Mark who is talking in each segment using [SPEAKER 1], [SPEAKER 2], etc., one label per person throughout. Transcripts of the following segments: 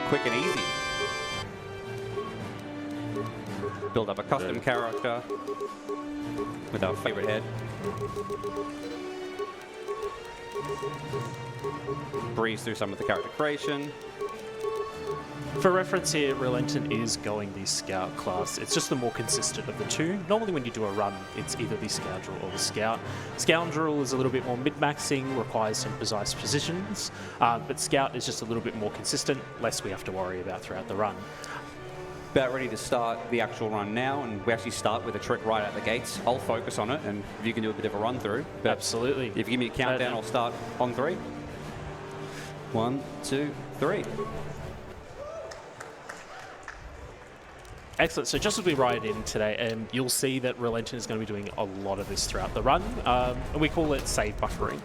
[SPEAKER 1] quick and easy. Build up a custom character with our favorite head. Breeze through some of the character creation.
[SPEAKER 2] For reference here, Relentent is going the Scout class. It's just the more consistent of the two. Normally when you do a run, it's either the Scoundrel or the Scout. Scoundrel is a little bit more mid-maxing, requires some precise positions, but Scout is just a little bit more consistent, less we have to worry about throughout the run.
[SPEAKER 1] About ready to start the actual run now, and we actually start with a trick right out the gates. I'll focus on it, and if you can do a bit of a run through.
[SPEAKER 2] Absolutely.
[SPEAKER 1] If you give me a countdown, I'll start on 3. 1, 2, 3.
[SPEAKER 2] Excellent. So just as we ride in today, you'll see that Relentent is going to be doing a lot of this throughout the run, and we call it save buffering.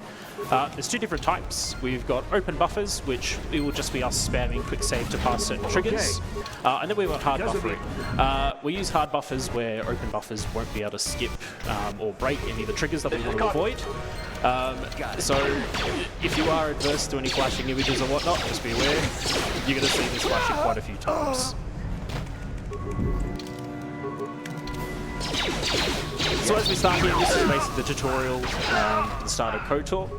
[SPEAKER 2] There's 2 different types. We've got open buffers, which it will just be us spamming quick save to pass certain triggers, and then we've got hard buffering. We use hard buffers where open buffers won't be able to skip or break any of the triggers that we want to avoid. So if you are adverse to any flashing images or whatnot, just be aware, you're going to see this flashing quite a few times. So as we start here, this is basically the tutorial, the start of KOTOR.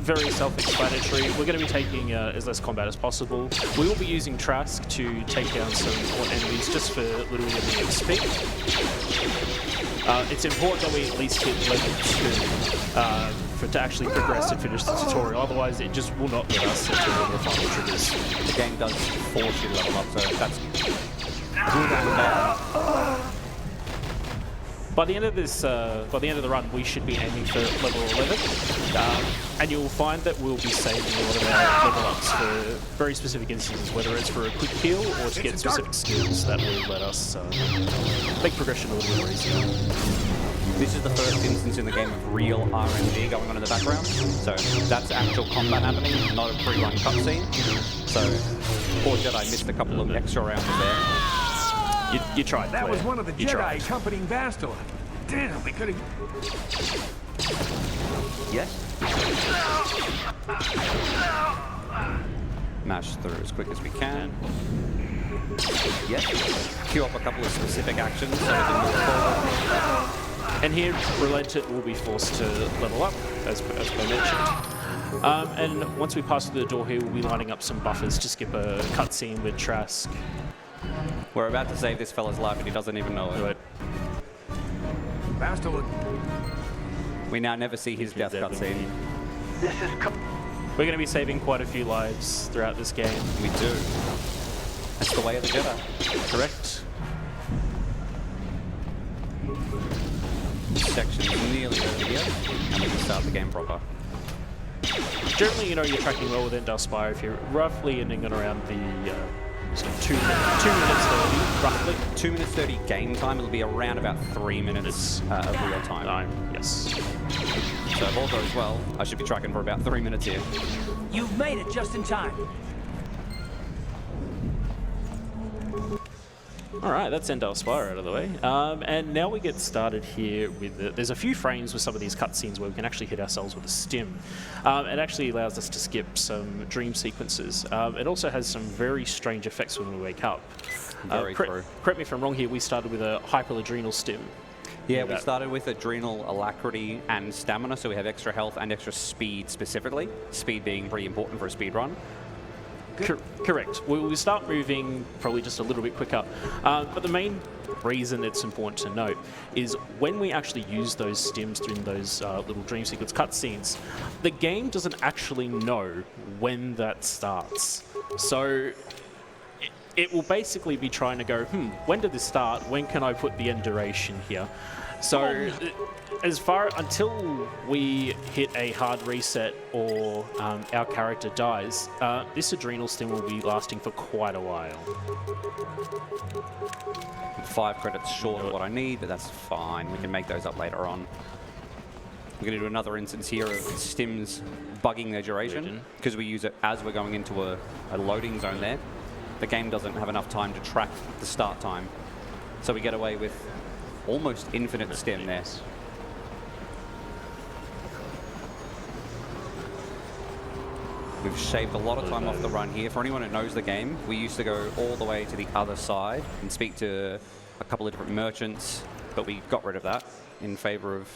[SPEAKER 2] Very self-explanatory. We're going to be taking as less combat as possible. We will be using Trask to take down some more enemies just for literally a bit of speed. It's important that we at least hit level 2 to actually progress and finish the tutorial. Otherwise, it just will not let us into the final triggers.
[SPEAKER 1] The game does force you to level up, so that's good and bad.
[SPEAKER 2] By the end of this, by the end of the run, we should be aiming for level 11, and you'll find that we'll be saving a lot of our level ups for very specific instances, whether it's for a quick heal or to get specific skills that will let us make progression a little bit more easier.
[SPEAKER 1] This is the first instance in the game of real RNG going on in the background, so that's actual combat happening, not a pre-run cutscene. So, poor Jedi missed a couple of extra rounds there.
[SPEAKER 2] You tried.
[SPEAKER 3] That was one of the Jedi accompanying Bastila. Damn, we could have.
[SPEAKER 1] Yes. Mash through as quick as we can. Yes. Queue up a couple of specific actions so we can move forward.
[SPEAKER 2] And here, Relentent will be forced to level up, as I mentioned. And once we pass through the door here, we'll be lining up some buffers to skip a cutscene with Trask.
[SPEAKER 1] We're about to save this fella's life and he doesn't even know it.
[SPEAKER 3] Bastila.
[SPEAKER 1] We now never see his death cutscene.
[SPEAKER 2] We're going to be saving quite a few lives throughout this game.
[SPEAKER 1] We do. That's the way of the Jedi.
[SPEAKER 2] Correct.
[SPEAKER 1] This section's nearly over here, and we can start the game proper.
[SPEAKER 2] Generally, you know, you're tracking well with Endar Spire if you're roughly ending on around the 2 minutes 30, roughly.
[SPEAKER 1] 2 minutes 30 game time. It'll be around about 3 minutes of real time.
[SPEAKER 2] Yes.
[SPEAKER 1] So if all goes well, I should be tracking for about 3 minutes here.
[SPEAKER 4] You've made it just in time.
[SPEAKER 2] All right, that's Endar Spire out of the way. And now we get started here with there's a few frames with some of these cutscenes where we can actually hit ourselves with a stim. It actually allows us to skip some dream sequences. It also has some very strange effects when we wake up.
[SPEAKER 1] Very true.
[SPEAKER 2] Correct me if I'm wrong here, we started with a hyperadrenal stim.
[SPEAKER 1] Yeah, we started with adrenal, alacrity, and stamina, so we have extra health and extra speed specifically. Speed being pretty important for a speed run.
[SPEAKER 2] Correct. We'll start moving probably just a little bit quicker. But the main reason it's important to note is when we actually use those stims during those little dream sequence cutscenes, the game doesn't actually know when that starts. So it will basically be trying to go, when did this start? When can I put the end duration here? So until we hit a hard reset or our character dies, this adrenal stim will be lasting for quite a while.
[SPEAKER 1] 5 credits short of what I need, but that's fine. We can make those up later on. We're going to do another instance here of stims bugging their duration because we use it as we're going into a loading zone there. The game doesn't have enough time to track the start time. So we get away with almost infinite stim there. We've shaved a lot of time off the run here. For anyone who knows the game, we used to go all the way to the other side and speak to a couple of different merchants, but we got rid of that in favor of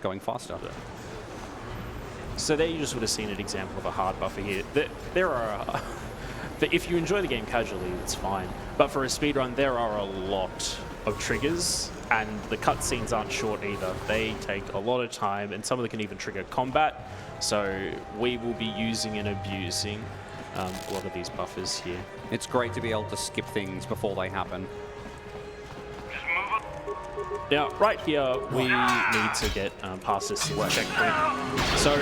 [SPEAKER 1] going faster.
[SPEAKER 2] So there you just would have seen an example of a hard buffer here. There are, if you enjoy the game casually, it's fine. But for a speedrun, there are a lot of triggers, and the cutscenes aren't short either. They take a lot of time, and some of them can even trigger combat. So we will be using and abusing a lot of these buffers here.
[SPEAKER 1] It's great to be able to skip things before they happen.
[SPEAKER 2] Now, right here, we need to get past this checkpoint. So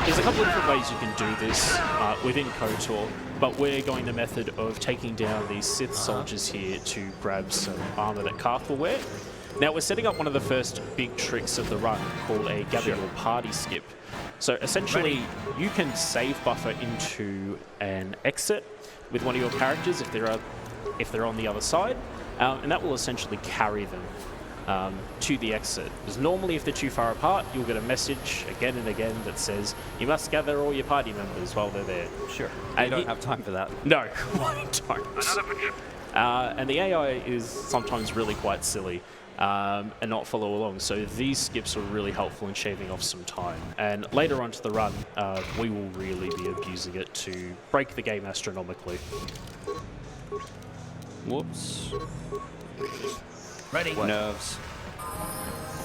[SPEAKER 2] there's a couple of different ways you can do this within KOTOR, but we're going the method of taking down these Sith soldiers here to grab some armor that Karth will wear. Now, we're setting up one of the first big tricks of the run called a gather your party skip. So essentially, you can save buffer into an exit with one of your characters if they're on the other side, and that will essentially carry them to the exit. Because normally if they're too far apart, you'll get a message again and again that says, you must gather all your party members while they're there.
[SPEAKER 1] Sure.
[SPEAKER 2] And
[SPEAKER 1] you don't have time for that.
[SPEAKER 2] No, we don't. And the AI is sometimes really quite silly and not follow along. So these skips are really helpful in shaving off some time. And later on to the run, we will really be abusing it to break the game astronomically.
[SPEAKER 1] Whoops.
[SPEAKER 4] Ready?
[SPEAKER 1] Nerves.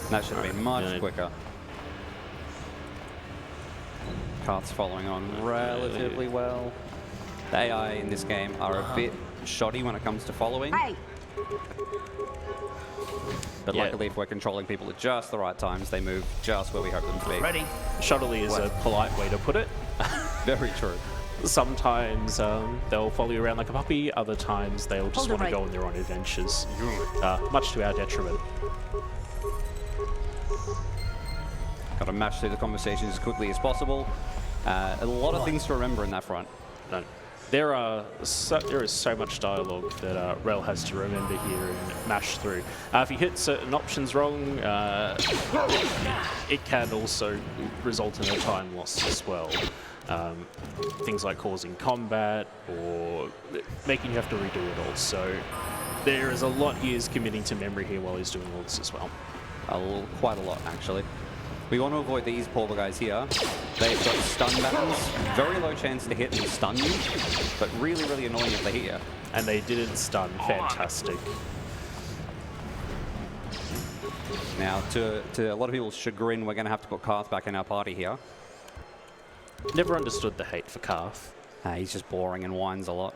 [SPEAKER 1] That should have been much quicker. Karth's following on relatively well. The AI in this game are a bit shoddy when it comes to following.
[SPEAKER 5] Hey.
[SPEAKER 1] But luckily, if we're controlling people at just the right times, they move just where we hope them to be.
[SPEAKER 4] Ready?
[SPEAKER 2] Shoddily is a polite way to put it.
[SPEAKER 1] Very true.
[SPEAKER 2] Sometimes they'll follow you around like a puppy, other times they'll just want to go on their own adventures, much to our detriment.
[SPEAKER 1] Got to match through the conversations as quickly as possible. A lot of things to remember in that front.
[SPEAKER 2] No. There is so much dialogue that Rel has to remember here and mash through. If you hit certain options wrong, it can also result in a time loss as well. Things like causing combat or making you have to redo it all. So there is a lot he is committing to memory here while he's doing all this as well.
[SPEAKER 1] Quite a lot, actually. We want to avoid these poor guys here. They've got stun buttons. Very low chance to hit and stun you, but really, really annoying if they hit you.
[SPEAKER 2] And they didn't stun. Fantastic.
[SPEAKER 1] Now, to a lot of people's chagrin, we're going to have to put Karth back in our party here.
[SPEAKER 2] Never understood the hate for Karth.
[SPEAKER 1] He's just boring and whines a lot.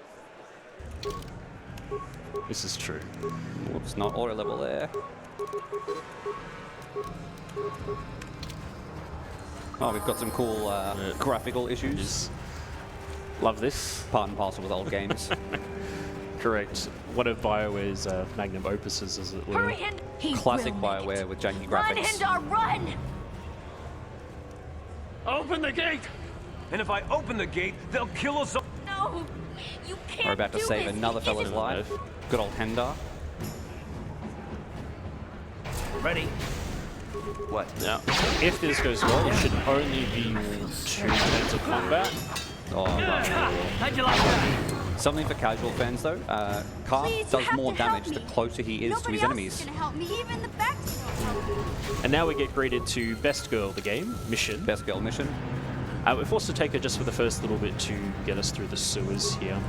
[SPEAKER 2] This is true.
[SPEAKER 1] Whoops, not auto level there. Oh, we've got some cool graphical issues.
[SPEAKER 2] Love this.
[SPEAKER 1] Part and parcel with old games.
[SPEAKER 2] Correct. One of BioWare's magnum opuses, as it were.
[SPEAKER 5] Hurry, Hind.
[SPEAKER 1] Classic BioWare with janky graphics.
[SPEAKER 5] Run, Hindar, run!
[SPEAKER 3] Open the gate! And if I open the gate, they'll kill us all.
[SPEAKER 5] No, you can't.
[SPEAKER 1] We're about to
[SPEAKER 5] do
[SPEAKER 1] save
[SPEAKER 5] this.
[SPEAKER 1] another
[SPEAKER 5] It
[SPEAKER 1] fella's
[SPEAKER 5] isn't-
[SPEAKER 1] life. Good old Hendar.
[SPEAKER 4] Ready?
[SPEAKER 3] What?
[SPEAKER 2] Now, if this goes well, it should only be 2 turns of combat.
[SPEAKER 1] Oh, lovely.
[SPEAKER 4] How'd you like that?
[SPEAKER 1] Something for casual fans, though. Karth
[SPEAKER 5] Please, you
[SPEAKER 1] does
[SPEAKER 5] have
[SPEAKER 1] more
[SPEAKER 5] to help
[SPEAKER 1] damage the
[SPEAKER 5] me.
[SPEAKER 1] closer he is to
[SPEAKER 5] Nobody
[SPEAKER 1] his
[SPEAKER 5] else
[SPEAKER 1] enemies.
[SPEAKER 5] is gonna help me. Even the best.
[SPEAKER 2] And now we get greeted to Best Girl of the game, mission.
[SPEAKER 1] Best girl mission.
[SPEAKER 2] We're forced to take her just for the first little bit to get us through the sewers here.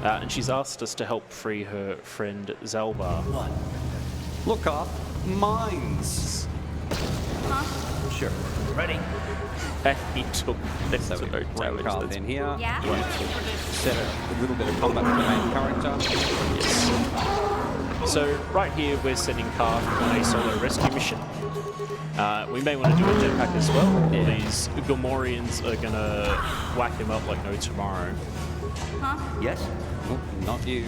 [SPEAKER 2] And she's asked us to help free her friend Zalbar.
[SPEAKER 4] What?
[SPEAKER 1] Look, Karth. Mines.
[SPEAKER 5] Huh?
[SPEAKER 1] Sure.
[SPEAKER 4] Ready?
[SPEAKER 2] He took next
[SPEAKER 1] So
[SPEAKER 2] to
[SPEAKER 1] we
[SPEAKER 2] no
[SPEAKER 1] bring
[SPEAKER 2] damage.
[SPEAKER 1] Karth
[SPEAKER 2] That's
[SPEAKER 1] in here.
[SPEAKER 5] Yeah?
[SPEAKER 1] Set a little bit of combat with the main character.
[SPEAKER 2] Yes. So right here we're sending Karth on a solo rescue mission. We may want to do a jetpack as well. These Gomorians are going to whack him up like no tomorrow.
[SPEAKER 5] Huh?
[SPEAKER 3] Yes?
[SPEAKER 1] Oh, not you.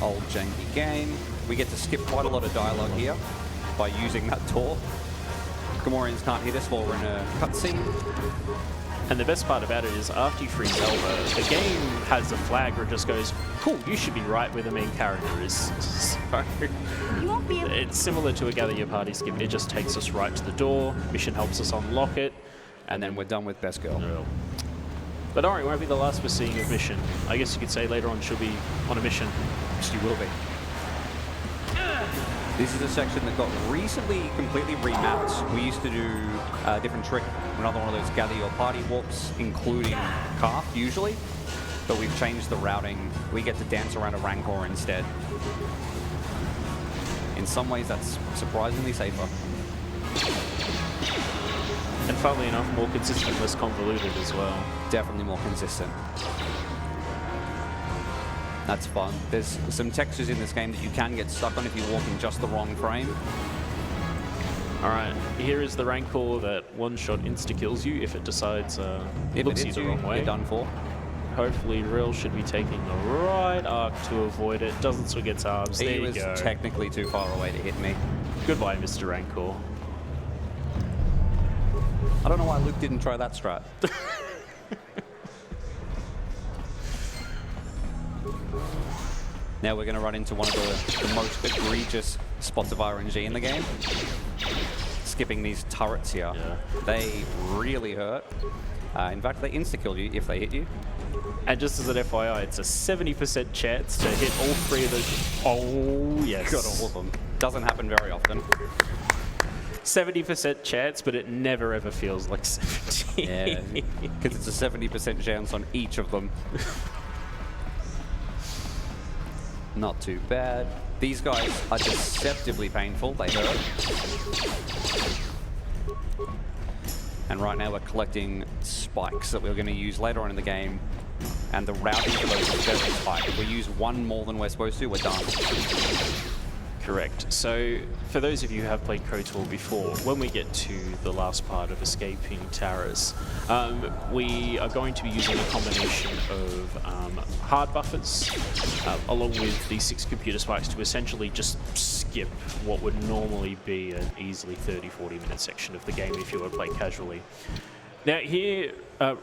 [SPEAKER 1] Old janky game. We get to skip quite a lot of dialogue here by using that tour. Gomorians can't hit us while we're in a cutscene.
[SPEAKER 2] And the best part about it is after you free Zelda, the game has a flag where it just goes, cool, you should be right where the main character is. So
[SPEAKER 5] You won't be able.
[SPEAKER 2] it's similar to a Gather Your Party skip. It just takes us right to the door. Mission helps us unlock it.
[SPEAKER 1] And then we're done with Best Girl.
[SPEAKER 2] But don't worry, it won't be the last we're seeing of Mission. I guess you could say later on she'll be on a mission.
[SPEAKER 1] She will be. This is a section that got recently completely remapped. We used to do a different trick, another one of those gather your party warps, including Calf usually, but we've changed the routing. We get to dance around a Rancor instead. In some ways, that's surprisingly safer.
[SPEAKER 2] And funnily enough, more consistent, less convoluted as well.
[SPEAKER 1] Definitely more consistent. That's fun. There's some textures in this game that you can get stuck on if you walk in just the wrong frame.
[SPEAKER 2] Alright, here is the Rancor that one-shot insta-kills you if it decides
[SPEAKER 1] If
[SPEAKER 2] looks
[SPEAKER 1] it
[SPEAKER 2] you
[SPEAKER 1] hits
[SPEAKER 2] the
[SPEAKER 1] you,
[SPEAKER 2] wrong way.
[SPEAKER 1] you're done for.
[SPEAKER 2] Hopefully Ril should be taking the right arc to avoid it. Doesn't swing its arms. There
[SPEAKER 1] He
[SPEAKER 2] you
[SPEAKER 1] was
[SPEAKER 2] go.
[SPEAKER 1] technically too far away to hit me.
[SPEAKER 2] Goodbye, Mr. Rancor.
[SPEAKER 1] I don't know why Luke didn't try that strat. Now we're going to run into one of the most egregious spots of RNG in the game. Skipping these turrets here.
[SPEAKER 2] Yeah.
[SPEAKER 1] They really hurt. In fact, they insta-kill you if they hit you.
[SPEAKER 2] And just as an FYI, it's a 70% chance to hit all three of those. Oh, yes.
[SPEAKER 1] Got all of them. Doesn't happen very often.
[SPEAKER 2] 70% chance, but it never ever feels like 70.
[SPEAKER 1] Yeah, because it's a 70% chance on each of them. Not too bad. These guys are deceptively painful. They hurt. And right now we're collecting spikes that we're going to use later on in the game. And the routing for those is very tight. If we use one more than we're supposed to, we're done.
[SPEAKER 2] Correct. So, for those of you who have played KOTOR before, when we get to the last part of escaping Taras, we are going to be using a combination of hard buffers along with the 6 computer spikes to essentially just skip what would normally be an easily 30-40 minute section of the game if you were to play casually. Now here,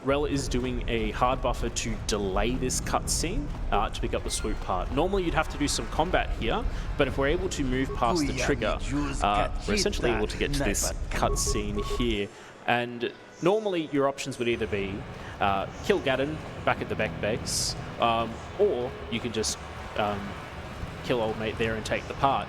[SPEAKER 2] Rel is doing a hard buffer to delay this cutscene to pick up the swoop part. Normally you'd have to do some combat here, but if we're able to move past the trigger, we're essentially able to get to this cutscene here. And normally your options would either be kill Gaddon back at the back base, or you can just kill old mate there and take the part.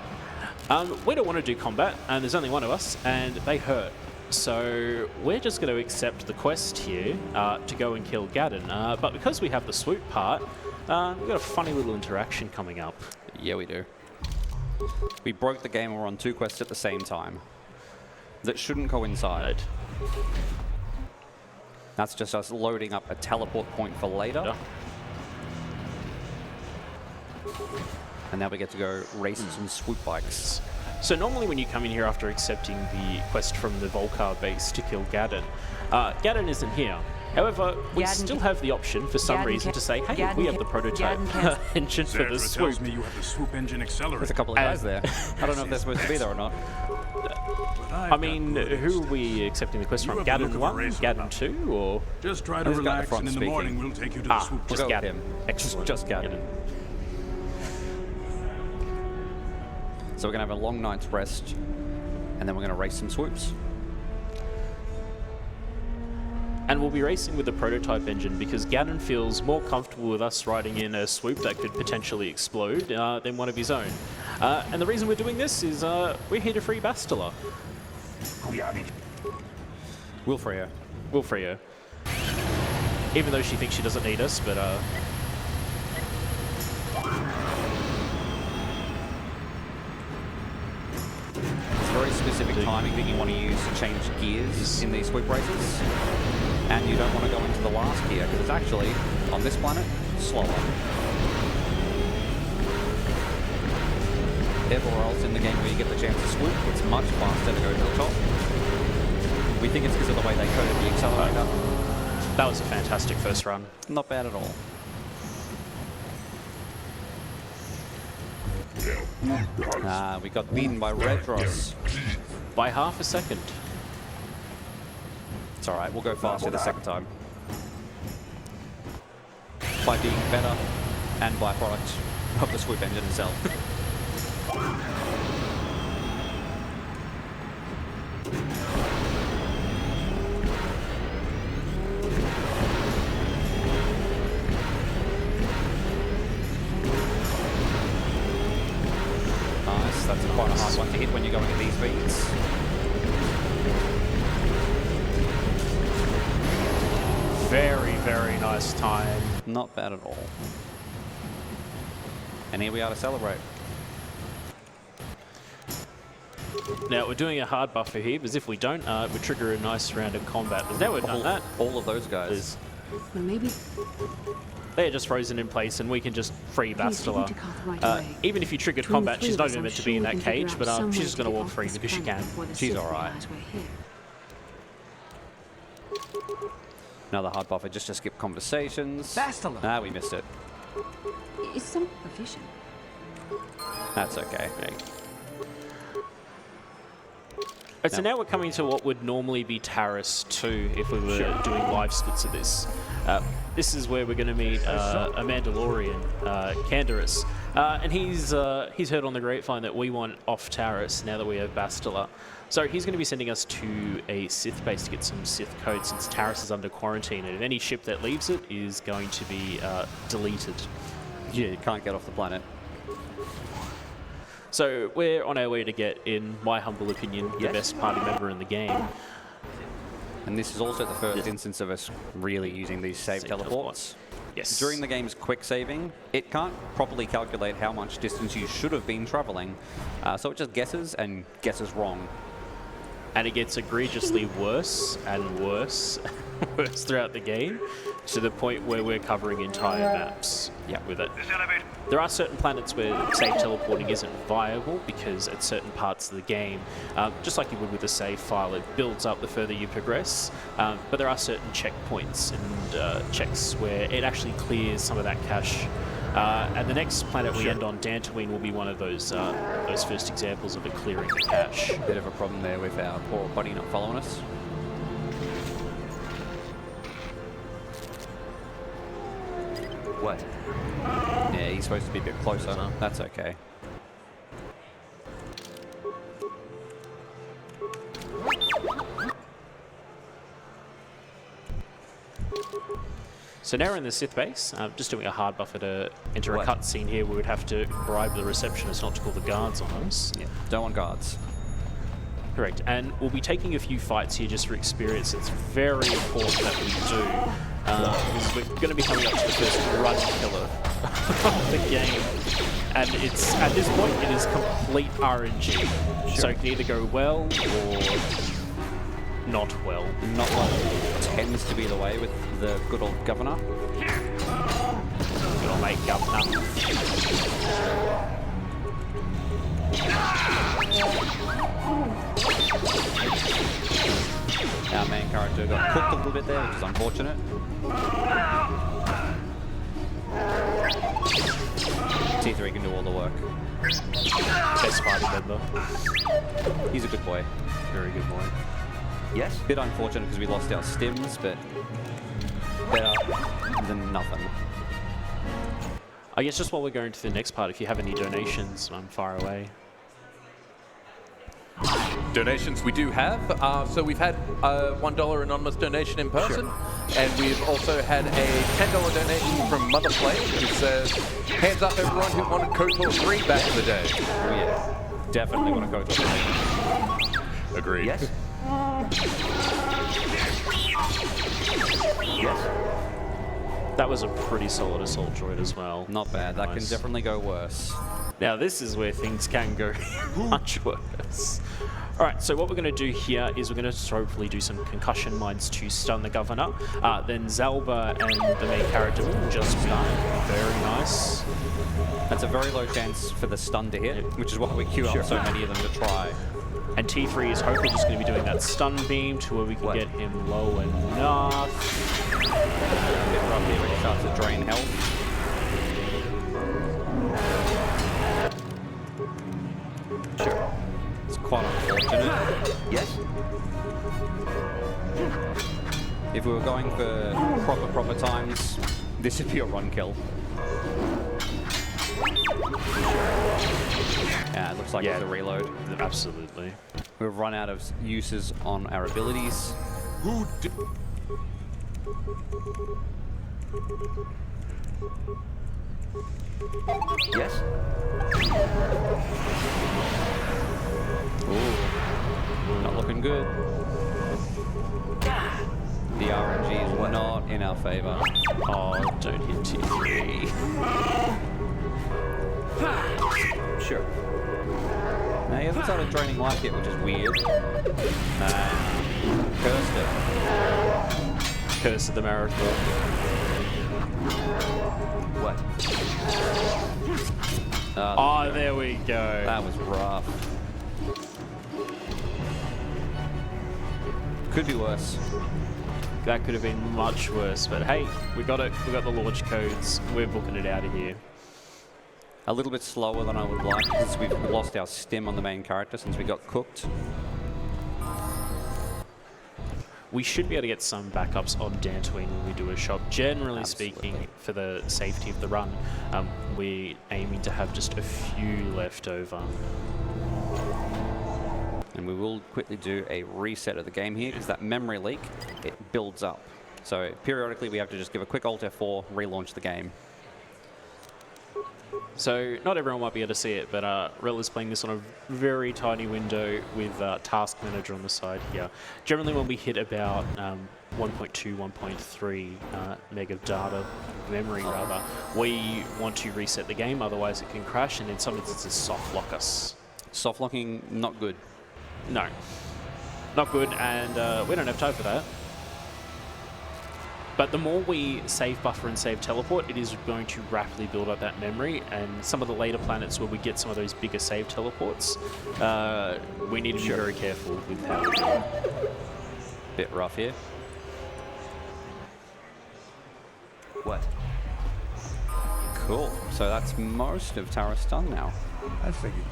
[SPEAKER 2] We don't want to do combat, and there's only one of us, and they hurt. So we're just going to accept the quest here to go and kill Gaddon. But because we have the swoop part, we've got a funny little interaction coming up.
[SPEAKER 1] Yeah, we do. We broke the game and we're on 2 quests at the same time. That shouldn't coincide. That's just us loading up a teleport point for later.
[SPEAKER 2] Yeah.
[SPEAKER 1] And now we get to go racing some swoop bikes.
[SPEAKER 2] So normally when you come in here after accepting the quest from the Volcar base to kill Gaddon, Gaddon isn't here. However, we still have the option for some reason to say, hey, we have the prototype engine for the swoop.
[SPEAKER 3] tells me you have the swoop engine accelerator.
[SPEAKER 1] There's a couple of guys there. I don't know if they're supposed to be there or not.
[SPEAKER 2] I mean, who are we accepting the quest from? Gaddon 1, Gaddon 2, or?
[SPEAKER 3] Just try to
[SPEAKER 1] Who's got the
[SPEAKER 3] relax,
[SPEAKER 1] front
[SPEAKER 3] and in the
[SPEAKER 1] speaking?
[SPEAKER 3] morning we'll take you to the swoop.
[SPEAKER 1] We'll
[SPEAKER 2] Just
[SPEAKER 1] go with
[SPEAKER 2] Gaddon.
[SPEAKER 1] him.
[SPEAKER 2] Excellent.
[SPEAKER 1] Just Gaddon. So we're going to have a long night's rest, and then we're going to race some swoops.
[SPEAKER 2] And we'll be racing with the prototype engine because Gaddon feels more comfortable with us riding in a swoop that could potentially explode than one of his own. And the reason we're doing this is we're here to free Bastila.
[SPEAKER 1] We'll free her.
[SPEAKER 2] We'll free her. Even though she thinks she doesn't need us, but...
[SPEAKER 1] Very specific timing that you want to use to change gears in these swoop races. And you don't want to go into the last gear because it's actually, on this planet, slower. Everywhere else in the game where you get the chance to swoop, it's much faster to go to the top. We think it's because of the way they coded the accelerator.
[SPEAKER 2] That was a fantastic first run.
[SPEAKER 1] Not bad at all. We got beaten by Redros.
[SPEAKER 2] By half a second.
[SPEAKER 1] It's alright, we'll go faster the second time. By being better and byproduct of the swoop engine itself. to hit when you're going at these speeds.
[SPEAKER 2] Very, very nice time.
[SPEAKER 1] Not bad at all. And here we are to celebrate.
[SPEAKER 2] Now, we're doing a hard buffer here, because if we don't, we trigger a nice round of combat. But now we've done that.
[SPEAKER 1] All of those guys.
[SPEAKER 6] Well, maybe
[SPEAKER 2] They're just frozen in place, and we can just free Bastila.
[SPEAKER 6] right away.
[SPEAKER 2] Even if you triggered
[SPEAKER 6] Between the
[SPEAKER 2] combat,
[SPEAKER 6] three
[SPEAKER 2] she's
[SPEAKER 6] of
[SPEAKER 2] not
[SPEAKER 6] us,
[SPEAKER 2] even
[SPEAKER 6] I'm
[SPEAKER 2] meant to
[SPEAKER 6] sure
[SPEAKER 2] be in
[SPEAKER 6] we
[SPEAKER 2] that
[SPEAKER 6] can figure
[SPEAKER 2] cage,
[SPEAKER 6] out
[SPEAKER 2] but
[SPEAKER 6] some
[SPEAKER 2] she's
[SPEAKER 6] way
[SPEAKER 2] just
[SPEAKER 6] to
[SPEAKER 2] going to
[SPEAKER 6] get
[SPEAKER 2] walk
[SPEAKER 6] off
[SPEAKER 2] free
[SPEAKER 6] this
[SPEAKER 2] because she
[SPEAKER 6] planet
[SPEAKER 2] can.
[SPEAKER 6] before the
[SPEAKER 1] She's
[SPEAKER 6] Sith
[SPEAKER 1] all right.
[SPEAKER 6] realize we're here.
[SPEAKER 1] Another hard buffer just to skip conversations.
[SPEAKER 3] Bastila.
[SPEAKER 1] Ah, we missed it.
[SPEAKER 6] It's some provision.
[SPEAKER 1] That's okay.
[SPEAKER 2] Right, so now we're coming to what would normally be Taris 2 if we were doing live splits of this. This is where we're going to meet a Mandalorian, Canderous. And he's heard on the grapevine that we want off Taris now that we have Bastila. So he's going to be sending us to a Sith base to get some Sith code since Taris is under quarantine, and any ship that leaves it is going to be deleted.
[SPEAKER 1] Yeah, you can't get off the planet.
[SPEAKER 2] So we're on our way to get, in my humble opinion, the best party member in the game.
[SPEAKER 1] And this is also the first instance of us really using these save teleports.
[SPEAKER 2] Yes.
[SPEAKER 1] During the game's quick saving, it can't properly calculate how much distance you should have been traveling, so it just guesses and guesses wrong.
[SPEAKER 2] And it gets egregiously worse and worse and worse throughout the game, to the point where we're covering entire maps with it. There are certain planets where save teleporting isn't viable because at certain parts of the game, just like you would with a save file, it builds up the further you progress. But there are certain checkpoints and checks where it actually clears some of that cache. And the next planet we end on, Dantooine, will be one of those first examples of it clearing the cache.
[SPEAKER 1] Bit of a problem there with our poor buddy not following us.
[SPEAKER 4] What?
[SPEAKER 1] Yeah, he's supposed to be a bit closer. That's okay.
[SPEAKER 2] So now we're in the Sith base, just doing a hard buffer to enter a cutscene here. We would have to bribe the receptionist not to call the guards on us.
[SPEAKER 1] Yeah, don't want guards.
[SPEAKER 2] Correct, and we'll be taking a few fights here just for experience. It's very important that we do, because we're going to be coming up to the first run killer of the game. And it's, at this point, it is complete RNG. So it can either go well or not well.
[SPEAKER 1] Not what tends to be the way with the good old governor.
[SPEAKER 2] Good old mate governor.
[SPEAKER 1] Our main character got cooked a little bit there, which is unfortunate. T3 can do all the work.
[SPEAKER 2] Best party member.
[SPEAKER 1] He's a good boy. Very good boy.
[SPEAKER 4] Yes?
[SPEAKER 1] Bit unfortunate because we lost our stims, but better than nothing.
[SPEAKER 2] I guess just while we're going to the next part, if you have any donations, I'm far away.
[SPEAKER 7] Donations we do have. So we've had a $1 anonymous donation in person, and we've also had a $10 donation from Mother Play, who says, hands up everyone who wanted KOTOR 3 back in the day.
[SPEAKER 1] Oh yeah, definitely want to go to it.
[SPEAKER 7] Agreed.
[SPEAKER 4] Yes? Yes?
[SPEAKER 2] That was a pretty solid assault droid as well.
[SPEAKER 1] Not bad. That can
[SPEAKER 2] Nice.
[SPEAKER 1] definitely go worse.
[SPEAKER 2] Now this is where things can go much worse. Alright, so what we're going to do here is we're going to hopefully do some concussion mines to stun the governor. Then Zalba and the main character will just be very nice.
[SPEAKER 1] That's a very low chance for the stun to hit, which is why we queue up so many of them to try.
[SPEAKER 2] And T3 is hopefully just going to be doing that stun beam to where we can get him low enough.
[SPEAKER 1] A bit rough here when he starts to drain health.
[SPEAKER 4] Sure.
[SPEAKER 1] It's quite unfortunate.
[SPEAKER 4] Yes?
[SPEAKER 1] If we were going for proper times, this would be a run kill. Yeah, it looks like it's a reload.
[SPEAKER 2] Absolutely.
[SPEAKER 1] We've run out of uses on our abilities.
[SPEAKER 7] Who did...
[SPEAKER 4] Yes?
[SPEAKER 1] Ooh, not looking good. The RNG is not in our favor.
[SPEAKER 2] Oh, don't hit T3.
[SPEAKER 4] Sure.
[SPEAKER 1] Now, he hasn't started draining life yet, which is weird. Cursed it.
[SPEAKER 2] Curse of the marathon.
[SPEAKER 4] What?
[SPEAKER 2] Oh, there we go.
[SPEAKER 1] That was rough. Could be worse.
[SPEAKER 2] That could have been much worse, but hey, we got it. We got the launch codes. We're booking it out of here.
[SPEAKER 1] A little bit slower than I would like, because we've lost our stim on the main character since we got cooked.
[SPEAKER 2] We should be able to get some backups on Dantooine when we do a shop. Generally
[SPEAKER 1] Absolutely.
[SPEAKER 2] speaking, for the safety of the run, we're aiming to have just a few left over.
[SPEAKER 1] And we will quickly do a reset of the game here, because that memory leak, it builds up. So periodically we have to just give a quick Alt F4, relaunch the game.
[SPEAKER 2] So not everyone might be able to see it, but Rel is playing this on a very tiny window with Task Manager on the side here. Generally when we hit about 1.2, 1.3 meg of data, memory rather, we want to reset the game, otherwise it can crash and in some instances soft lock us.
[SPEAKER 1] Soft locking, not good.
[SPEAKER 2] No, not good, and we don't have time for that. But the more we save buffer and save teleport, it is going to rapidly build up that memory, and some of the later planets where we get some of those bigger save teleports, we need to be very careful with how we do it.
[SPEAKER 1] Bit rough here.
[SPEAKER 4] What?
[SPEAKER 1] Cool. So that's most of Taras done now.
[SPEAKER 3] I figured.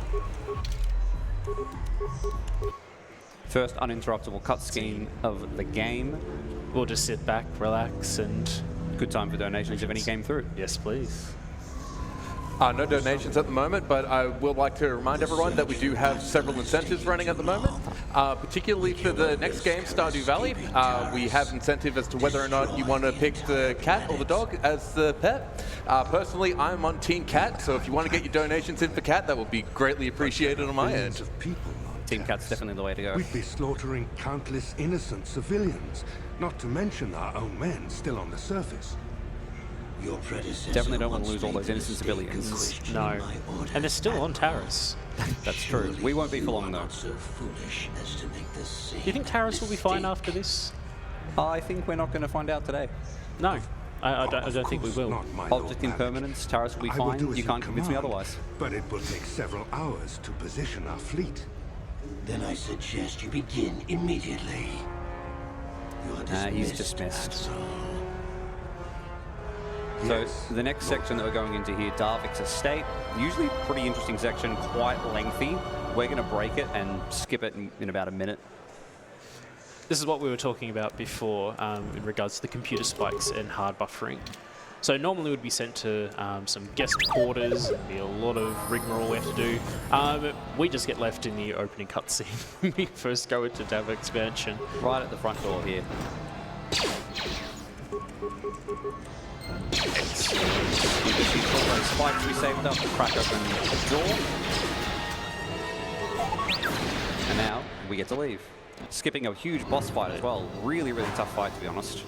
[SPEAKER 1] First uninterruptible cutscene of the game.
[SPEAKER 2] We'll just sit back, relax, and
[SPEAKER 1] Good time for donations if any came through.
[SPEAKER 2] yes, please.
[SPEAKER 7] No donations at the moment, but I would like to remind everyone that we do have several incentives running at the moment, particularly for the next game, Stardew Valley. We have incentive as to whether or not you want to pick the cat or the dog as the pet. Personally, I'm on Team Cat, so if you want to get your donations in for cat, that would be greatly appreciated on my
[SPEAKER 3] Billions
[SPEAKER 7] end.
[SPEAKER 3] of people on
[SPEAKER 1] Team
[SPEAKER 3] Taras.
[SPEAKER 1] Cat's definitely the way to go.
[SPEAKER 3] We'd be slaughtering countless innocent civilians, not to mention our own men still on the surface.
[SPEAKER 8] Your predecessor
[SPEAKER 1] Definitely don't want to
[SPEAKER 8] once
[SPEAKER 1] lose all
[SPEAKER 8] made
[SPEAKER 1] those
[SPEAKER 8] the
[SPEAKER 1] innocent
[SPEAKER 8] mistake of
[SPEAKER 1] civilians.
[SPEAKER 8] questioning
[SPEAKER 2] No.
[SPEAKER 8] my orders
[SPEAKER 2] And they're still on Taras.
[SPEAKER 1] That's true. We won't be for
[SPEAKER 8] You
[SPEAKER 1] long
[SPEAKER 8] are
[SPEAKER 1] though.
[SPEAKER 8] not so foolish as to make the same
[SPEAKER 2] Do you think Taras will be fine
[SPEAKER 8] mistake.
[SPEAKER 2] after this?
[SPEAKER 1] I think we're not going to find out today.
[SPEAKER 2] No, I don't think we
[SPEAKER 3] Of course
[SPEAKER 2] will.
[SPEAKER 3] not, my Lord
[SPEAKER 1] Object
[SPEAKER 3] Maverick.
[SPEAKER 1] impermanence, Taras will be
[SPEAKER 3] I will
[SPEAKER 1] fine.
[SPEAKER 3] do as
[SPEAKER 1] You can't convince me
[SPEAKER 3] command,
[SPEAKER 1] otherwise.
[SPEAKER 3] But it will take several hours to position our fleet.
[SPEAKER 8] Then I suggest you begin immediately. You are
[SPEAKER 1] He's
[SPEAKER 8] dismissed,
[SPEAKER 1] dismissed.
[SPEAKER 8] Axel.
[SPEAKER 1] So
[SPEAKER 3] Yes,
[SPEAKER 1] the next section that we're going into here, Darvik's Estate, usually pretty interesting section, quite lengthy. We're going to break it and skip it in about a minute.
[SPEAKER 2] This is what we were talking about before in regards to the computer spikes and hard buffering. So normally we'd be sent to some guest quarters, and be a lot of rigmarole we have to do. We just get left in the opening cutscene when we first go into Davik Mansion.
[SPEAKER 1] Right at the front door here. You can see all those spikes we saved up, crack open the door. And now we get to leave. Skipping a huge boss fight as well. Really, really tough fight to be honest.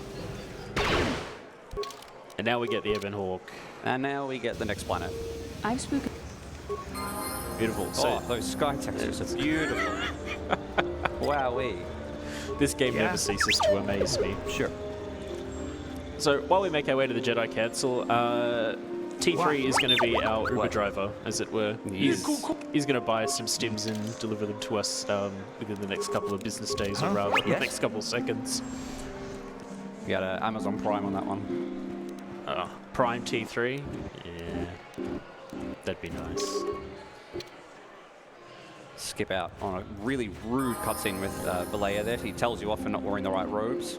[SPEAKER 2] And now we get the Ebon Hawk.
[SPEAKER 1] And now we get the next planet.
[SPEAKER 6] I've spoken.
[SPEAKER 2] Beautiful. So
[SPEAKER 1] Oh, those sky textures are beautiful. Wowee.
[SPEAKER 2] this game never ceases to amaze me.
[SPEAKER 1] Sure.
[SPEAKER 2] So while we make our way to the Jedi Council, T3 is going to be our Uber driver, as it were. He's going to buy us some stims and deliver them to us within the next couple of business days, or rather, the
[SPEAKER 4] Yes.
[SPEAKER 2] next couple of seconds.
[SPEAKER 1] We got Amazon Prime on that one.
[SPEAKER 2] Prime T3? Yeah. That'd be nice.
[SPEAKER 1] Skip out on a really rude cutscene with Valleja there. He tells you off for not wearing the right robes.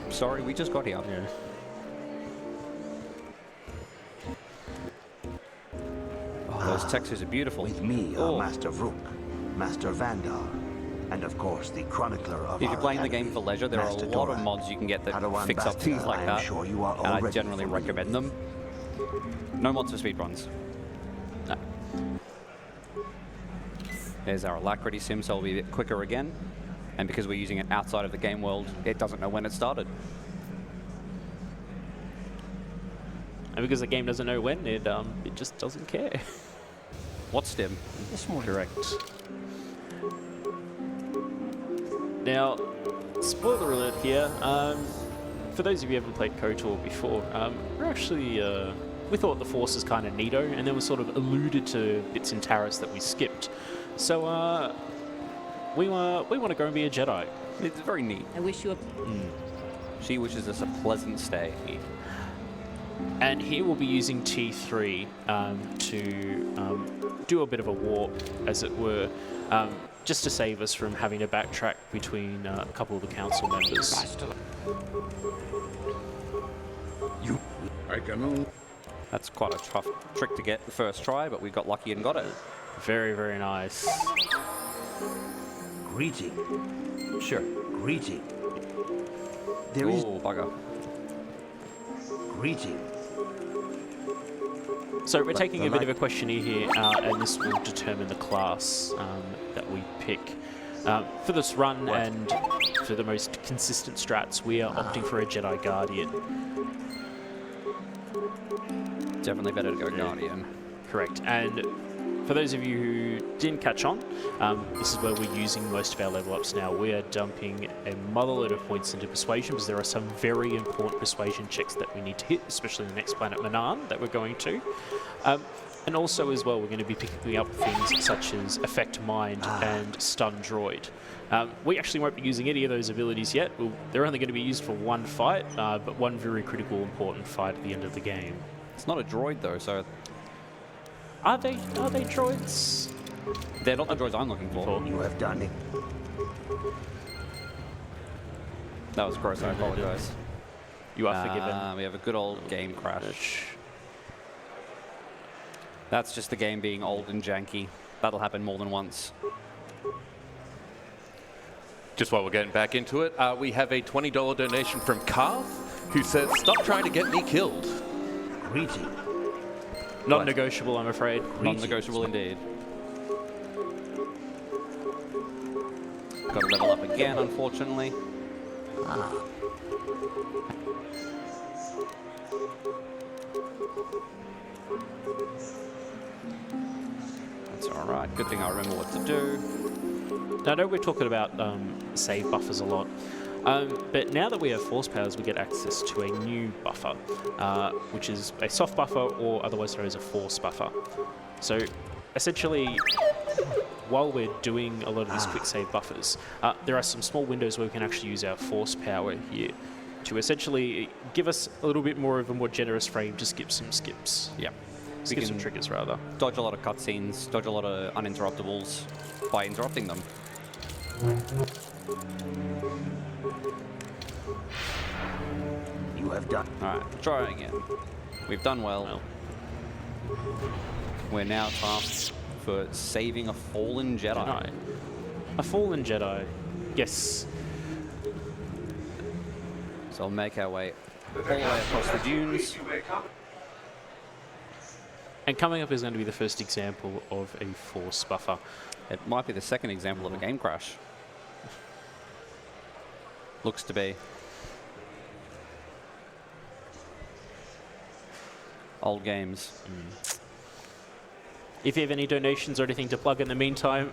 [SPEAKER 1] Sorry, we just got here.
[SPEAKER 2] Yeah.
[SPEAKER 1] Oh, those textures are beautiful.
[SPEAKER 8] With me
[SPEAKER 1] Oh.
[SPEAKER 8] are Master Rook, Master Vandar, and of course the chronicler of
[SPEAKER 1] If
[SPEAKER 8] our
[SPEAKER 1] you're playing the game
[SPEAKER 8] academy,
[SPEAKER 1] for leisure, there
[SPEAKER 8] Master
[SPEAKER 1] are a lot of
[SPEAKER 8] Doran.
[SPEAKER 1] mods you can get that
[SPEAKER 8] Padawan
[SPEAKER 1] fix up
[SPEAKER 8] Basta,
[SPEAKER 1] things like
[SPEAKER 8] I am
[SPEAKER 1] that.
[SPEAKER 8] sure you are
[SPEAKER 1] And I
[SPEAKER 8] already
[SPEAKER 1] generally
[SPEAKER 8] familiar
[SPEAKER 1] recommend them. No mods for speedruns.
[SPEAKER 2] No.
[SPEAKER 1] There's our alacrity sim, so it'll be a bit quicker again. And because we're using it outside of the game world, it doesn't know when it started.
[SPEAKER 2] And because the game doesn't know when, it just doesn't care.
[SPEAKER 1] What stim?
[SPEAKER 2] Correct. Now, spoiler alert here. For those of you who haven't played KOTOR before, we're actually we thought the Force is kind of neato, and then we sort of alluded to bits in Taris that we skipped. So we want to go and be a Jedi.
[SPEAKER 1] It's very neat.
[SPEAKER 6] I wish you a...
[SPEAKER 1] She wishes us a pleasant stay.
[SPEAKER 2] And here we'll be using T3 to do a bit of a warp, as it were, just to save us from having to backtrack between a couple of the council members.
[SPEAKER 1] That's quite a tough trick to get the first try, but we got lucky and got it.
[SPEAKER 2] Very, very nice.
[SPEAKER 8] Greeting.
[SPEAKER 4] Sure.
[SPEAKER 8] Greeting. There is
[SPEAKER 1] Oh, bugger.
[SPEAKER 8] greeting.
[SPEAKER 2] So we're taking a bit of a questionnaire here, and this will determine the class that we pick. For this run and for the most consistent strats, we are opting for a Jedi Guardian.
[SPEAKER 1] Definitely better to go Guardian.
[SPEAKER 2] Correct. And for those of you who didn't catch on, this is where we're using most of our level ups now. We are dumping a motherload of points into Persuasion because there are some very important Persuasion checks that we need to hit, especially the next planet, Manan, that we're going to. And also as well, we're going to be picking up things such as Affect Mind and Stun Droid. We actually won't be using any of those abilities yet. They're only going to be used for one fight, but one very critical, important fight at the end of the game.
[SPEAKER 1] It's not a droid though, so
[SPEAKER 2] Are they droids?
[SPEAKER 1] they're not the droids I'm looking for.
[SPEAKER 8] You have done it.
[SPEAKER 1] That was gross, I apologize.
[SPEAKER 2] You are forgiven.
[SPEAKER 1] We have a good old game crash. That's just the game being old and janky. That'll happen more than once.
[SPEAKER 7] Just while we're getting back into it, we have a $20 donation from Carth, who says, "Stop trying to get me killed."
[SPEAKER 8] Greeting.
[SPEAKER 2] Non-negotiable, I'm afraid.
[SPEAKER 1] Non-negotiable indeed. Got to level up again, unfortunately. That's alright. Good thing I remember what to do.
[SPEAKER 2] Now, I know we're talking about save buffers a lot, but now that we have Force powers, we get access to a new buffer, which is a soft buffer, or otherwise known as a Force buffer. So, essentially, while we're doing a lot of these quick save buffers, there are some small windows where we can actually use our Force power here to essentially give us a little bit more of a more generous frame to skip some skips.
[SPEAKER 1] Yeah.
[SPEAKER 2] Skip some triggers, rather.
[SPEAKER 1] Dodge a lot of cutscenes, dodge a lot of uninterruptibles by interrupting them.
[SPEAKER 8] You have done.
[SPEAKER 1] Alright, try again. We've done well. We're now tasked for saving a fallen Jedi.
[SPEAKER 2] A fallen Jedi. Yes.
[SPEAKER 1] So we'll make our way all the way across the dunes.
[SPEAKER 2] And coming up is going to be the first example of a Force buffer.
[SPEAKER 1] It might be the second example of a game crash. Looks to be. Old games.
[SPEAKER 2] If you have any donations or anything to plug in the meantime,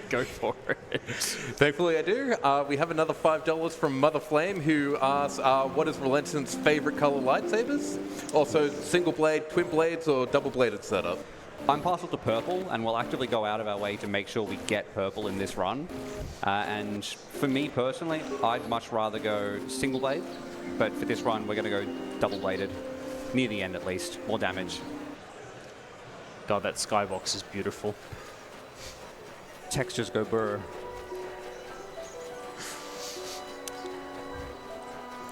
[SPEAKER 2] go for it.
[SPEAKER 7] Thankfully I do. We have another $5 from Mother Flame, who asks, what is Relentant's favorite color lightsabers? Also, single blade, twin blades, or double bladed setup?
[SPEAKER 1] I'm partial to purple, and we'll actively go out of our way to make sure we get purple in this run. And for me personally, I'd much rather go single blade, but for this run, we're going to go double bladed. Near the end, at least. More damage.
[SPEAKER 2] God, that skybox is beautiful.
[SPEAKER 1] Textures go burr.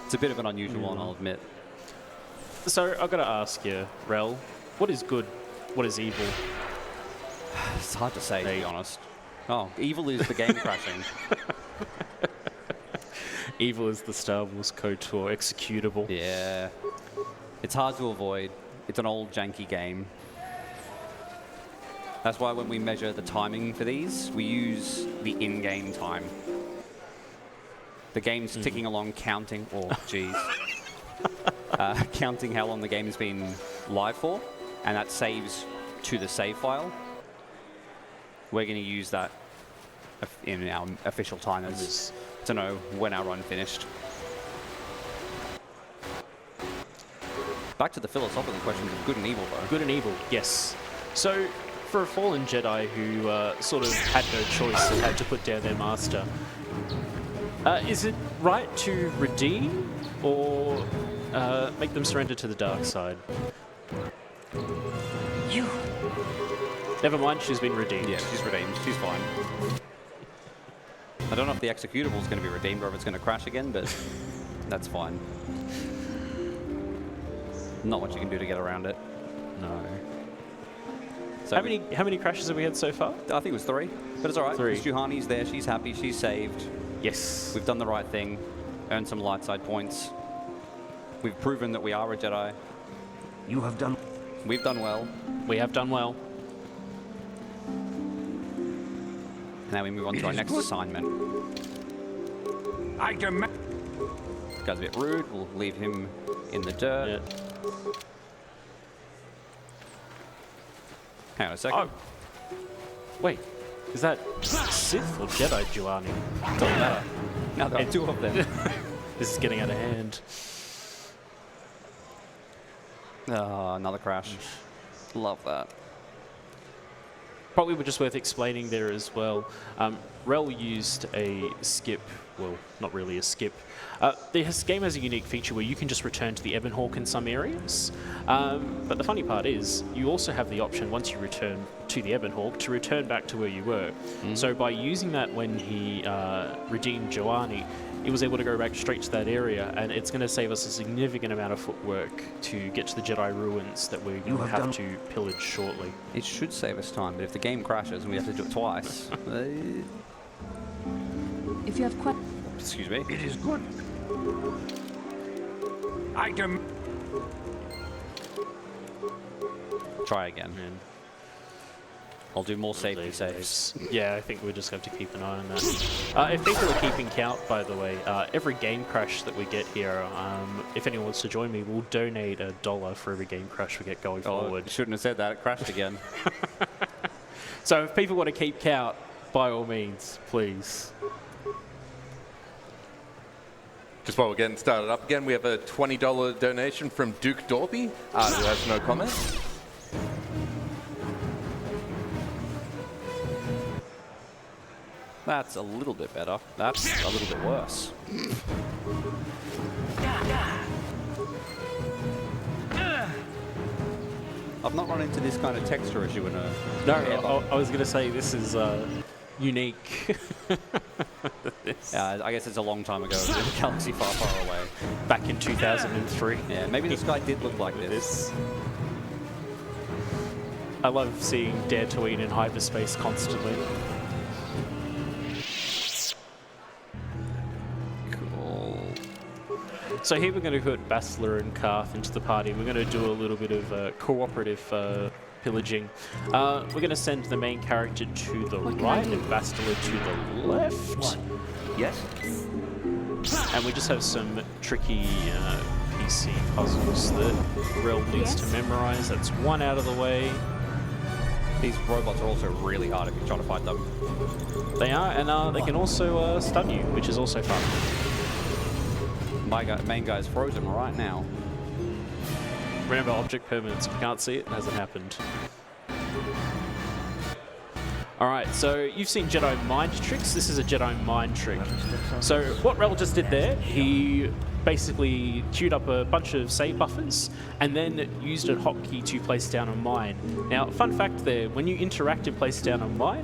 [SPEAKER 1] It's a bit of an unusual one, I'll admit.
[SPEAKER 2] So I've got to ask you, Rel, what is good? What is evil?
[SPEAKER 1] It's hard to say, to be honest. Oh, evil is the game crashing.
[SPEAKER 2] Evil is the Star Wars KOTOR executable.
[SPEAKER 1] Yeah. It's hard to avoid. It's an old janky game. That's why when we measure the timing for these, we use the in-game time. The game's ticking along, counting. Oh, geez. Counting how long the game's been live for, and that saves to the save file. We're going to use that in our official timers to know when our run finished. Back to the philosophical questions of good and evil, though.
[SPEAKER 2] Good and evil, yes. So, for a fallen Jedi who sort of had no choice and had to put down their master, is it right to redeem or make them surrender to the dark side?
[SPEAKER 8] You.
[SPEAKER 2] Never mind, she's been redeemed.
[SPEAKER 1] Yeah, she's redeemed. She's fine. I don't know if the executable is going to be redeemed or if it's going to crash again, but that's fine. Not much you can do to get around it.
[SPEAKER 2] No.
[SPEAKER 1] So
[SPEAKER 2] How many crashes have we had so far?
[SPEAKER 1] I think it was 3, but it's all right.
[SPEAKER 2] 3.
[SPEAKER 1] Juhani's there. She's happy. She's saved.
[SPEAKER 2] Yes.
[SPEAKER 1] We've done the right thing. Earned some light side points. We've proven that we are a Jedi.
[SPEAKER 8] You have done.
[SPEAKER 1] We've done well.
[SPEAKER 2] We have done well.
[SPEAKER 1] Now we move on to our next assignment.
[SPEAKER 3] I demand.
[SPEAKER 1] This guy's a bit rude. We'll leave him in the dirt.
[SPEAKER 2] Yeah.
[SPEAKER 1] Hang on a second.
[SPEAKER 2] Oh. Wait. Is that Sith or Jedi Juhani?
[SPEAKER 1] Doesn't matter. Now there are
[SPEAKER 2] And-
[SPEAKER 1] 2 of them.
[SPEAKER 2] This is getting out of hand.
[SPEAKER 1] Oh, another crash. Love that.
[SPEAKER 2] Probably just worth explaining there as well. Rel used a skip, well, not really a skip. This game has a unique feature where you can just return to the Ebon Hawk in some areas. But the funny part is, you also have the option, once you return to the Ebon Hawk, to return back to where you were. So by using that when he redeemed Juhani, he was able to go back straight to that area, and it's going to save us a significant amount of footwork to get to the Jedi ruins that we're going to have to pillage shortly.
[SPEAKER 1] It should save us time, but if the game crashes and we have to do it twice...
[SPEAKER 6] If you have
[SPEAKER 1] excuse me.
[SPEAKER 3] It is good. I demand.
[SPEAKER 1] Try again.
[SPEAKER 2] And
[SPEAKER 1] I'll do more safety saves.
[SPEAKER 2] yeah, I think we just have to keep an eye on that. If people are keeping count, by the way, every game crash that we get here, if anyone wants to join me, we'll donate $1 for every game crash we get going forward.
[SPEAKER 1] Shouldn't have said that. It crashed again.
[SPEAKER 2] So if people want to keep count, by all means, please.
[SPEAKER 7] Just while we're getting started up again, we have a $20 donation from Duke Dorby, who has no comment.
[SPEAKER 1] That's a little bit better. That's a little bit worse. I've not run into this kind of texture issue in a...
[SPEAKER 2] No, I was going to say this is unique.
[SPEAKER 1] I guess it's a long time ago. It was in a galaxy far, far away.
[SPEAKER 2] Back in 2003.
[SPEAKER 1] Yeah, maybe this guy did look like this.
[SPEAKER 2] I love seeing Dantooine in hyperspace constantly.
[SPEAKER 1] Cool.
[SPEAKER 2] So here we're going to put Bastila and Karth into the party. We're going to do a little bit of cooperative pillaging. We're going to send the main character to the right and Bastila to the left.
[SPEAKER 4] Yes?
[SPEAKER 2] And we just have some tricky PC puzzles that Rel needs to memorize. That's one out of the way.
[SPEAKER 1] These robots are also really hard if you're trying to fight them.
[SPEAKER 2] They are, and they can also stun you, which is also fun.
[SPEAKER 1] My main guy's frozen right now.
[SPEAKER 2] Remember, object permanence. If you can't see it, it hasn't happened. Alright, so you've seen Jedi mind tricks. This is a Jedi mind trick. So what Rel just did there, he basically queued up a bunch of save buffers and then used a hotkey to place down a mine. Now, fun fact there, when you interact and place down a mine,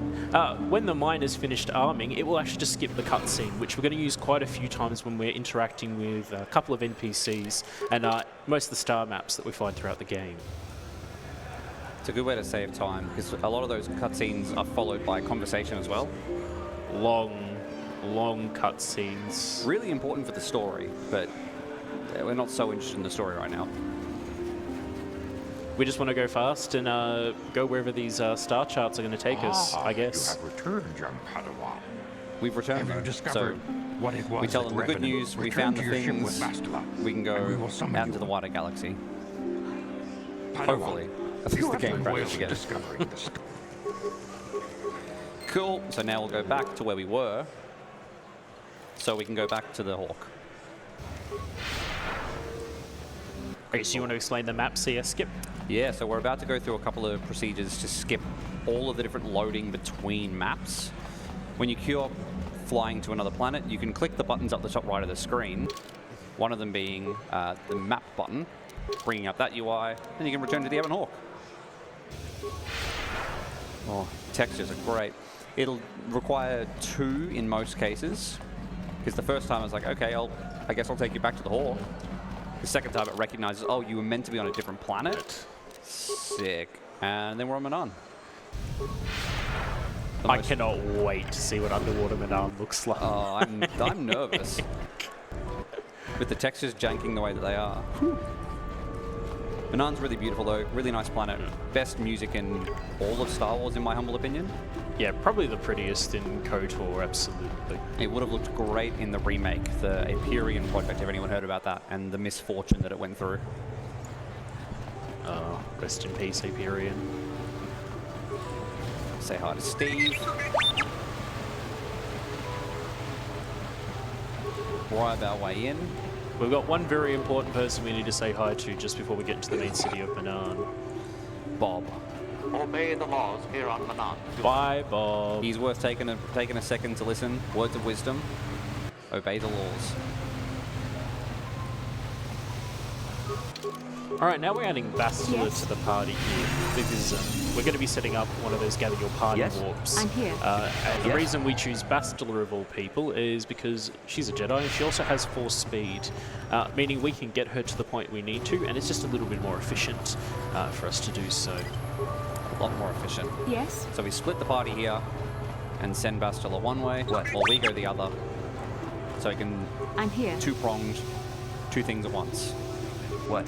[SPEAKER 2] when the mine is finished arming, it will actually just skip the cutscene, which we're going to use quite a few times when we're interacting with a couple of NPCs and most of the star maps that we find throughout the game.
[SPEAKER 1] It's a good way to save time, because a lot of those cutscenes are followed by conversation as well.
[SPEAKER 2] Long cutscenes.
[SPEAKER 1] Really important for the story, but we're not so interested in the story right now.
[SPEAKER 2] We just want to go fast and go wherever these star charts are going to take us, I guess.
[SPEAKER 3] You have returned, young Padawan.
[SPEAKER 1] We've returned.
[SPEAKER 3] Have you discovered what it was
[SPEAKER 1] we tell
[SPEAKER 3] that
[SPEAKER 1] them the good
[SPEAKER 3] Revenant
[SPEAKER 1] news. We
[SPEAKER 3] returned
[SPEAKER 1] found the
[SPEAKER 3] to your ship
[SPEAKER 1] things.
[SPEAKER 3] with Bastila,
[SPEAKER 1] We can go
[SPEAKER 3] and we will summon
[SPEAKER 1] out
[SPEAKER 3] you.
[SPEAKER 1] into the wider galaxy.
[SPEAKER 3] Padawan,
[SPEAKER 1] Hopefully. That's
[SPEAKER 3] you
[SPEAKER 1] the
[SPEAKER 3] have
[SPEAKER 1] game
[SPEAKER 3] been
[SPEAKER 1] crash
[SPEAKER 3] loyal to
[SPEAKER 1] again.
[SPEAKER 3] discovering the story.
[SPEAKER 1] Cool. So now we'll go back to where we were. So we can go back to the Hawk.
[SPEAKER 2] Okay, so you want to explain the map, CS Skip?
[SPEAKER 1] Yeah, so we're about to go through a couple of procedures to skip all of the different loading between maps. When you queue up flying to another planet, you can click the buttons up the top right of the screen, one of them being the map button, bringing up that UI, and you can return to the Ebon Hawk. Oh, textures are great. It'll require 2 in most cases, because the first time I was like, okay, I guess I'll take you back to the Hawk. The second time it recognizes, oh, you were meant to be on a different planet. Sick. And then we're on Manan.
[SPEAKER 2] I cannot wait to see what underwater Manan looks like.
[SPEAKER 1] Oh, I'm nervous. With the textures janking the way that they are. Manan's really beautiful though, really nice planet. Best music in all of Star Wars in my humble opinion.
[SPEAKER 2] Yeah, probably the prettiest in KOTOR, absolutely.
[SPEAKER 1] It would have looked great in the remake, the Hyperion project, if anyone heard about that, and the misfortune that it went through.
[SPEAKER 2] Rest in peace, Hyperion.
[SPEAKER 1] Say hi to Steve. Drive our way in.
[SPEAKER 2] We've got one very important person we need to say hi to just before we get into the main city of Manan.
[SPEAKER 1] Bob.
[SPEAKER 9] Obey the laws here on Manan.
[SPEAKER 2] Bye, Bob.
[SPEAKER 1] He's worth taking a second to listen. Words of wisdom. Obey the laws.
[SPEAKER 2] All right, now we're adding Bastila
[SPEAKER 6] Yes.
[SPEAKER 2] to the party here because we're going to be setting up one of those gather your party
[SPEAKER 4] Yes.
[SPEAKER 2] warps.
[SPEAKER 6] I'm here.
[SPEAKER 2] And the
[SPEAKER 4] Yes.
[SPEAKER 2] reason we choose Bastila of all people is because she's a Jedi and she also has force speed, meaning we can get her to the point we need to, and it's just a little bit more efficient for us to do so.
[SPEAKER 1] A lot more efficient.
[SPEAKER 6] Yes?
[SPEAKER 1] So we split the party here and send Bastila one way,
[SPEAKER 4] What?
[SPEAKER 1] while we go the other. So we can
[SPEAKER 6] I'm here.
[SPEAKER 1] two-pronged, 2 things at once.
[SPEAKER 4] What?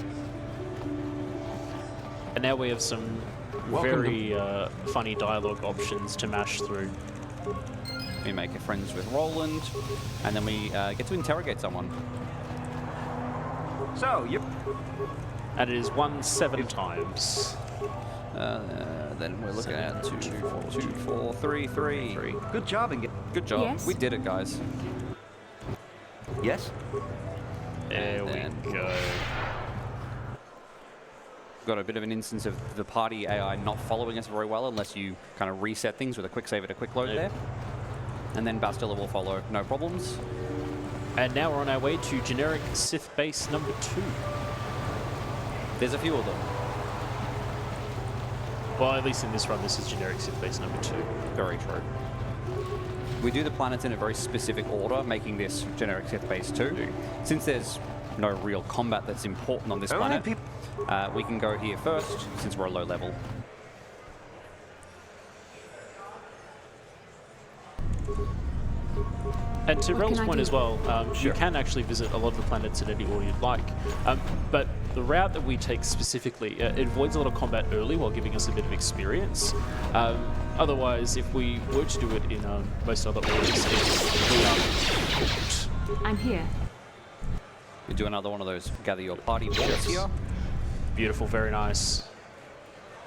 [SPEAKER 2] And now we have some very funny dialogue options to mash through.
[SPEAKER 1] We make friends with Roland, and then we get to interrogate someone.
[SPEAKER 4] So, you...
[SPEAKER 2] And it is 1 7 times.
[SPEAKER 1] Then we're looking at 2, 4, 3, 3.
[SPEAKER 4] Good job and
[SPEAKER 1] Good job.
[SPEAKER 6] Yes?
[SPEAKER 1] We did it, guys.
[SPEAKER 4] Yes?
[SPEAKER 2] There
[SPEAKER 1] And
[SPEAKER 2] we go.
[SPEAKER 1] Got a bit of an instance of the party AI not following us very well unless you kind of reset things with a quick save and a quick load there. And then Bastila will follow, no problems.
[SPEAKER 2] And now we're on our way to generic Sith base number 2.
[SPEAKER 1] There's a few of them.
[SPEAKER 2] Well, at least in this run, this is generic Sith base number 2.
[SPEAKER 1] Very true. We do the planets in a very specific order, making this generic Sith base 2. Since there's no real combat that's important on this planet, we can go here first, since we're a low level.
[SPEAKER 2] And to
[SPEAKER 6] What
[SPEAKER 2] Rel's
[SPEAKER 6] can I
[SPEAKER 2] point
[SPEAKER 6] do?
[SPEAKER 2] as well, you can actually visit a lot of the planets at any order you'd like. But the route that we take specifically, it avoids a lot of combat early while giving us a bit of experience. Otherwise, if we were to do it in most other orders, we are cooked.
[SPEAKER 6] I'm here.
[SPEAKER 1] We do another one of those gather your party walks here.
[SPEAKER 2] Beautiful, very nice.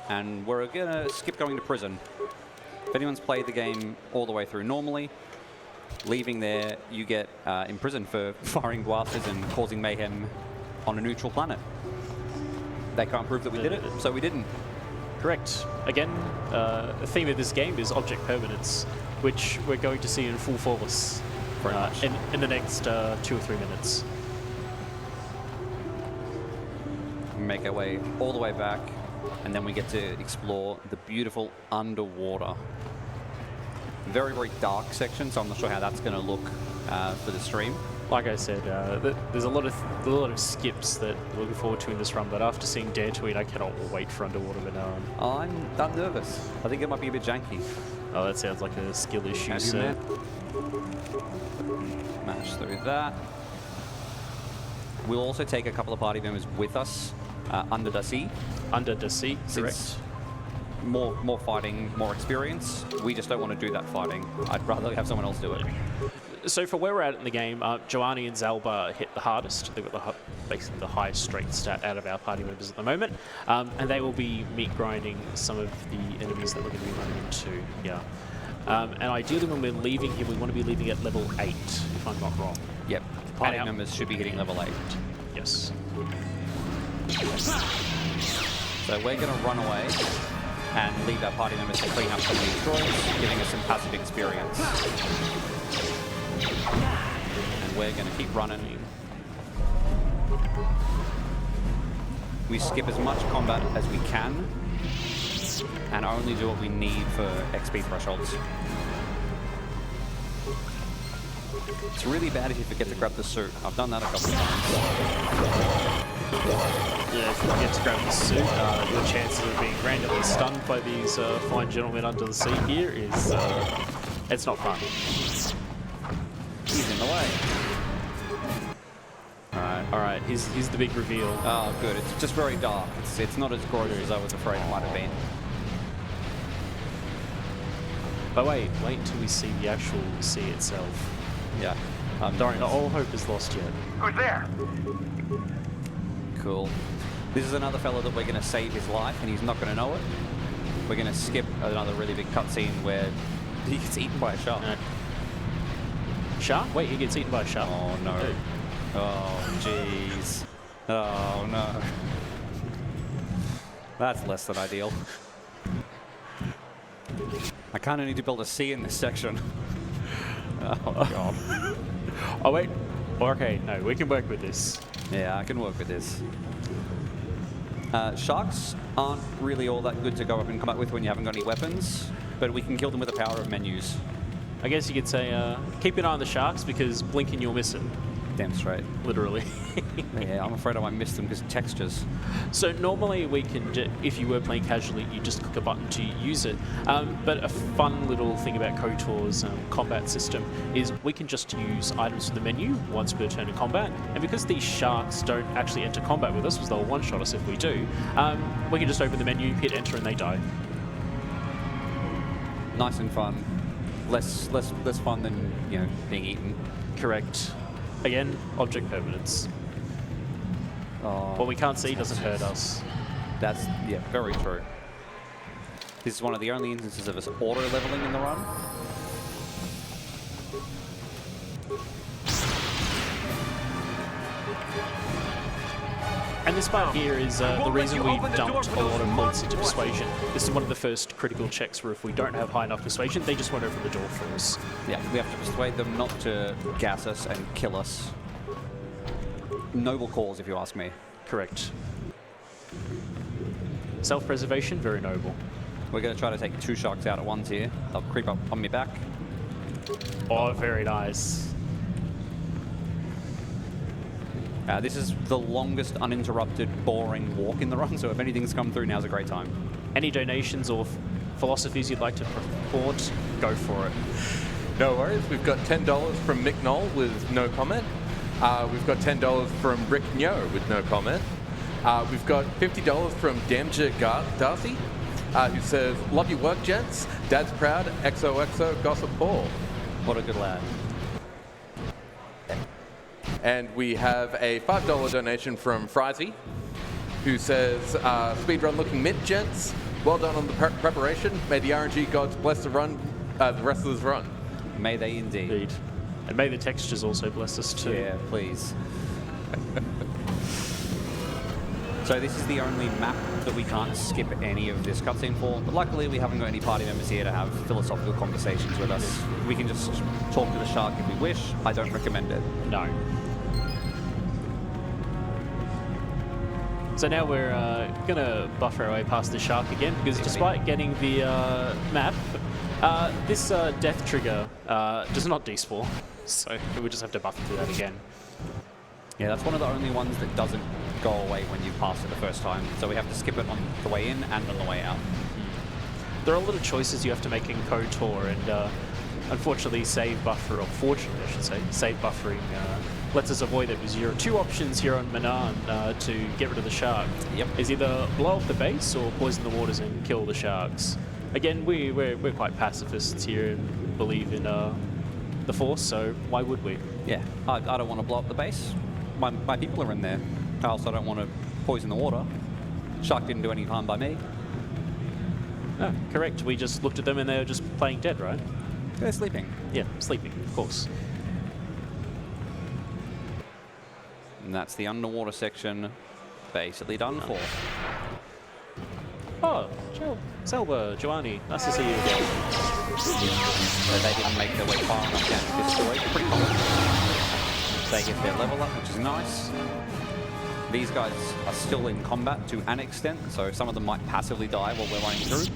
[SPEAKER 1] And we're gonna skip going to prison. If anyone's played the game all the way through normally, leaving there, you get imprisoned for firing blasters and causing mayhem on a neutral planet. They can't prove that we did it, so we didn't.
[SPEAKER 2] Correct. Again, the theme of this game is object permanence, which we're going to see in full force
[SPEAKER 1] Very much.
[SPEAKER 2] in the next 2 or 3 minutes.
[SPEAKER 1] We make our way all the way back, and then we get to explore the beautiful underwater. Very, very dark section, so I'm not sure how that's going to look for the stream.
[SPEAKER 2] Like I said, there's a lot of skips that we're looking forward to in this run, but after seeing Dare to Eat, I cannot wait for Underwater Banana.
[SPEAKER 1] I'm nervous. I think it might be a bit janky.
[SPEAKER 2] Oh, that sounds like a skill issue,
[SPEAKER 1] Have you,
[SPEAKER 2] sir.
[SPEAKER 1] Mash through that. We'll also take a couple of party members with us under the sea.
[SPEAKER 2] Under the sea, correct.
[SPEAKER 1] Since more fighting, more experience. We just don't want to do that fighting. I'd rather have someone else do it.
[SPEAKER 2] So for where we're at in the game, Joanni and Zalba hit the hardest. They've got basically the highest strength stat out of our party members at the moment. And they will be meat grinding some of the enemies that we're going to be running into. Yeah. And ideally when we're leaving here, we want to be leaving at level 8, if I'm not wrong.
[SPEAKER 1] Yep. Party members should be hitting level 8.
[SPEAKER 2] Yes.
[SPEAKER 1] So we're going to run away and leave our party members to clean up some of these droids, giving us some passive experience. And we're going to keep running. We skip as much combat as we can, and only do what we need for XP thresholds. It's really bad if you forget to grab the suit. I've done that a couple of times.
[SPEAKER 2] Yeah, if you forget to grab the suit, your chances of being randomly stunned by these fine gentlemen under the sea here is, it's not fun.
[SPEAKER 1] He's in the way.
[SPEAKER 2] Alright, here's the big reveal.
[SPEAKER 1] Oh, good. It's just very dark. It's not as gross as I was afraid it might have been.
[SPEAKER 2] But wait until we see the actual sea itself.
[SPEAKER 1] Yeah.
[SPEAKER 2] Not all hope is lost yet.
[SPEAKER 9] Who's there?
[SPEAKER 1] Cool. This is another fellow that we're going to save his life, and he's not going to know it. We're going to skip another really big cutscene where he gets eaten by a shark.
[SPEAKER 2] Shark? Wait, he gets eaten by a shark?
[SPEAKER 1] Oh, no. Oh, jeez. Oh, no. That's less than ideal. I kind of need to build a sea in this section. Oh, God.
[SPEAKER 2] Oh, wait. Okay, no, we can work with this.
[SPEAKER 1] Yeah, I can work with this. Sharks aren't really all that good to go up in combat with when you haven't got any weapons, but we can kill them with the power of menus.
[SPEAKER 2] I guess you could say, keep an eye on the sharks because blinking you'll miss them.
[SPEAKER 1] Damn straight.
[SPEAKER 2] Literally.
[SPEAKER 1] Yeah, I'm afraid I might miss them because of textures.
[SPEAKER 2] So normally we can, if you were playing casually, you just click a button to use it. But a fun little thing about KOTOR's combat system is we can just use items from the menu once per turn in combat. And because these sharks don't actually enter combat with us, because they'll one-shot us if we do, we can just open the menu, hit enter, and they die.
[SPEAKER 1] Nice and fun. Less fun than, you know, being eaten.
[SPEAKER 2] Correct. Again, object permanence.
[SPEAKER 1] Oh,
[SPEAKER 2] What we can't see doesn't hurt us.
[SPEAKER 1] That's, yeah, very true. This is one of the only instances of us auto-leveling in the run.
[SPEAKER 2] And this part here is the reason we dumped a lot of points into persuasion. This is one of the first critical checks where if we don't have high enough persuasion, they just won't open the door for us.
[SPEAKER 1] Yeah, we have to persuade them not to gas us and kill us. Noble cause, if you ask me.
[SPEAKER 2] Correct. Self-preservation, very noble.
[SPEAKER 1] We're going to try to take 2 sharks out at once here. They'll creep up on me back.
[SPEAKER 2] Oh, very nice.
[SPEAKER 1] This is the longest uninterrupted, boring walk in the run, so if anything's come through, now's a great time.
[SPEAKER 2] Any donations or philosophies you'd like to report, go for it.
[SPEAKER 7] No worries. We've got $10 from Mick Knoll with no comment. We've got $10 from Rick Nyo with no comment. We've got $50 from Damja Darcy, who says, "Love your work, gents. Dad's proud. XOXO Gossip Paul."
[SPEAKER 1] What a good lad.
[SPEAKER 7] And we have a $5 donation from Frizy, who says, "Speedrun looking mint, gents. Well done on the preparation. May the RNG gods bless the run, the rest of this run."
[SPEAKER 1] May they indeed.
[SPEAKER 2] And may the textures also bless us too.
[SPEAKER 1] Yeah, please. So this is the only map that we can't skip any of this cutscene for, but luckily we haven't got any party members here to have philosophical conversations with us. We can just talk to the shark if we wish. I don't recommend it.
[SPEAKER 2] No. So now we're going to buffer our way past the shark again, because despite getting the map, this death trigger does not despawn, so we just have to buffer through that again.
[SPEAKER 1] Yeah, that's one of the only ones that doesn't go away when you pass it the first time, so we have to skip it on the way in and on the way out.
[SPEAKER 2] There are a lot of choices you have to make in KOTOR, and unfortunately save buffer, or fortunately I should say, save buffering lets us avoid it because your 2 options here on Manan to get rid of the shark is either blow up the base or poison the waters and kill the sharks. Again, we're quite pacifists here and believe in the Force, so why would we?
[SPEAKER 1] Yeah, I don't want to blow up the base. My people are in there. I also don't want to poison the water. Shark didn't do any harm by me.
[SPEAKER 2] No, correct. We just looked at them and they were just playing dead, right?
[SPEAKER 1] They're sleeping.
[SPEAKER 2] Yeah, sleeping, of course.
[SPEAKER 1] And that's the underwater section basically done for.
[SPEAKER 2] Oh, Selva, Giovanni, nice to see you again.
[SPEAKER 1] So they didn't make their way far enough down to this void. Pretty common. They get their level up, which is nice. These guys are still in combat to an extent, so some of them might passively die while we're running through.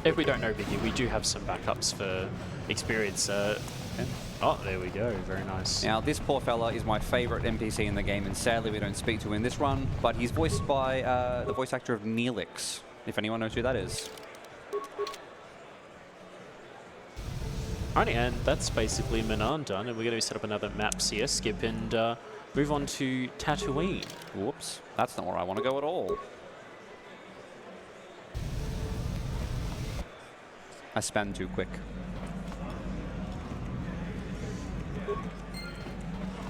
[SPEAKER 2] If we don't know, Vicky, we do have some backups for experience. Oh, there we go. Very nice.
[SPEAKER 1] Now, this poor fella is my favorite NPC in the game, and sadly we don't speak to him in this run, but he's voiced by the voice actor of Neelix, if anyone knows who that is.
[SPEAKER 2] Alrighty, and that's basically Manan done, and we're going to set up another map CS skip and move on to Tatooine.
[SPEAKER 1] Whoops, that's not where I want to go at all. I span too quick.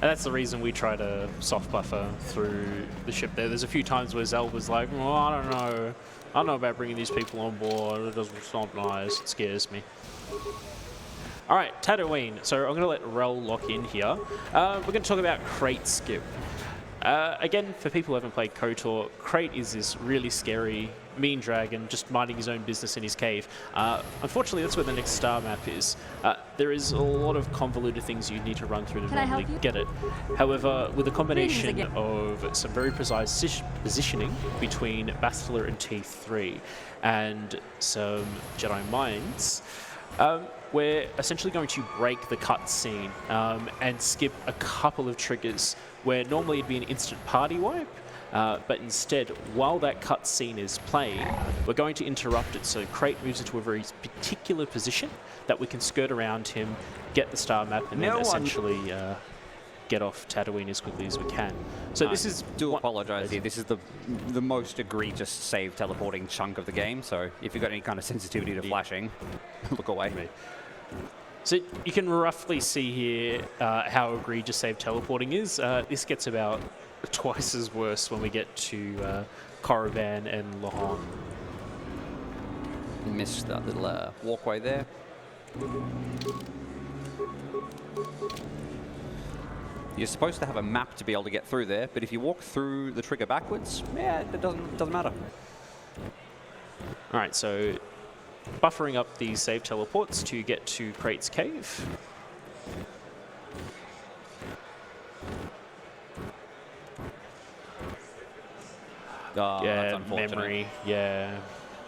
[SPEAKER 2] And that's the reason we try to soft buffer through the ship there. There's a few times where Zell was like, well, I don't know about bringing these people on board. It's not nice. It scares me. All right, Tatooine. So I'm going to let Rel lock in here. We're going to talk about Crate Skip. Again, for people who haven't played KOTOR, Crate is this really scary, mean dragon just minding his own business in his cave. Unfortunately, that's where the next star map is. There is a lot of convoluted things you need to run through to normally get it. However, with a combination of some very precise positioning between Bastila and T3 and some Jedi Minds, we're essentially going to break the cutscene and skip a couple of triggers where normally it'd be an instant party wipe, but instead, while that cutscene is playing, we're going to interrupt it so Crate moves into a very particular position that we can skirt around him, get the star map, and then essentially get off Tatooine as quickly as we can. So this is...
[SPEAKER 1] do apologize here. This is the most egregious save teleporting chunk of the game, so if you've got any kind of sensitivity to flashing, look away.
[SPEAKER 2] So you can roughly see here how egregious save teleporting is. This gets about twice as worse when we get to Korriban and Lahan.
[SPEAKER 1] Missed that little walkway there. You're supposed to have a map to be able to get through there, but if you walk through the trigger backwards, yeah, it doesn't matter.
[SPEAKER 2] All right, so buffering up these save teleports to get to Crate's cave.
[SPEAKER 1] Oh,
[SPEAKER 2] yeah,
[SPEAKER 1] that's unfortunate.
[SPEAKER 2] memory, yeah.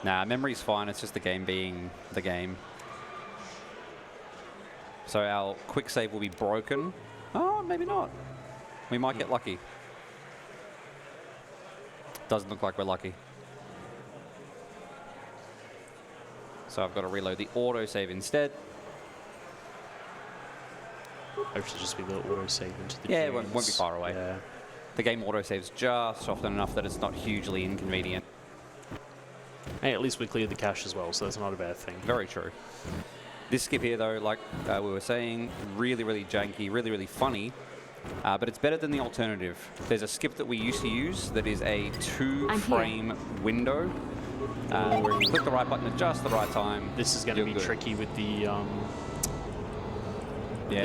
[SPEAKER 1] Nah, memory's fine. It's just the game being the game. So our quick save will be broken. Oh, maybe not. We might get lucky. Doesn't look like we're lucky. So I've got to reload the autosave instead.
[SPEAKER 2] Hopefully just be the autosave into the
[SPEAKER 1] Yeah, it won't be far away.
[SPEAKER 2] Yeah.
[SPEAKER 1] The game autosaves just often enough that it's not hugely inconvenient.
[SPEAKER 2] Hey, at least we cleared the cache as well, so that's not a bad thing.
[SPEAKER 1] Very true. This skip here, though, like we were saying, really, really janky, really, really funny. But it's better than the alternative. There's a skip that we used to use that is a 2-frame window. Where you click the right button at just the right time.
[SPEAKER 2] This is going to be tricky with the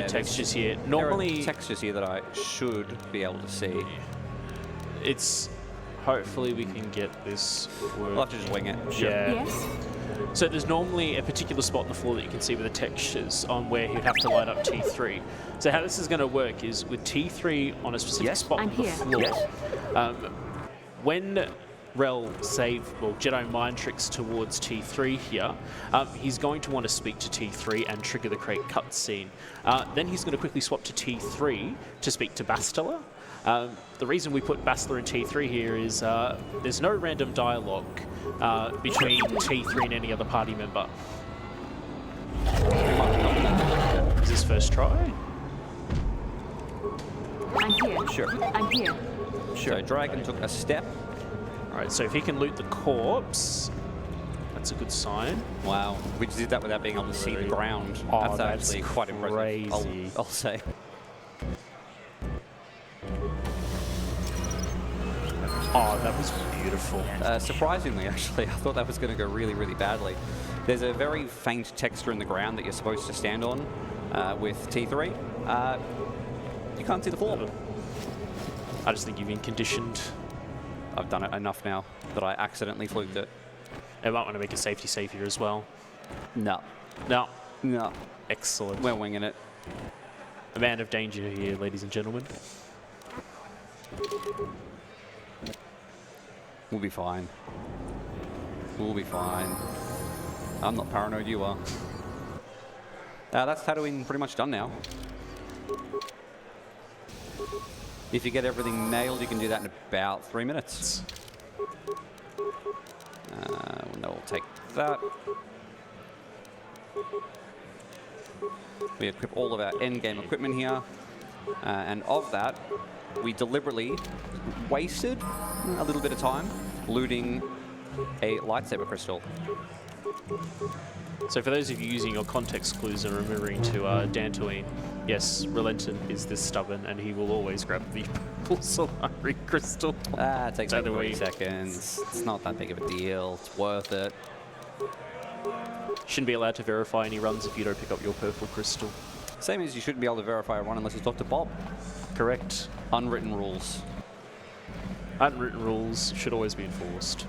[SPEAKER 2] textures here.
[SPEAKER 1] Normally, there are textures here that I should be able to see.
[SPEAKER 2] It's hopefully we can get this working.
[SPEAKER 1] We'll have to just wing it.
[SPEAKER 2] Yeah.
[SPEAKER 5] Yes?
[SPEAKER 2] So there's normally a particular spot on the floor that you can see with the textures on where you'd have to light up T3. So how this is going to work is with T3 on a specific spot on the floor. When Rel Jedi mind tricks towards T3 here, he's going to want to speak to T3 and trigger the Crate cutscene. Then he's going to quickly swap to T3 to speak to Bastila. The reason we put Bastila and T3 here is there's no random dialogue between T3 and any other party member. Is this first try?
[SPEAKER 6] I'm here.
[SPEAKER 4] Sure.
[SPEAKER 6] I'm here.
[SPEAKER 1] So Dragon took a step.
[SPEAKER 2] All right, so if he can loot the corpse, that's a good sign.
[SPEAKER 1] Wow, we just did that without being able to see the ground.
[SPEAKER 2] Oh,
[SPEAKER 1] that's actually quite impressive.
[SPEAKER 2] crazy.
[SPEAKER 1] I'll say.
[SPEAKER 2] Oh, that was beautiful.
[SPEAKER 1] Surprisingly, actually, I thought that was going to go really, really badly. There's a very faint texture in the ground that you're supposed to stand on with T3. You can't see the floor.
[SPEAKER 2] I just think you've been conditioned.
[SPEAKER 1] I've done it enough now that I accidentally fluked it.
[SPEAKER 2] I might want to make a safety save here as well.
[SPEAKER 1] No.
[SPEAKER 2] No.
[SPEAKER 1] No.
[SPEAKER 2] Excellent.
[SPEAKER 1] We're winging it.
[SPEAKER 2] A man of danger here, ladies and gentlemen.
[SPEAKER 1] We'll be fine. We'll be fine. I'm not paranoid, you are. That's Tatooine pretty much done now. If you get everything nailed, you can do that in about 3 minutes. No, we'll take that. We equip all of our endgame equipment here. And of that, we deliberately wasted a little bit of time looting a lightsaber crystal.
[SPEAKER 2] So for those of you using your context clues and remembering to Dantooine, yes, Relentent is this stubborn and he will always grab the purple Solari crystal.
[SPEAKER 1] It takes like 30
[SPEAKER 2] Tatooine.
[SPEAKER 1] seconds. It's not that big of a deal. It's worth it.
[SPEAKER 2] Shouldn't be allowed to verify any runs if you don't pick up your purple crystal.
[SPEAKER 1] Same as you shouldn't be able to verify a run unless you talk to Bob.
[SPEAKER 2] Correct.
[SPEAKER 1] Unwritten rules.
[SPEAKER 2] Unwritten rules should always be enforced.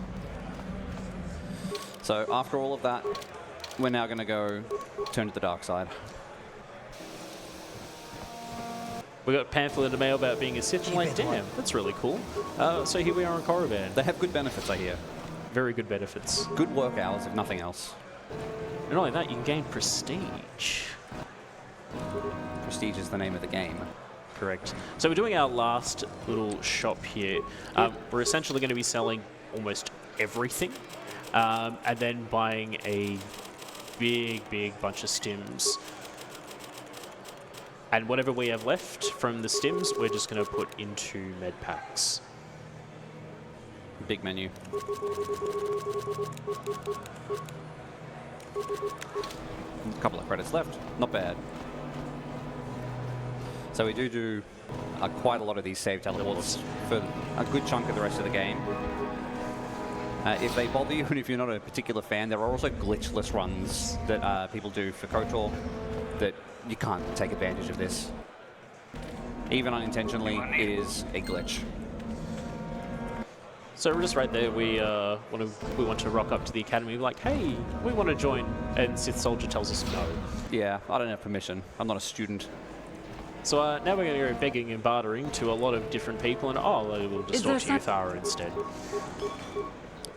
[SPEAKER 1] So after all of that, we're now going to go turn to the dark side.
[SPEAKER 2] We got a pamphlet in the mail about being a Sith. I'm like, damn, that's really cool. So here we are on Korriban.
[SPEAKER 1] They have good benefits, I hear.
[SPEAKER 2] Very good benefits.
[SPEAKER 1] Good work hours, if nothing else.
[SPEAKER 2] And not only that, you can gain prestige.
[SPEAKER 1] Prestige is the name of the game.
[SPEAKER 2] Correct. So we're doing our last little shop here. We're essentially going to be selling almost everything, and then buying a big bunch of stims. And whatever we have left from the stims, we're just going to put into med packs.
[SPEAKER 1] Big menu. A couple of credits left. Not bad. So we do quite a lot of these save teleports for a good chunk of the rest of the game. If they bother you, and if you're not a particular fan, there are also glitchless runs that people do for KOTOR that you can't take advantage of this. Even unintentionally, it is a glitch.
[SPEAKER 2] So we're just right there. We want to rock up to the academy, like, hey, we want to join, and Sith Soldier tells us no.
[SPEAKER 1] Yeah, I don't have permission. I'm not a student.
[SPEAKER 2] So now we're going to go begging and bartering to a lot of different people, and we'll just talk to Uthara instead.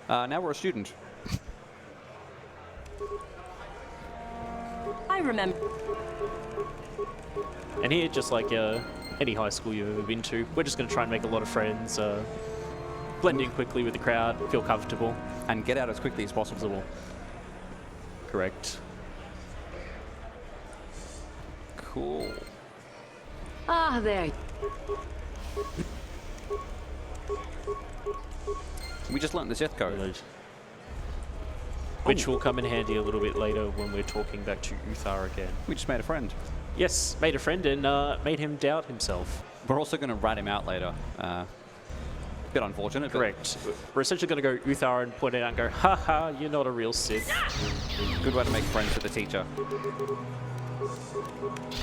[SPEAKER 1] Now we're a student.
[SPEAKER 6] I remember.
[SPEAKER 2] And here, just like any high school you've ever been to, we're just going to try and make a lot of friends, blend in quickly with the crowd, feel comfortable.
[SPEAKER 1] And get out as quickly as possible.
[SPEAKER 2] Correct.
[SPEAKER 1] Cool.
[SPEAKER 6] Ah, there.
[SPEAKER 1] We just learned the Sith code.
[SPEAKER 2] Which will come in handy a little bit later when we're talking back to Uthar again.
[SPEAKER 1] We just made a friend.
[SPEAKER 2] Yes, made a friend and made him doubt himself.
[SPEAKER 1] We're also going to rat him out later. Bit unfortunate.
[SPEAKER 2] Correct. We're essentially going to go Uthar and point it out and go, haha, you're not a real Sith.
[SPEAKER 1] Good way to make friends with the teacher.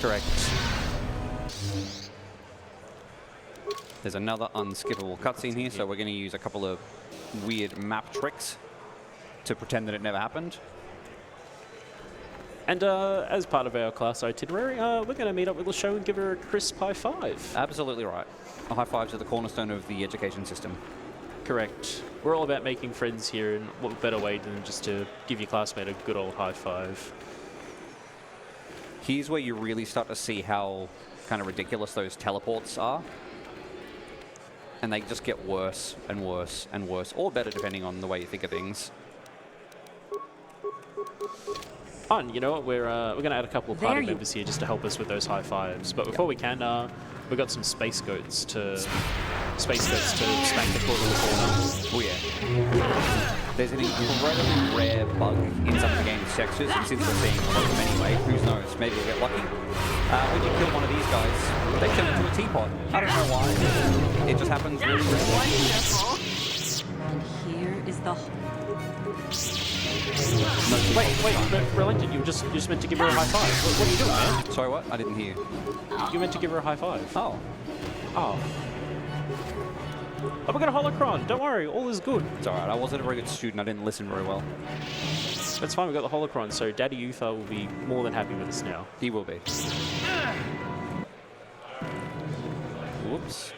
[SPEAKER 2] Correct.
[SPEAKER 1] There's another unskippable cutscene here, so we're going to use a couple of weird map tricks to pretend that it never happened.
[SPEAKER 2] And as part of our class itinerary, we're going to meet up with LaShow and give her a crisp high five.
[SPEAKER 1] Absolutely right. High fives are the cornerstone of the education system.
[SPEAKER 2] Correct. We're all about making friends here, and what better way than just to give your classmate a good old high five.
[SPEAKER 1] Here's where you really start to see how kind of ridiculous those teleports are. And they just get worse and worse and worse, or better depending on the way you think of things.
[SPEAKER 2] Oh, and you know what? We're going to add a couple of party members here just to help us with those high fives. But before we can, We got some space goats to smack the foot in the corner.
[SPEAKER 1] Oh yeah. There's an incredibly rare bug in some of the game's textures, and since we're seeing a lot of them anyway, who knows, maybe we'll get lucky. When you kill one of these guys, they turn into a teapot. I don't know why. It just happens really rarely.
[SPEAKER 5] Wonderful. And here is the.
[SPEAKER 2] Wait, Relentent, you were just meant to give her a high five. What are you doing, man?
[SPEAKER 1] Sorry, what? I didn't hear.
[SPEAKER 2] You meant to give her a high five.
[SPEAKER 1] Oh.
[SPEAKER 2] Oh, we got a holocron. Don't worry, all is good.
[SPEAKER 1] It's alright, I wasn't a very good student, I didn't listen very well.
[SPEAKER 2] That's fine, we got the holocron, so Daddy Uther will be more than happy with us now.
[SPEAKER 1] He will be. Whoops.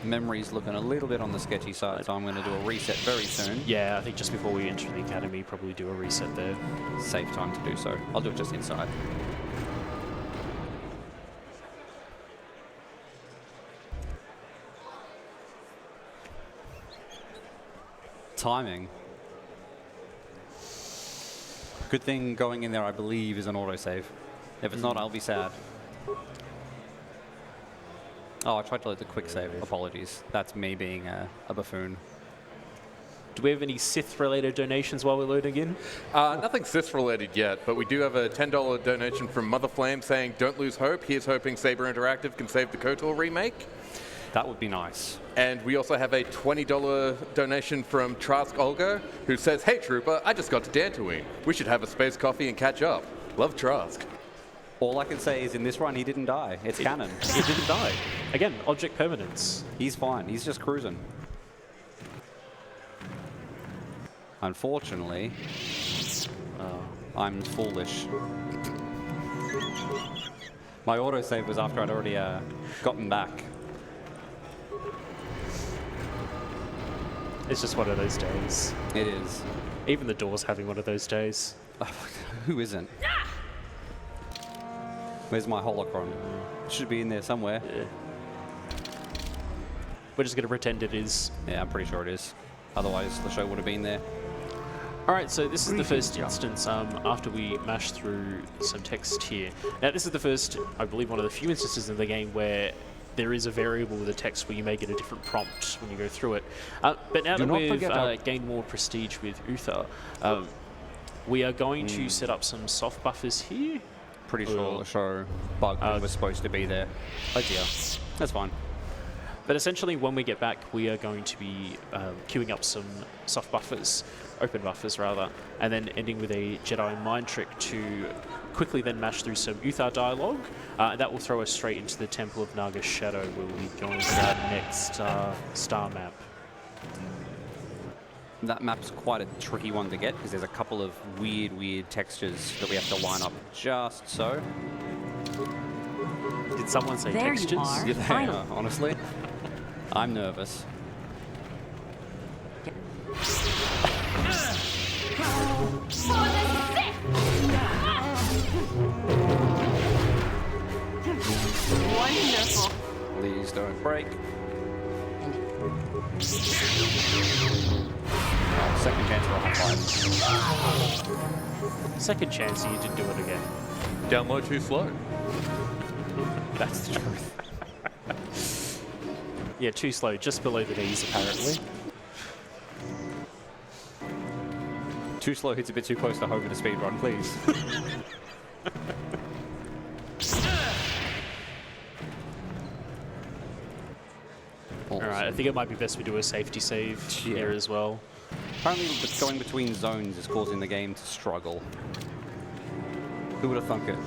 [SPEAKER 1] Memory's looking a little bit on the sketchy side, so I'm going to do a reset very soon.
[SPEAKER 2] Yeah, I think just before we enter the academy, probably do a reset there.
[SPEAKER 1] Safe time to do so. I'll do it just inside. Timing. Good thing going in there, I believe, is an autosave. If it's not, I'll be sad. Oh, I tried to let the quick save. Apologies. That's me being a buffoon.
[SPEAKER 2] Do we have any Sith-related donations while we're loading in?
[SPEAKER 7] Nothing Sith-related yet, but we do have a $10 donation from Mother Flame saying, "Don't lose hope. Here's hoping Saber Interactive can save the KOTOR remake."
[SPEAKER 1] That would be nice.
[SPEAKER 7] And we also have a $20 donation from Trask Olga, who says, "Hey Trooper, I just got to Dantooine. We should have a space coffee and catch up. Love, Trask."
[SPEAKER 1] All I can say is in this run, he didn't die. It's canon.
[SPEAKER 2] He didn't die. Again, object permanence.
[SPEAKER 1] He's fine. He's just cruising. Unfortunately, I'm foolish. My autosave was after I'd already gotten back.
[SPEAKER 2] It's just one of those days.
[SPEAKER 1] It is.
[SPEAKER 2] Even the door's having one of those days.
[SPEAKER 1] Who isn't? Where's my holocron? Should be in there somewhere.
[SPEAKER 2] Yeah. We're just going to pretend it is.
[SPEAKER 1] Yeah, I'm pretty sure it is. Otherwise, the show would have been there.
[SPEAKER 2] All right, so this is the first instance after we mash through some text here. Now, this is the first, I believe, one of the few instances in the game where there is a variable with a text where you may get a different prompt when you go through it. But now that we've gained more prestige with Uther, we are going to set up some soft buffers here.
[SPEAKER 1] Pretty sure the show bug was supposed to be there.
[SPEAKER 2] Oh dear.
[SPEAKER 1] That's fine.
[SPEAKER 2] But essentially, when we get back, we are going to be queuing up some soft buffers, open buffers rather, and then ending with a Jedi mind trick to quickly then mash through some Uther dialogue. That will throw us straight into the Temple of Naga's Shadow, where we'll be going to our next star map.
[SPEAKER 1] That map's quite a tricky one to get because there's a couple of weird textures that we have to line up just so.
[SPEAKER 2] Did someone say
[SPEAKER 5] There
[SPEAKER 2] textures?
[SPEAKER 5] you are.
[SPEAKER 1] Yeah, they
[SPEAKER 5] Finally.
[SPEAKER 1] are, honestly. I'm nervous.
[SPEAKER 5] Wonderful.
[SPEAKER 1] Please don't break. Second chance for a high five.
[SPEAKER 2] Second chance, you did do it again.
[SPEAKER 7] Download too slow.
[SPEAKER 1] That's the truth.
[SPEAKER 2] Yeah, too slow, just below the knees apparently.
[SPEAKER 1] Too slow hits a bit too close to home in a speed run, please.
[SPEAKER 2] Alright, I think it might be best we do a safety save here as well.
[SPEAKER 1] Apparently going between zones is causing the game to struggle. Who would have thunk it?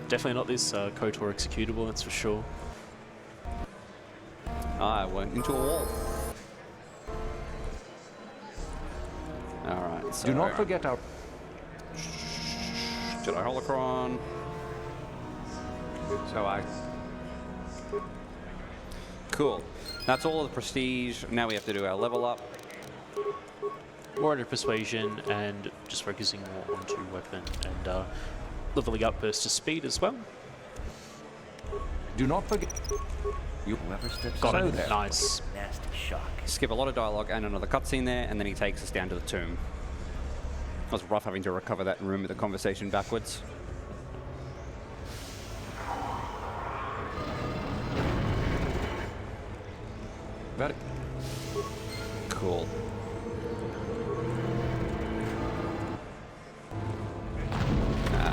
[SPEAKER 2] Definitely not this KOTOR executable, that's for sure.
[SPEAKER 1] I went into a wall. Alright, so...
[SPEAKER 4] Do not forget our...
[SPEAKER 1] Jedi Holocron. So Cool. That's all of the prestige. Now we have to do our level up.
[SPEAKER 2] More under persuasion and just focusing more onto weapon and leveling up burst of speed as well.
[SPEAKER 4] Do not forget... Whoever steps
[SPEAKER 2] Got
[SPEAKER 4] out
[SPEAKER 2] it.
[SPEAKER 4] there.
[SPEAKER 2] Nice.
[SPEAKER 8] Nasty shock.
[SPEAKER 1] Skip a lot of dialogue and another cutscene there, and then he takes us down to the tomb. It was rough having to recover that and remember the conversation backwards.
[SPEAKER 4] Very.
[SPEAKER 1] Cool.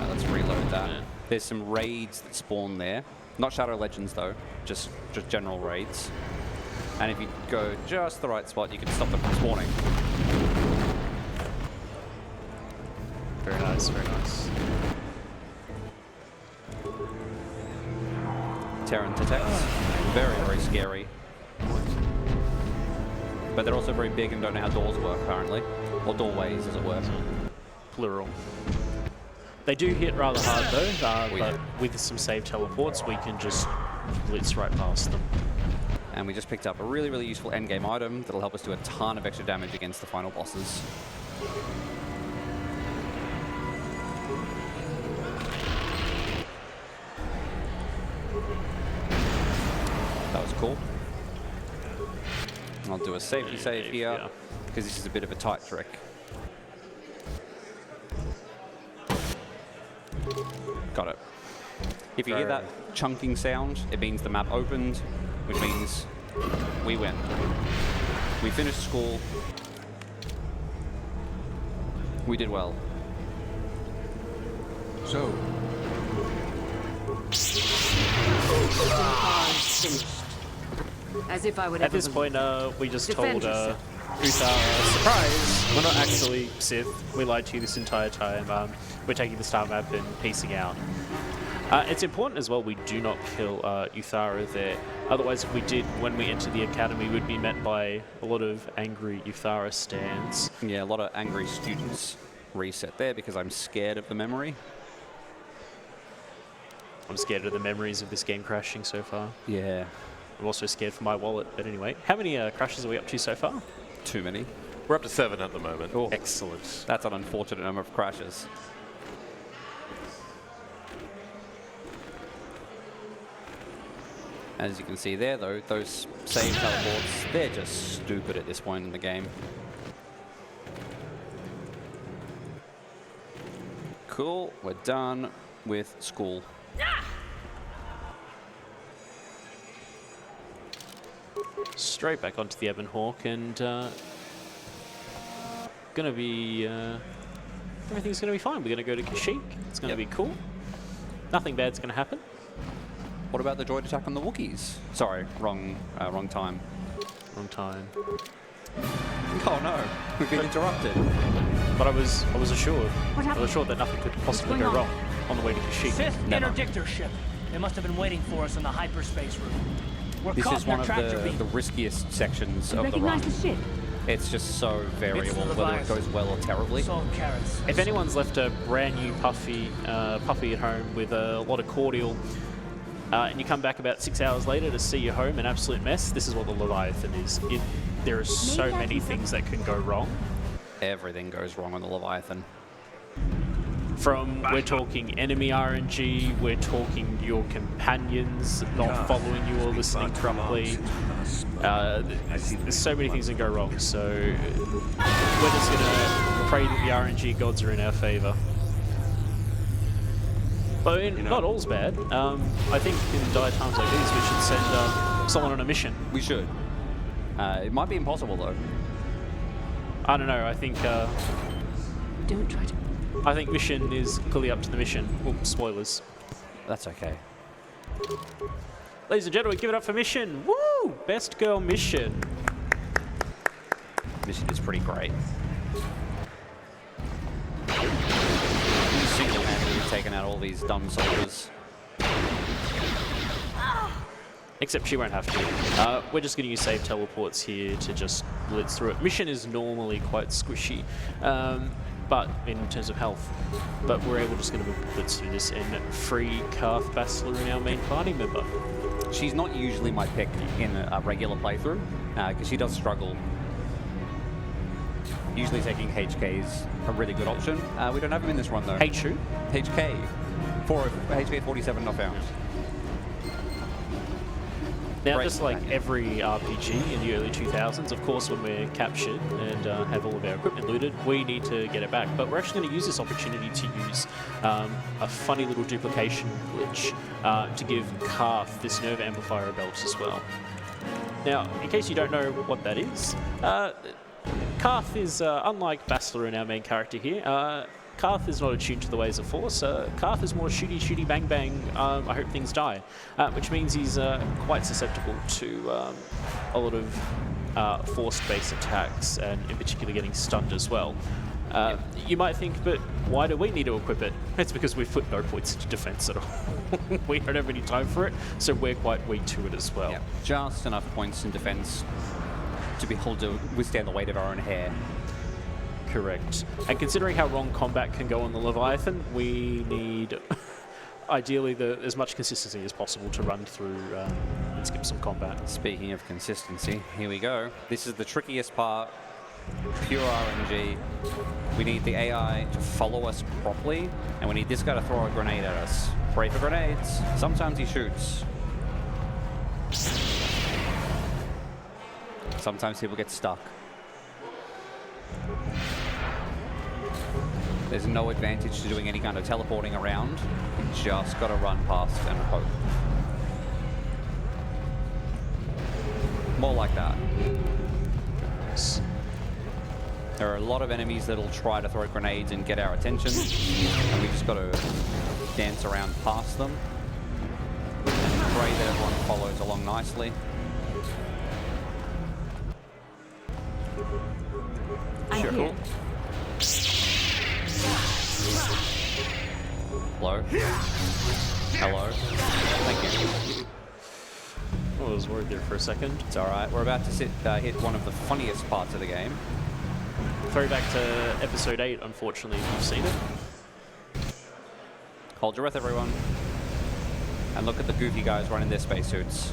[SPEAKER 1] Let's reload that.
[SPEAKER 2] Yeah.
[SPEAKER 1] There's some raids that spawn there. Not Shadow Legends though, just general raids. And if you go just the right spot, you can stop them from spawning.
[SPEAKER 2] Very nice, very nice.
[SPEAKER 1] Terran Titeks. Very, very scary. But they're also very big and don't know how doors work, apparently. Or doorways, as it were.
[SPEAKER 2] Plural. They do hit rather hard though,
[SPEAKER 1] Yeah.
[SPEAKER 2] but with some save teleports, we can just blitz right past them.
[SPEAKER 1] And we just picked up a really, really useful endgame item that'll help us do a ton of extra damage against the final bosses. That was cool. I'll do a safety save here, because this is a bit of a tight trick. Got it. If you hear that chunking sound, it means the map opened, which means we win. We finished school. We did well.
[SPEAKER 4] So,
[SPEAKER 6] Finished. As if I would
[SPEAKER 2] At
[SPEAKER 6] ever
[SPEAKER 2] this
[SPEAKER 6] believe.
[SPEAKER 2] point, we just
[SPEAKER 6] Defend
[SPEAKER 2] told
[SPEAKER 6] yourself.
[SPEAKER 2] Uthara, surprise, we're not actually Sith. We lied to you this entire time. We're taking the star map and piecing out. It's important as well we do not kill Uthara there. Otherwise, if we did, when we enter the academy, we'd be met by a lot of angry Uthara stands.
[SPEAKER 1] Yeah, a lot of angry students reset there because I'm scared of the memory.
[SPEAKER 2] I'm scared of the memories of this game crashing so far.
[SPEAKER 1] Yeah.
[SPEAKER 2] I'm also scared for my wallet, but anyway. How many crashes are we up to so far?
[SPEAKER 1] Too many.
[SPEAKER 7] We're up to 7 at the moment.
[SPEAKER 1] Oh,
[SPEAKER 2] Excellent.
[SPEAKER 1] that's an unfortunate number of crashes. As you can see there, though, those save teleports, they're just stupid at this point in the game. Cool, we're done with school.
[SPEAKER 2] Straight back onto the Ebon Hawk and gonna be everything's gonna be fine. We're gonna go to Kashyyyk. It's gonna
[SPEAKER 1] Yep.
[SPEAKER 2] be cool. Nothing bad's gonna happen.
[SPEAKER 1] What about the droid attack on the Wookiees? Sorry, wrong time.
[SPEAKER 2] Wrong time.
[SPEAKER 1] Oh no, we've been interrupted.
[SPEAKER 2] But I was assured.
[SPEAKER 6] What
[SPEAKER 2] I
[SPEAKER 6] happened?
[SPEAKER 2] was assured that nothing could possibly
[SPEAKER 6] going
[SPEAKER 2] go
[SPEAKER 6] on?
[SPEAKER 2] wrong on the way to Kashyyyk.
[SPEAKER 10] Fifth
[SPEAKER 1] Never.
[SPEAKER 10] interdictor ship. They must have been waiting for us in the hyperspace room. We're
[SPEAKER 1] This
[SPEAKER 10] caught
[SPEAKER 1] is
[SPEAKER 10] in
[SPEAKER 1] one
[SPEAKER 10] their
[SPEAKER 1] of
[SPEAKER 10] tractor beam.
[SPEAKER 1] the riskiest sections of the
[SPEAKER 6] Recognize
[SPEAKER 1] run.
[SPEAKER 6] the ship.
[SPEAKER 1] It's just so variable
[SPEAKER 10] the
[SPEAKER 1] whether it
[SPEAKER 10] Leviathan.
[SPEAKER 1] goes well or terribly.
[SPEAKER 10] Sold carrots.
[SPEAKER 2] If anyone's left a brand new puppy at home with a lot of cordial, and you come back about 6 hours later to see your home an absolute mess, this is what the Leviathan is. There are so
[SPEAKER 6] Maybe I
[SPEAKER 2] many
[SPEAKER 6] can
[SPEAKER 2] things that can go wrong.
[SPEAKER 1] Everything goes wrong on the Leviathan.
[SPEAKER 2] From, we're talking enemy RNG, we're talking your companions not following you or listening properly. There's so many things that go wrong, so we're just going to pray that the RNG gods are in our favour. But I mean, not all's bad. I think in dire times like these, we should send someone on a mission.
[SPEAKER 1] We should. It might be impossible though.
[SPEAKER 2] I don't know, I think
[SPEAKER 6] Don't try to.
[SPEAKER 2] mission is clearly up to the mission. Well, spoilers.
[SPEAKER 1] That's okay.
[SPEAKER 2] Ladies and gentlemen, give it up for mission. Woo! Best girl mission.
[SPEAKER 1] Mission is pretty great. Single-handedly taken out all these dumb soldiers.
[SPEAKER 2] Except she won't have to. We're just going to use save teleports here to just blitz through it. Mission is normally quite squishy, but in terms of health. But we're able just going to blitz through this and free Karth Bastler in our main party member.
[SPEAKER 1] She's not usually my pick in a regular playthrough, because she does struggle. Usually taking HK is a really good option. We don't have him in this run though.
[SPEAKER 2] H who?
[SPEAKER 1] HK. HK 47 not found.
[SPEAKER 2] Now,
[SPEAKER 1] Right.
[SPEAKER 2] just like every RPG in the early 2000s, of course, when we're captured and have all of our equipment looted, we need to get it back. But we're actually going to use this opportunity to use a funny little duplication glitch to give Karth this nerve amplifier belt as well. Now, in case you don't know what that is, Karth is, unlike Bastila and our main character here, Karth is not attuned to the ways of Force. Karth is more shooty, shooty, bang, bang, I hope things die, which means he's quite susceptible to a lot of Force-based attacks, and in particular getting stunned as well. You might think, but why do we need to equip it? It's because we've put no points into defense at all. We don't have any time for it, so we're quite weak to it as well.
[SPEAKER 1] Yeah, just enough points in defense to be able to withstand the weight of our own hair.
[SPEAKER 2] Correct. And considering how wrong combat can go on the Leviathan, we need, ideally, as much consistency as possible to run through and skip some combat.
[SPEAKER 1] Speaking of consistency, here we go. This is the trickiest part. Pure RNG. We need the AI to follow us properly, and we need this guy to throw a grenade at us. Pray for grenades. Sometimes he shoots. Sometimes people get stuck. There's no advantage to doing any kind of teleporting around. You just gotta run past and hope. More like that. There are a lot of enemies that'll try to throw grenades and get our attention, and we just got to dance around past them and pray that everyone follows along nicely.
[SPEAKER 5] I'm here.
[SPEAKER 1] Hello? Hello? Thank you.
[SPEAKER 2] I was worried there for a second.
[SPEAKER 1] It's alright, we're about to hit one of the funniest parts of the game.
[SPEAKER 2] Throwback to episode 8, unfortunately, if you've seen it.
[SPEAKER 1] Hold your breath, everyone. And look at the goofy guys running their spacesuits.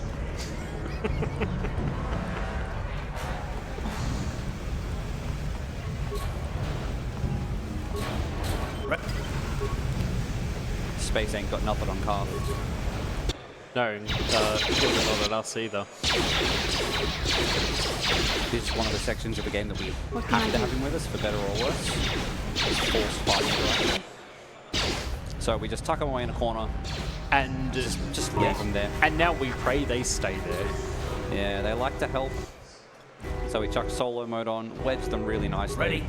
[SPEAKER 1] Space ain't got nothing on Karth.
[SPEAKER 2] No, not on us either.
[SPEAKER 1] This is one of the sections of the game that we have to have him with us, for better or worse. It's forced fighting interaction. So we just tuck him away in a corner
[SPEAKER 2] and
[SPEAKER 1] just leave him there.
[SPEAKER 2] And now we pray they stay there.
[SPEAKER 1] Yeah, they like to help. So we chuck solo mode on, wedge them really nicely.
[SPEAKER 10] Ready?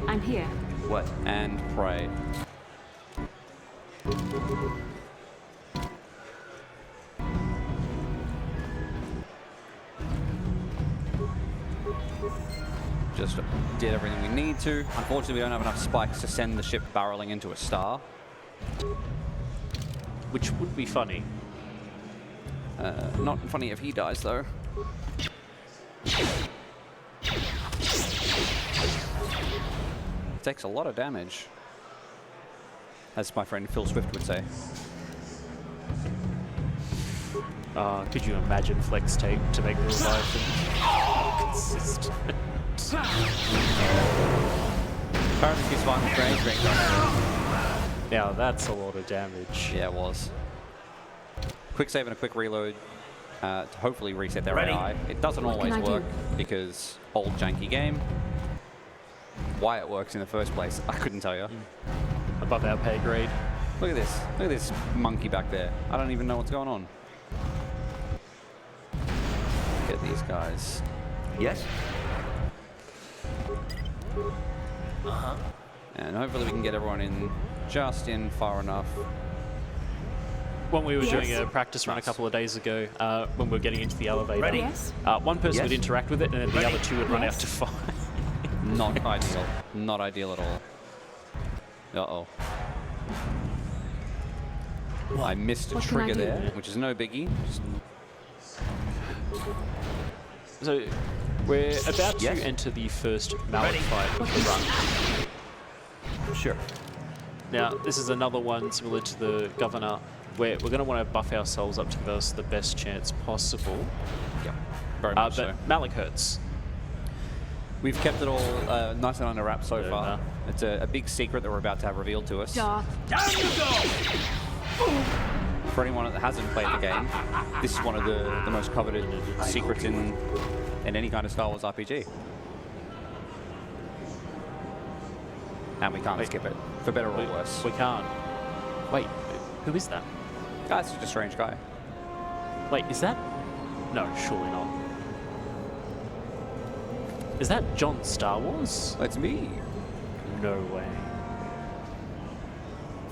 [SPEAKER 5] I'm here.
[SPEAKER 1] What? And pray. Just did everything we need to. Unfortunately, we don't have enough spikes to send the ship barreling into a star.
[SPEAKER 2] Which would be funny.
[SPEAKER 1] Not funny if he dies, though. Takes a lot of damage, as my friend Phil Swift would say.
[SPEAKER 2] Could you imagine flex tape to make the Leviathan consistent?
[SPEAKER 1] Apparently he's fine with grenade range.
[SPEAKER 2] Now that's a lot of damage.
[SPEAKER 1] Yeah, it was. Quick save and a quick reload to hopefully reset their AI. It doesn't always work because old janky game. Why it works in the first place, I couldn't tell you.
[SPEAKER 2] Above our pay grade.
[SPEAKER 1] Look at this. Look at this monkey back there. I don't even know what's going on. Look at these guys.
[SPEAKER 4] Yes?
[SPEAKER 1] And hopefully we can get everyone in just in far enough.
[SPEAKER 2] When we were doing a practice run a couple of days ago, when we were getting into the elevator,
[SPEAKER 5] Yes.
[SPEAKER 2] one person would interact with it and then the other two would run out to fight.
[SPEAKER 1] Not ideal. Not ideal at all. Uh-oh. I missed a trigger there, which is no biggie.
[SPEAKER 2] So we're about to enter the first Mallet fight of the run.
[SPEAKER 4] Sure.
[SPEAKER 2] Now, this is another one similar to the Governor, where we're going to want to buff ourselves up to give us the best chance possible.
[SPEAKER 1] Yep, very much so.
[SPEAKER 2] But Mallet hurts.
[SPEAKER 1] We've kept it all nice and under wraps so far.
[SPEAKER 2] No.
[SPEAKER 1] It's a big secret that we're about to have revealed to us.
[SPEAKER 5] Darth.
[SPEAKER 10] Down you go!
[SPEAKER 1] For anyone that hasn't played the game, this is one of the most coveted secrets in any kind of Star Wars RPG. And we can't skip it, for better or worse.
[SPEAKER 2] We can't. Wait, who is that?
[SPEAKER 1] That's just a strange guy.
[SPEAKER 2] Wait, is that? No, surely not. Is that John Star Wars?
[SPEAKER 1] It's me.
[SPEAKER 2] No way.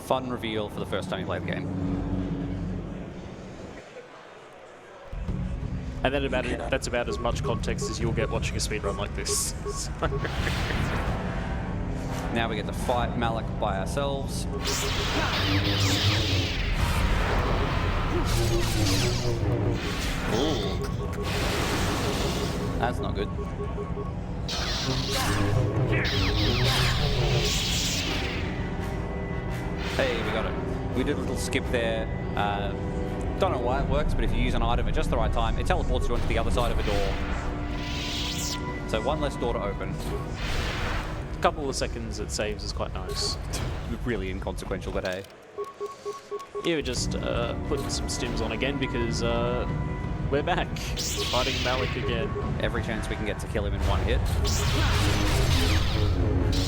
[SPEAKER 1] Fun reveal for the first time you play the game.
[SPEAKER 2] And then that's about as much context as you'll get watching a speedrun like this.
[SPEAKER 1] Now we get to fight Malik by ourselves. Ooh. That's not good. Hey, we got it. We did a little skip there. Don't know why it works, but if you use an item at just the right time, it teleports you onto the other side of a door. So one less door to open.
[SPEAKER 2] A couple of seconds it saves is quite nice.
[SPEAKER 1] Really inconsequential, but hey.
[SPEAKER 2] Yeah, we're just putting some stims on again because we're back. Fighting Malik again.
[SPEAKER 1] Every chance we can get to kill him in one hit.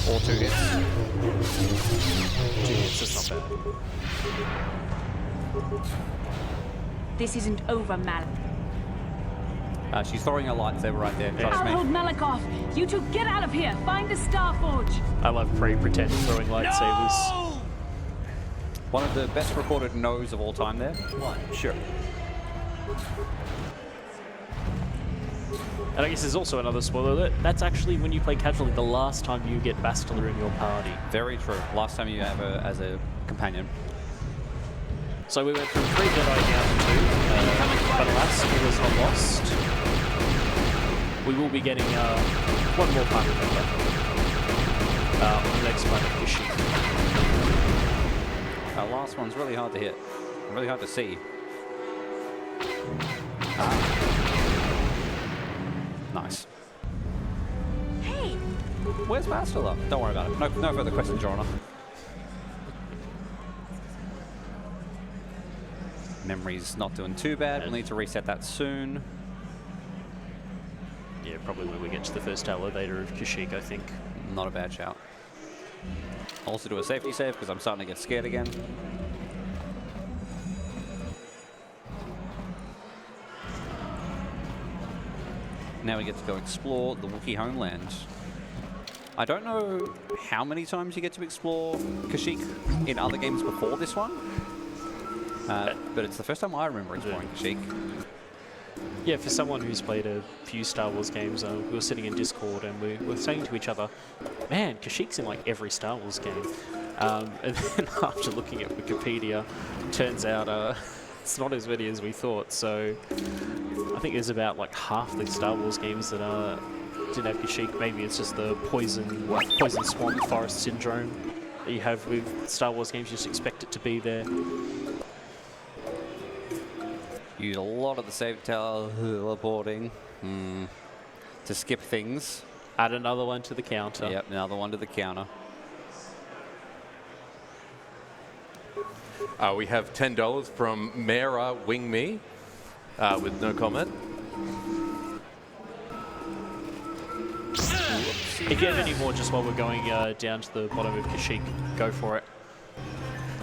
[SPEAKER 1] Or 2 hits.
[SPEAKER 2] 2 hits, that's not bad.
[SPEAKER 5] This isn't over, Malik.
[SPEAKER 1] She's throwing a lightsaber right there. Trust
[SPEAKER 5] I'll
[SPEAKER 1] me.
[SPEAKER 5] hold Malik off. You two get out of here. Find the Star Forge.
[SPEAKER 2] I love pretend throwing lightsabers.
[SPEAKER 10] No!
[SPEAKER 1] One of the best recorded no's of all time there.
[SPEAKER 4] Sure.
[SPEAKER 2] And I guess there's also another spoiler alert. That's actually when you play casually the last time you get Bastila in your party.
[SPEAKER 1] Very true. Last time you have her as a companion.
[SPEAKER 2] So we went from 3 Jedi down to 2, but alas, it was not lost. We will be getting one more party member on the next planet, Kashyyyk.
[SPEAKER 1] Our last one's really hard to hit. Really hard to see. Nice.
[SPEAKER 5] Hey!
[SPEAKER 1] Where's Bastila? Don't worry about it. No further questions, Your Honor. Memory's not doing too bad. We'll need to reset that soon.
[SPEAKER 2] Yeah, probably when we get to the first elevator of Kashyyyk, I think.
[SPEAKER 1] Not a bad shout. Also do a safety save because I'm starting to get scared again. Now we get to go explore the Wookiee homeland. I don't know how many times you get to explore Kashyyyk in other games before this one. But it's the first time I remember exploring Kashyyyk.
[SPEAKER 2] Yeah, for someone who's played a few Star Wars games, we were sitting in Discord and we were saying to each other, man, Kashyyyk's in like every Star Wars game. And then after looking at Wikipedia, turns out it's not as many as we thought. So I think there's about like half the Star Wars games that didn't have Kashyyyk. Maybe it's just the poison swamp forest syndrome that you have with Star Wars games. You just expect it to be there.
[SPEAKER 1] Use a lot of the save teleporting to skip things.
[SPEAKER 2] Add another one to the counter.
[SPEAKER 1] Yep, another one to the counter.
[SPEAKER 7] We have $10 from Mara Wing Me with no comment.
[SPEAKER 2] If you have any more just while we're going down to the bottom of Kashyyyk, go for it.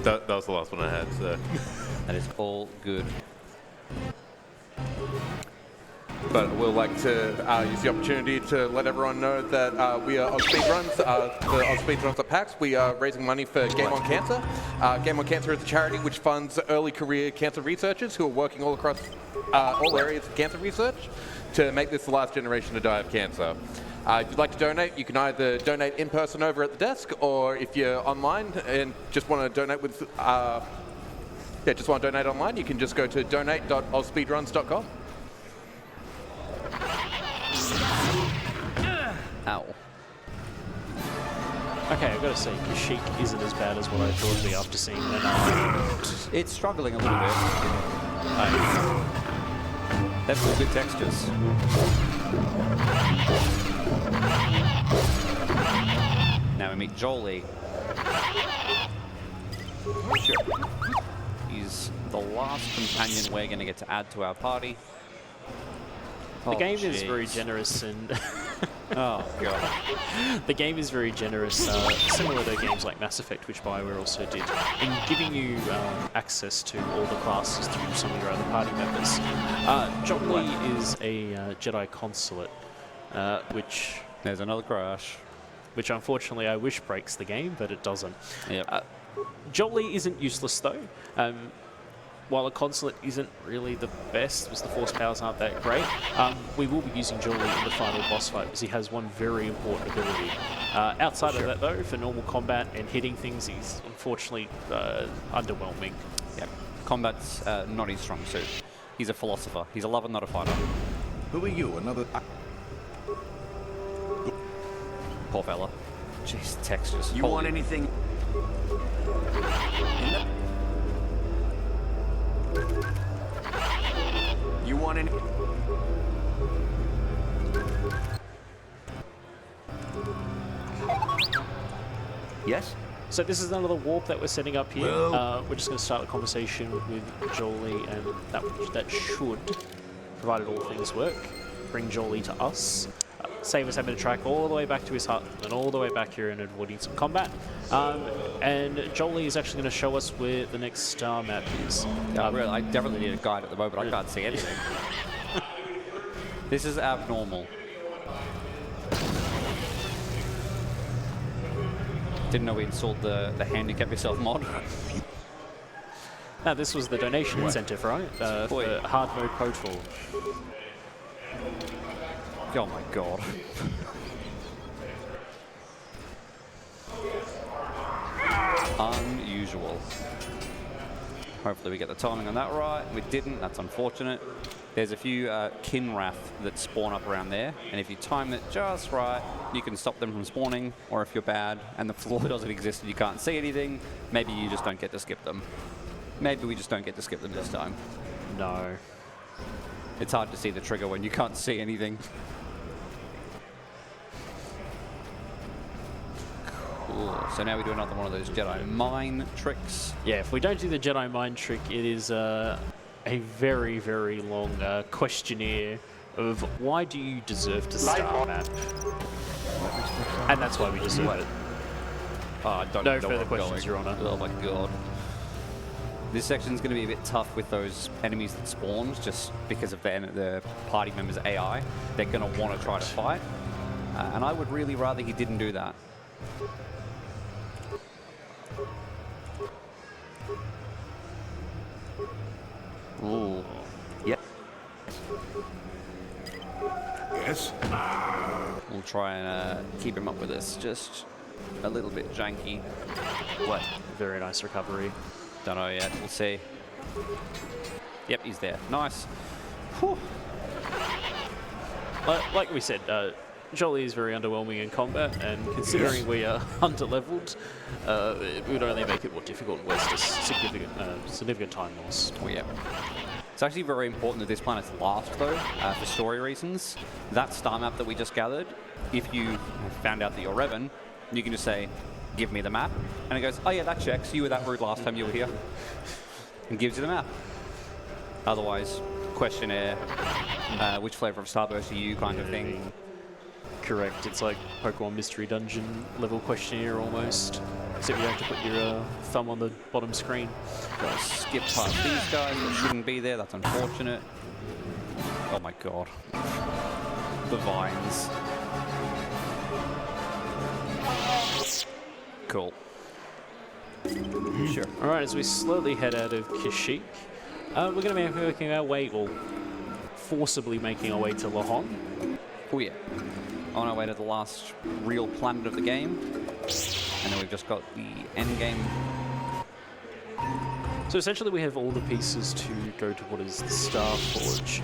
[SPEAKER 7] That was the last one I had, so.
[SPEAKER 1] That is all good.
[SPEAKER 7] But we'll like to use the opportunity to let everyone know that we are AusSpeedruns, the AusSpeedruns at PAX. We are raising money for Game on Cancer. Game on Cancer is a charity which funds early career cancer researchers who are working all across all areas of cancer research to make this the last generation to die of cancer. If you'd like to donate, you can either donate in person over at the desk, or if you're online and just want to donate with, just want to donate online, you can just go to donate.ausspeedruns.com.
[SPEAKER 1] Ow.
[SPEAKER 2] Okay, I've got to say, Kashyyyk isn't as bad as what I thought it'd be after seeing that.
[SPEAKER 1] It's struggling a little bit. That's some good textures. Now we meet Jolie. Sure. He's the last companion we're going to get to add to our party.
[SPEAKER 2] The game is very generous and...
[SPEAKER 1] Oh, God.
[SPEAKER 2] The game is very generous, similar to games like Mass Effect, which BioWare also did, in giving you access to all the classes through some of your other party members. Jolie is a Jedi consulate which
[SPEAKER 1] There's another crash.
[SPEAKER 2] unfortunately I wish breaks the game, but it doesn't.
[SPEAKER 1] Yep.
[SPEAKER 2] Jolie isn't useless though. While a consulate isn't really the best, because the force powers aren't that great, we will be using Jolie in the final boss fight because he has one very important ability. Outside of that though, for normal combat and hitting things, he's unfortunately underwhelming.
[SPEAKER 1] Yep. Combat's not his strong suit. He's a philosopher. He's a lover, not a fighter.
[SPEAKER 11] Who are you? Another...
[SPEAKER 1] Poor fella. Jeez, textures.
[SPEAKER 4] You want anything? You want any? Yes?
[SPEAKER 2] So this is another warp that we're setting up here. We're just going to start a conversation with Jolie, and that should, provided all things work, bring Jolie to us. Save us having to track all the way back to his hut and all the way back here and avoiding some combat. And Jolie is actually going to show us where the next star map is.
[SPEAKER 1] Really, I definitely need a guide at the moment. I can't see anything. This is abnormal. Didn't know we installed the handicap yourself mod.
[SPEAKER 2] Now, this was the donation incentive, right? For hard mode Protocol.
[SPEAKER 1] Oh my god. Unusual. Hopefully we get the timing on that right. We didn't, that's unfortunate. There's a few Kinrath that spawn up around there, and if you time it just right, you can stop them from spawning, or if you're bad and the floor doesn't exist and you can't see anything, maybe you just don't get to skip them. Maybe we just don't get to skip them this time.
[SPEAKER 2] No.
[SPEAKER 1] It's hard to see the trigger when you can't see anything. Cool. So now we do another one of those Jedi Mind tricks.
[SPEAKER 2] Yeah, if we don't do the Jedi Mind trick, it is a very, very long questionnaire of why do you deserve to star map? And that's why we deserve it.
[SPEAKER 1] I don't
[SPEAKER 2] No
[SPEAKER 1] know
[SPEAKER 2] further
[SPEAKER 1] where I'm
[SPEAKER 2] questions,
[SPEAKER 1] going.
[SPEAKER 2] Your Honor.
[SPEAKER 1] Oh my god. This section's going to be a bit tough with those enemies that spawned, just because of the party members' AI. They're going to want to try to fight. And I would really rather he didn't do that. Ooh.
[SPEAKER 4] Yep.
[SPEAKER 11] Yes?
[SPEAKER 1] We'll try and keep him up with this. Just a little bit janky.
[SPEAKER 2] What? Very nice recovery.
[SPEAKER 1] Don't know yet. We'll see. Yep, he's there. Nice. Whew.
[SPEAKER 2] Like we said, Jolie is very underwhelming in combat, and considering we are under-leveled, it would only make it more difficult and waste a significant time loss.
[SPEAKER 1] Oh, yeah. It's actually very important that this planet's last, though, for story reasons. That star map that we just gathered, if you found out that you're Revan, you can just say, give me the map. And it goes, oh yeah, that checks. You were that rude last time you were here. And gives you the map. Otherwise, questionnaire, which flavor of Starburst are you kind of thing.
[SPEAKER 2] Correct. It's like Pokemon Mystery Dungeon level questionnaire almost. Except you have to put your thumb on the bottom screen.
[SPEAKER 1] Gotta skip past these guys that shouldn't be there. That's unfortunate. Oh my god. The vines. Cool.
[SPEAKER 2] Sure. All right, as we slowly head out of Kashyyyk, we're going to be making our way, well, forcibly making our way to Lahon.
[SPEAKER 1] Oh yeah. On our way to the last real planet of the game. And then we've just got the end game.
[SPEAKER 2] So essentially we have all the pieces to go to what is the Star Forge.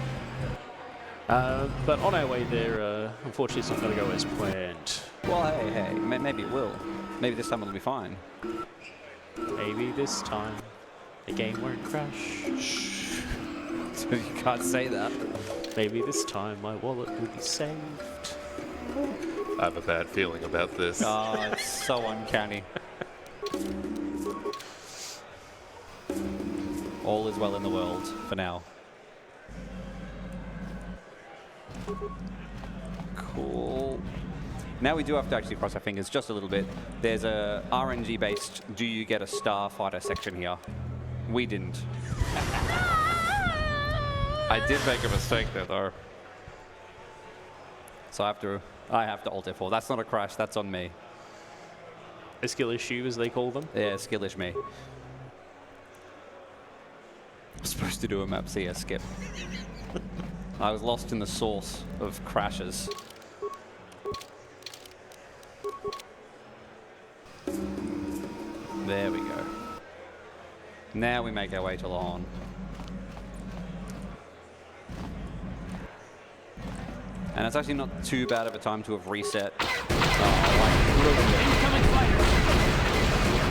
[SPEAKER 2] But on our way there, unfortunately it's not going to go as planned.
[SPEAKER 1] Well, hey, maybe it will. Maybe this time it'll be fine.
[SPEAKER 2] Maybe this time the game won't crash.
[SPEAKER 1] Shh. You can't say that.
[SPEAKER 2] Maybe this time my wallet will be saved.
[SPEAKER 7] I have a bad feeling about this.
[SPEAKER 1] Oh, it's so uncanny. All is well in the world for now. Cool. Now we do have to actually cross our fingers just a little bit. There's a RNG-based do you get a starfighter section here. We didn't. I did make a mistake there, though. So I have to alt F4. That's not a crash, that's on me.
[SPEAKER 2] A skill issue, as they call them.
[SPEAKER 1] Yeah, skillish me. I'm supposed to do a map CS skip. I was lost in the source of crashes. There we go. Now we make our way to Lawn. And it's actually not too bad of a time to have reset.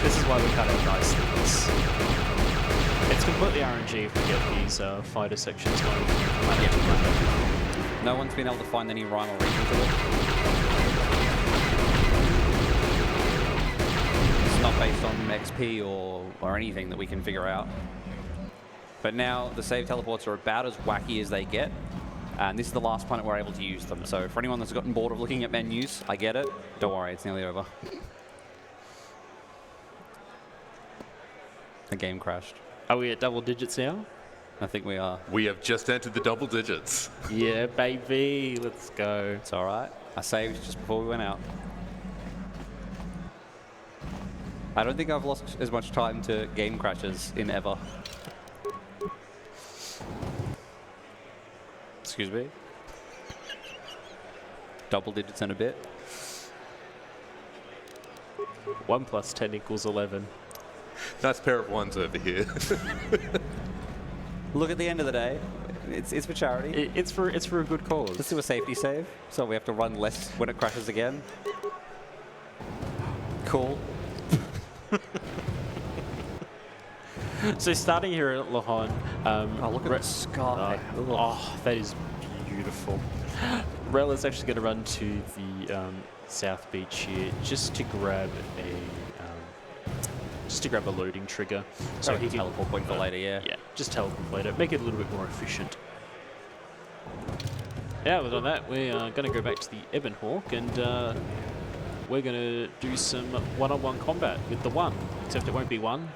[SPEAKER 2] This is why we cut out nice things. It's completely RNG if we get these fighter sections going.
[SPEAKER 1] No one's been able to find any rhyme or reason to it. It's not based on XP or anything that we can figure out. But now the save teleports are about as wacky as they get. And this is the last planet we're able to use them. So for anyone that's gotten bored of looking at menus, I get it. Don't worry, it's nearly over. The game crashed.
[SPEAKER 2] Are we at double digits now?
[SPEAKER 1] I think we are.
[SPEAKER 7] We have just entered the double digits.
[SPEAKER 2] Yeah, baby. Let's go.
[SPEAKER 1] It's all right. I saved just before we went out. I don't think I've lost as much time to game crashes in ever. Excuse me. Double digits and a bit.
[SPEAKER 2] 1 + 10 = 11.
[SPEAKER 7] Nice pair of ones over here.
[SPEAKER 1] Look, at the end of the day, it's for charity.
[SPEAKER 2] It's for a good cause.
[SPEAKER 1] Let's do a safety save, so we have to run less when it crashes again. Cool.
[SPEAKER 2] So starting here at Lahan,
[SPEAKER 1] oh, look at the sky.
[SPEAKER 2] Oh, that is beautiful. Rel is actually going to run to the South Beach here just to grab a loading trigger.
[SPEAKER 1] So he can teleport point for later, yeah.
[SPEAKER 2] Yeah, just teleport later. Make it a little bit more efficient. Yeah, other than that, we are going to go back to the Ebon Hawk and we're going to do some one-on-one combat with the one. Except it won't be one.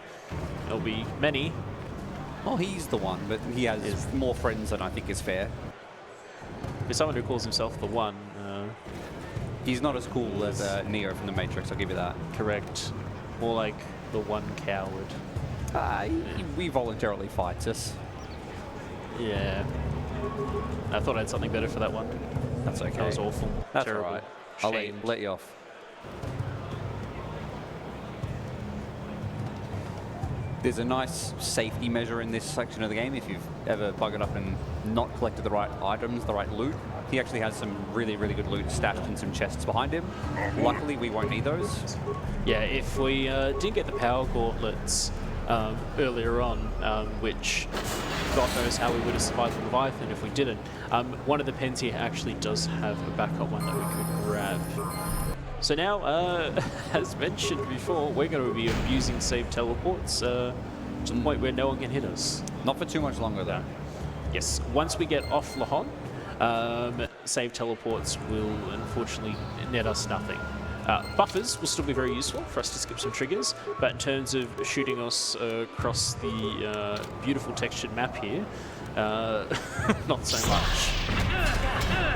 [SPEAKER 2] It'll be many.
[SPEAKER 1] Well, he's the one, but he has more friends than I think is fair.
[SPEAKER 2] For someone who calls himself the one,
[SPEAKER 1] he's not as cool as Neo from the Matrix, I'll give you that.
[SPEAKER 2] Correct. More like the one coward.
[SPEAKER 1] We voluntarily fights us.
[SPEAKER 2] Yeah. I thought I had something better for that one.
[SPEAKER 1] That's okay.
[SPEAKER 2] That was awful.
[SPEAKER 1] That's
[SPEAKER 2] terrible.
[SPEAKER 1] all right. I'll let you off. There's a nice safety measure in this section of the game. If you've ever buggered up and not collected the right items, the right loot, he actually has some really, really good loot stashed in some chests behind him. Luckily, we won't need those.
[SPEAKER 2] Yeah, if we didn't get the power gauntlets earlier on, which God knows how we would have survived the Leviathan if we didn't, one of the pens here actually does have a backup one that we could grab. So now, as mentioned before, we're going to be abusing save teleports to the point where no one can hit us.
[SPEAKER 1] Not for too much longer, though.
[SPEAKER 2] Yes, once we get off Lahan, save teleports will unfortunately net us nothing. Buffers will still be very useful for us to skip some triggers, but in terms of shooting us across the beautiful textured map here, not so much.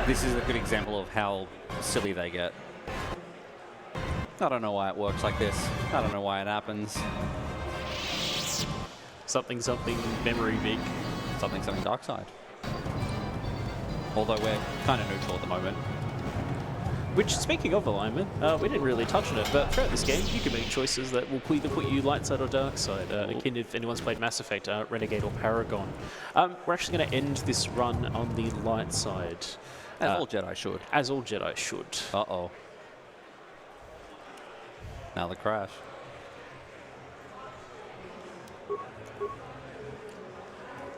[SPEAKER 1] This is a good example of how silly they get. I don't know why it works like this. I don't know why it happens.
[SPEAKER 2] Something, memory big.
[SPEAKER 1] Something, dark side. Although we're kind of neutral at the moment.
[SPEAKER 2] Which, speaking of alignment, we didn't really touch on it, but throughout this game, you can make choices that will either put you light side or dark side, akin if anyone's played Mass Effect, Renegade or Paragon. We're actually going to end this run on the light side.
[SPEAKER 1] As all Jedi should.
[SPEAKER 2] As all Jedi should.
[SPEAKER 1] Uh-oh. Now the crash.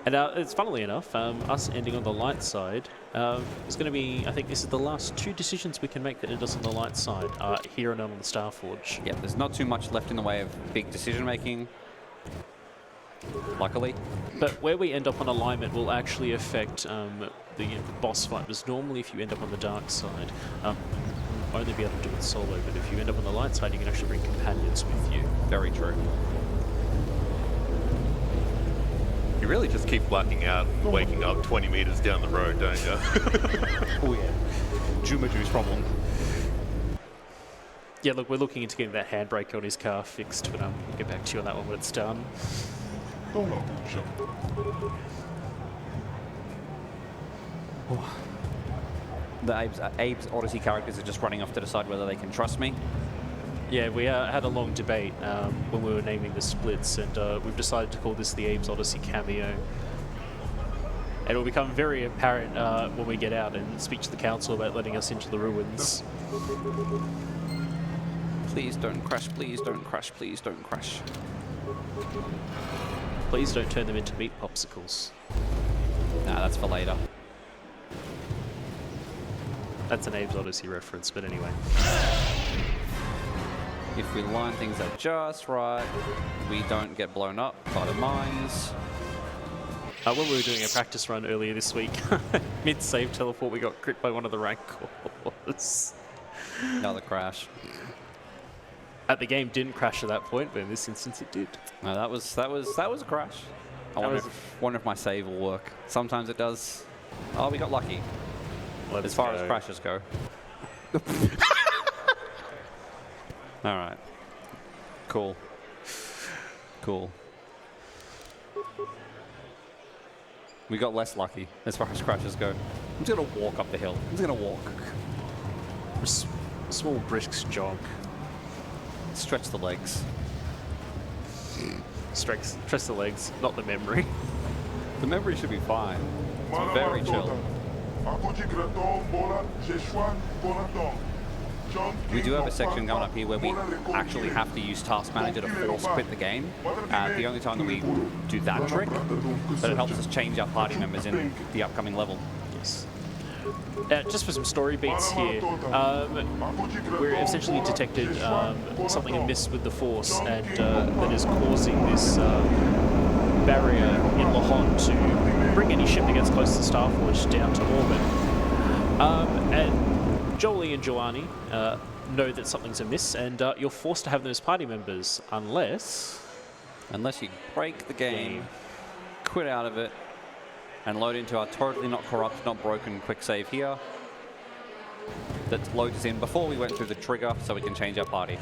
[SPEAKER 2] And it's funnily enough, us ending on the light side is going to be, I think this is the last 2 decisions we can make that end us on the light side, here and on the Starforge.
[SPEAKER 1] Yeah, there's not too much left in the way of big decision making, luckily.
[SPEAKER 2] But where we end up on alignment will actually affect the boss fight, because normally if you end up on the dark side, only be able to do it solo, but if you end up on the light side, you can actually bring companions with you.
[SPEAKER 1] Very true.
[SPEAKER 7] You really just keep blacking out and waking up 20 meters down the road, don't you?
[SPEAKER 2] Oh yeah.
[SPEAKER 1] Jumaju's problem.
[SPEAKER 2] Yeah, look, we're looking into getting that handbrake on his car fixed, but we'll get back to you on that one when it's done.
[SPEAKER 1] The Abe's Odyssey characters are just running off to decide whether they can trust me.
[SPEAKER 2] Yeah, we had a long debate when we were naming the splits, and we've decided to call this the Abe's Odyssey cameo. And it'll become very apparent when we get out and speak to the council about letting us into the ruins.
[SPEAKER 1] Please don't crash, please don't crash, please don't crash.
[SPEAKER 2] Please don't turn them into meat popsicles.
[SPEAKER 1] Nah, that's for later.
[SPEAKER 2] That's an Abe's Odyssey reference, but anyway.
[SPEAKER 1] If we line things up just right, we don't get blown up by the mines.
[SPEAKER 2] When we were doing a practice run earlier this week, mid-save teleport, we got crit by one of the rancors.
[SPEAKER 1] Another crash.
[SPEAKER 2] The game didn't crash at that point, but in this instance it did.
[SPEAKER 1] No, that was a crash. I wonder if my save will work. Sometimes it does. Oh, we got lucky. As far as crashes go. All right. Cool. Cool. We got less lucky as far as crashes go. I'm just gonna walk up the hill. I'm just gonna walk.
[SPEAKER 2] A small brisk jog.
[SPEAKER 1] Stretch the legs.
[SPEAKER 2] Stretch the legs, not the memory.
[SPEAKER 1] The memory should be fine. It's very chill. We do have a section coming up here where we actually have to use Task Manager to force quit the game. The only time that we do that trick, but it helps us change our party members in the upcoming level.
[SPEAKER 2] Yes. Just for some story beats here, we're essentially detected something amiss with the Force, and that is causing this barrier in Lahon to bring any ship that gets close to Starforge down to orbit. And Jolie and Joanni know that something's amiss, and you're forced to have them as party members, unless
[SPEAKER 1] you break the game, quit out of it, and load into our totally not corrupt, not broken quick save here. That loads us in before we went through the trigger, so we can change our party.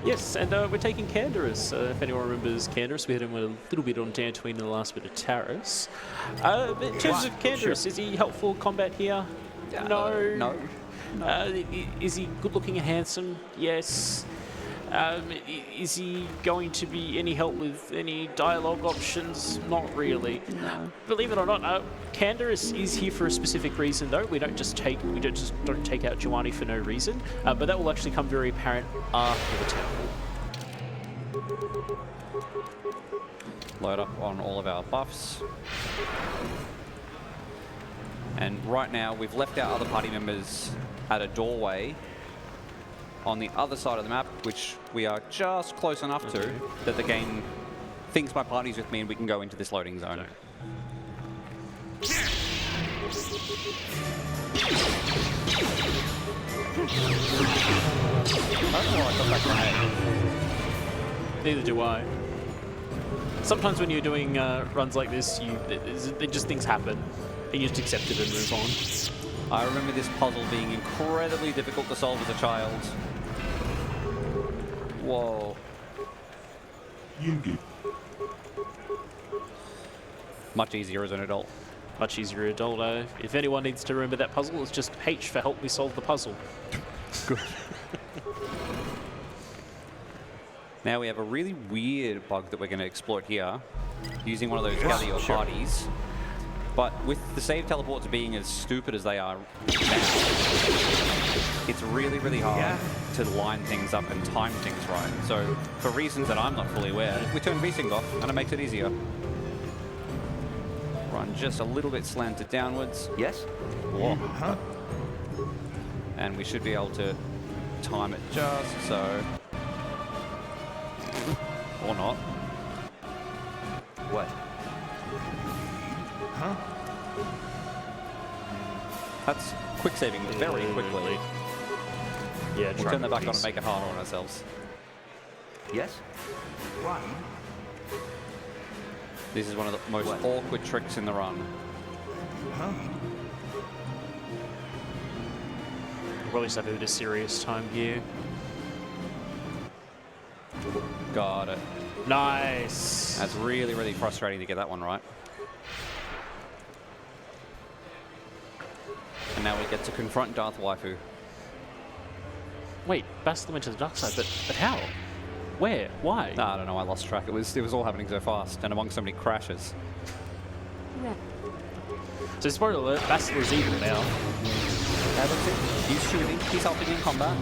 [SPEAKER 2] Yes, and we're taking Canderous. If anyone remembers Canderous, we had him a little bit on Dantooine in the last bit of Taris. In terms of Canderous, is he helpful combat here? No.
[SPEAKER 1] No.
[SPEAKER 2] Is he good looking and handsome? Yes. Is he going to be any help with any dialogue options? Not really.
[SPEAKER 1] No.
[SPEAKER 2] Believe it or not, Canderous is here for a specific reason, though. We don't just take out Joanni for no reason, but that will actually come very apparent after the temple.
[SPEAKER 1] Load up on all of our buffs. And right now, we've left our other party members at a doorway on the other side of the map, which we are just close enough to that the game thinks my party's with me and we can go into this loading zone. I don't know why I got that grenade.
[SPEAKER 2] Neither do I. Sometimes when you're doing runs like this, just things happen, and you just accept it and move on.
[SPEAKER 1] I remember this puzzle being incredibly difficult to solve as a child. Whoa. Much easier as an adult.
[SPEAKER 2] Much easier adult. If anyone needs to remember that puzzle, it's just H for help me solve the puzzle.
[SPEAKER 1] Good. Now we have a really weird bug that we're going to exploit here, using one of those gather your parties. But with the save teleports being as stupid as they are now, it's really, really hard to line things up and time things right. So for reasons that I'm not fully aware, we turn VSync off and it makes it easier. Run just a little bit slanted downwards.
[SPEAKER 4] Yes?
[SPEAKER 1] Whoa. And we should be able to time it just so. Or not.
[SPEAKER 4] What?
[SPEAKER 11] Huh?
[SPEAKER 1] That's quick saving very quickly.
[SPEAKER 2] Yeah,
[SPEAKER 1] We'll turn that back on and make it harder on ourselves.
[SPEAKER 4] Yes?
[SPEAKER 1] This is one of the most awkward tricks in the run.
[SPEAKER 11] Huh?
[SPEAKER 2] Probably just have a bit of serious time here.
[SPEAKER 1] Got it.
[SPEAKER 2] Nice.
[SPEAKER 1] That's really, really frustrating to get that one right. And now we get to confront Darth Waifu.
[SPEAKER 2] Wait, Bastila went to the dark side, but how? Where? Why?
[SPEAKER 1] I don't know, I lost track. It was all happening so fast and among so many crashes.
[SPEAKER 2] So spoiler alert, Bastila's evil now.
[SPEAKER 1] Yeah, that's it. He's shooting, he's helping in combat.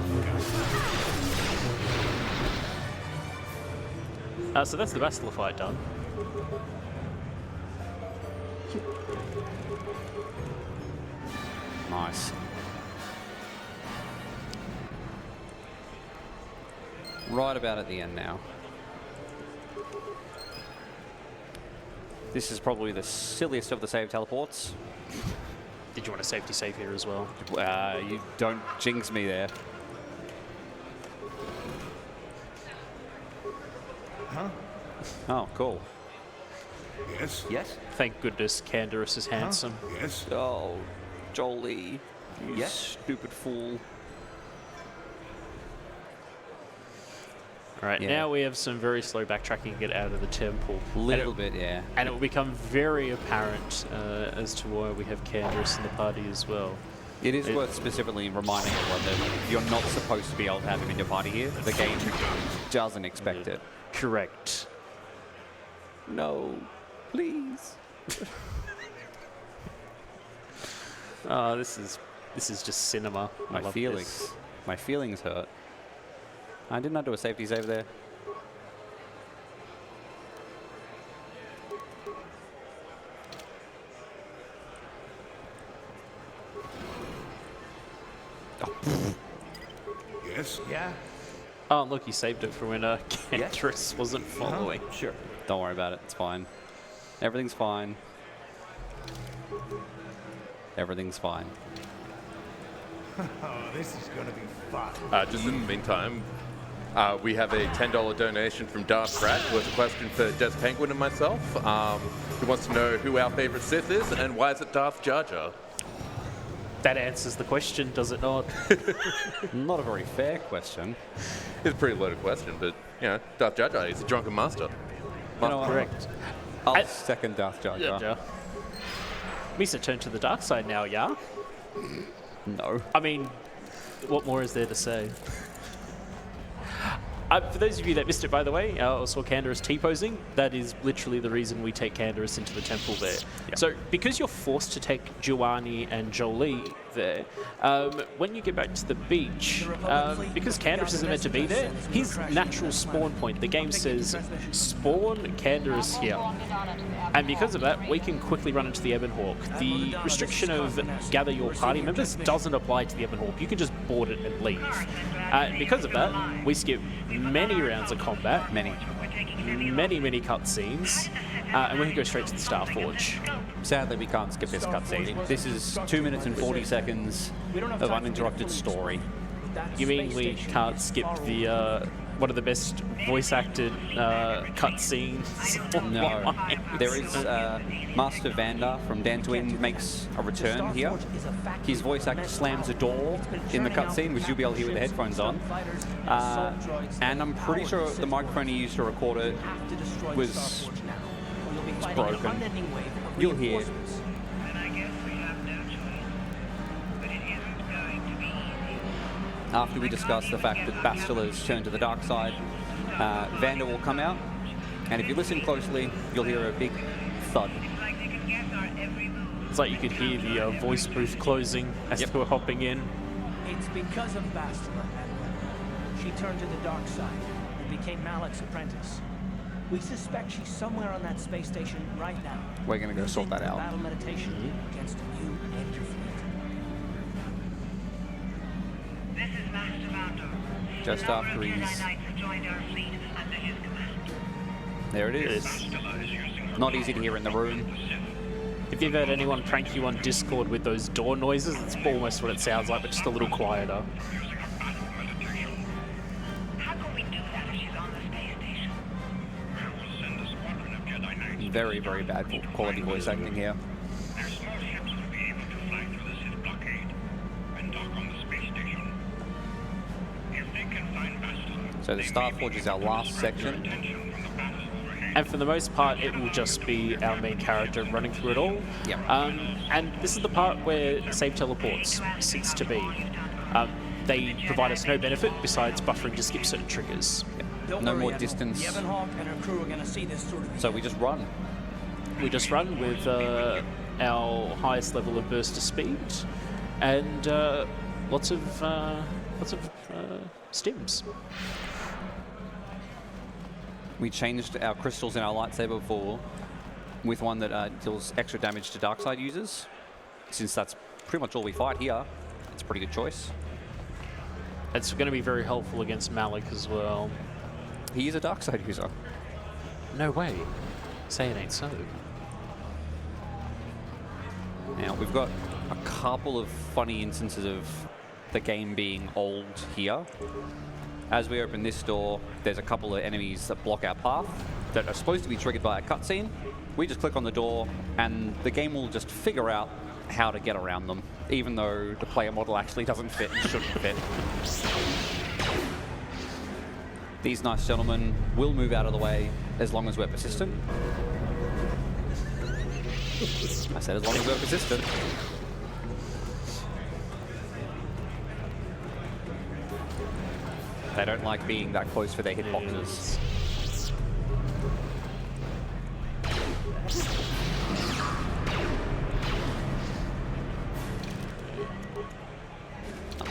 [SPEAKER 2] So that's the Bastila fight done.
[SPEAKER 1] Nice. Right about at the end now. This is probably the silliest of the save teleports.
[SPEAKER 2] Did you want a safety save here as well?
[SPEAKER 1] You don't jinx me there.
[SPEAKER 11] Huh?
[SPEAKER 1] Oh, cool.
[SPEAKER 11] Yes?
[SPEAKER 4] Yes?
[SPEAKER 2] Thank goodness Canderous is handsome.
[SPEAKER 11] Yes?
[SPEAKER 1] Oh, Jolie, you
[SPEAKER 4] Yes?
[SPEAKER 1] stupid fool.
[SPEAKER 2] All right,
[SPEAKER 1] Yeah.
[SPEAKER 2] now we have some very slow backtracking to get out of the temple.
[SPEAKER 1] Little bit, yeah.
[SPEAKER 2] And it will become very apparent as to why we have Canderous in the party as well.
[SPEAKER 1] It is worth specifically reminding everyone that you're not supposed to be able to have him in your party here. The game doesn't expect it.
[SPEAKER 2] Correct.
[SPEAKER 1] No, please.
[SPEAKER 2] This is just cinema. I
[SPEAKER 1] My
[SPEAKER 2] love
[SPEAKER 1] feelings.
[SPEAKER 2] this.
[SPEAKER 1] My feelings hurt. I did not do a safety save there.
[SPEAKER 11] Yes?
[SPEAKER 4] Yeah?
[SPEAKER 2] Oh, look, he saved it for when Canderous wasn't following.
[SPEAKER 4] Sure.
[SPEAKER 1] Don't worry about it. It's fine. Everything's fine. Everything's fine.
[SPEAKER 11] Oh, this is gonna be fun.
[SPEAKER 7] Just in the meantime, we have a $10 donation from Darth Pratt with a question for Des Penguin and myself. Who wants to know who our favorite Sith is and why is it Darth Jar Jar?
[SPEAKER 2] That answers the question, does it not?
[SPEAKER 1] Not a very fair question.
[SPEAKER 7] It's a pretty loaded question, but, you know, Darth Jar Jar, he's a drunken master.
[SPEAKER 1] You know what?
[SPEAKER 2] Correct.
[SPEAKER 1] I'll second Darth Jar Jar.
[SPEAKER 2] Yeah. Misa turned to the dark side now, yeah?
[SPEAKER 1] No.
[SPEAKER 2] I mean, what more is there to say? For those of you that missed it, by the way, or saw Canderous T-posing, that is literally the reason we take Canderous into the temple there.
[SPEAKER 1] Yep.
[SPEAKER 2] So, because you're forced to take Giovanni and Jolie there, when you get back to the beach, because Canderous isn't meant to be there, his natural spawn point, the game says, spawn Canderous here. And because of that, we can quickly run into the Ebon Hawk. The restriction of gather your party members doesn't apply to the Ebon Hawk. You can just board it and leave. And because of that, we skip many rounds of combat, many cutscenes, and we can go straight to the Star Forge.
[SPEAKER 1] Sadly, we can't skip this cutscene. This is 2 minutes and 40 seconds of uninterrupted story.
[SPEAKER 2] You mean we can't skip the one of the best voice-acted cutscenes?
[SPEAKER 1] No. There is Master Vander from Dantooine makes a return here. His voice actor slams a door in the cutscene, which you'll be able to hear with the headphones on. And I'm pretty sure the microphone he used to record it was broken. You'll hear. After we discuss the fact that Bastila's turned to the dark side, Vander will come out, and if you listen closely, you'll hear a big thud.
[SPEAKER 2] It's like you could hear the voice booth closing as they were hopping in.
[SPEAKER 10] It's because of Bastila, Edwin. She turned to the dark side and became Malik's apprentice. We suspect she's somewhere on that space station right now.
[SPEAKER 1] We're going to go sort that out.
[SPEAKER 10] Battle meditation against you and your fleet.
[SPEAKER 12] This is Master Vander.
[SPEAKER 1] Just after he's... There it is. Not easy to hear in the room.
[SPEAKER 2] If you've heard anyone prank you on Discord with those door noises, it's almost what it sounds like, but just a little quieter.
[SPEAKER 12] How can we do that if she's on the space station?
[SPEAKER 11] We'll send a squadron of Jedi Knights.
[SPEAKER 1] Very, very bad quality voice acting here.
[SPEAKER 11] Their small ships will be able to fly through the Sith blockade and dock on the space station
[SPEAKER 1] So the Star Forge is our last section.
[SPEAKER 2] And for the most part, it will just be our main character running through it all.
[SPEAKER 1] Yep.
[SPEAKER 2] And this is the part where save teleports cease to be. They provide us no benefit besides buffering to skip certain triggers.
[SPEAKER 10] Don't
[SPEAKER 1] No
[SPEAKER 10] worry,
[SPEAKER 1] more
[SPEAKER 10] Admiral.
[SPEAKER 1] distance.
[SPEAKER 10] Yevon and her crew are going to see this through to the
[SPEAKER 1] So we just run.
[SPEAKER 2] We just run with our highest level of burst of speed and lots of stims.
[SPEAKER 1] We changed our crystals in our lightsaber before with one that deals extra damage to Darkside users. Since that's pretty much all we fight here, it's a pretty good choice.
[SPEAKER 2] It's going to be very helpful against Malik as well.
[SPEAKER 1] He is a Darkside user.
[SPEAKER 2] No way. Say it ain't so.
[SPEAKER 1] Now, we've got a couple of funny instances of the game being old here. As we open this door, there's a couple of enemies that block our path that are supposed to be triggered by a cutscene. We just click on the door, and the game will just figure out how to get around them, even though the player model actually doesn't fit and shouldn't fit. These nice gentlemen will move out of the way as long as we're persistent. I said as long as we're persistent. They don't like being that close for their hitboxes.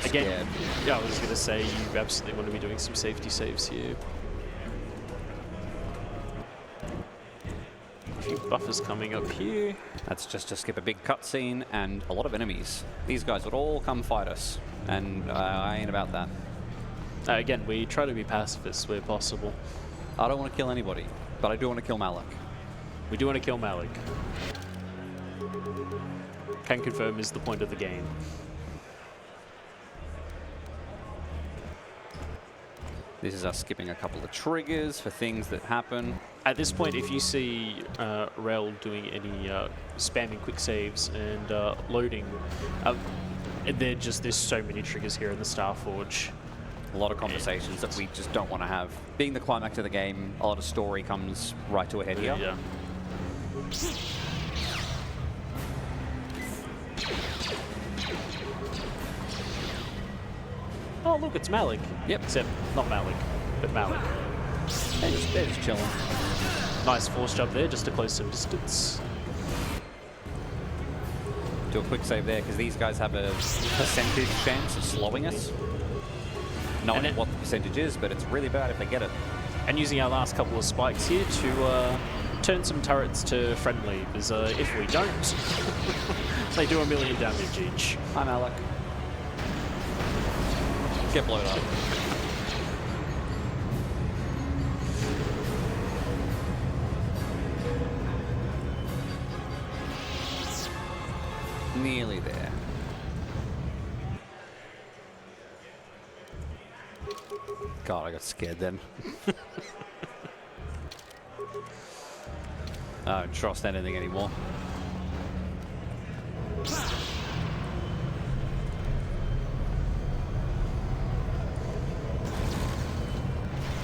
[SPEAKER 2] Again, yeah, I was going to say you absolutely want to be doing some safety saves here. A few buffers coming up here.
[SPEAKER 1] That's just to skip a big cutscene and a lot of enemies. These guys would all come fight us, and I ain't about that.
[SPEAKER 2] Again, we try to be pacifists where possible.
[SPEAKER 1] I don't want to kill anybody, but I do want to kill Malik.
[SPEAKER 2] We do want to kill Malik. Can confirm is the point of the game.
[SPEAKER 1] This is us skipping a couple of triggers for things that happen.
[SPEAKER 2] At this point, if you see Rel doing any spamming quick saves and loading, there's so many triggers here in the Star Forge.
[SPEAKER 1] A lot of conversations that we just don't want to have. Being the climax of the game, a lot of story comes right to a head here.
[SPEAKER 2] Yeah. Oh, look, it's Malik.
[SPEAKER 1] Yep.
[SPEAKER 2] Except not Malik, but Malik.
[SPEAKER 1] They're just chilling.
[SPEAKER 2] Nice force jump there, just to close some distance.
[SPEAKER 1] Do a quick save there, because these guys have a percentage chance of slowing us. No idea what the percentage is, but it's really bad if they get it.
[SPEAKER 2] And using our last couple of spikes here to turn some turrets to friendly, because if we don't, they do 1 million damage each.
[SPEAKER 1] Hi, Malik. Get blown up. Nearly there. God, I got scared then. I don't trust anything anymore.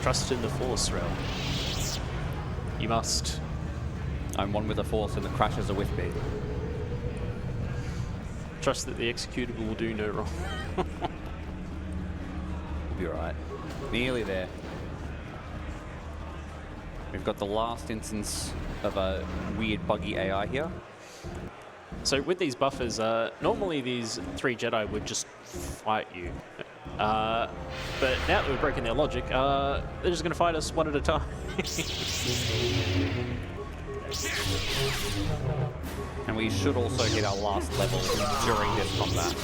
[SPEAKER 2] Trust in the Force, Rel. You must.
[SPEAKER 1] I'm one with the Force and the crashes are with me.
[SPEAKER 2] Trust that the executable will do no wrong.
[SPEAKER 1] We'll be alright. Nearly there. We've got the last instance of a weird buggy AI here.
[SPEAKER 2] So with these buffers, normally these 3 Jedi would just fight you. But now that we've broken their logic, they're just going to fight us one at a time.
[SPEAKER 1] And we should also hit our last level during this combat.